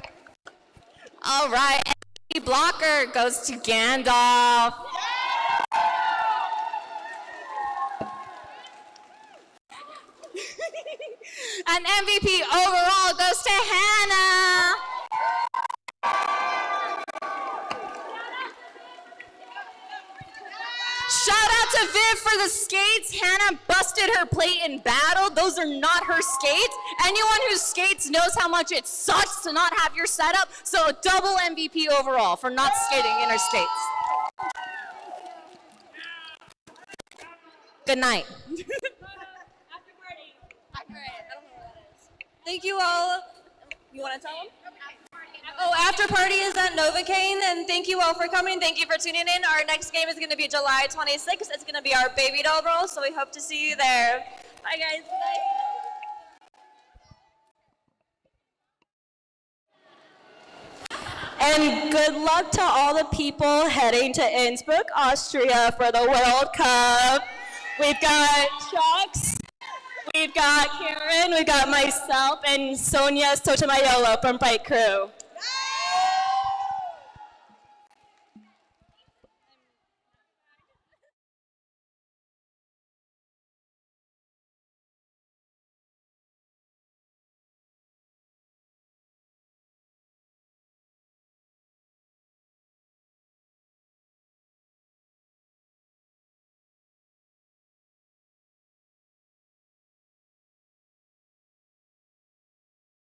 All right, MVP Blocker goes to Gandalf. And MVP overall goes to Hannah. Shout out to Viv for the skates. Hannah busted her plate in battle. Those are not her skates. Anyone who skates knows how much it sucks to not have your setup. So a double MVP overall for not skating in her skates. Good night. Thank you all. You want to tell them? Oh, after party is at Novocaine, and thank you all for coming. Thank you for tuning in. Our next game is going to be July 26th. It's going to be our baby doll brawl, so we hope to see you there. Bye, guys. Bye. And good luck to all the people heading to Innsbruck, Austria for the World Cup. We've got Chucks. We've got Karen, we've got myself, and Sonia Sotomayor from Bike Crew.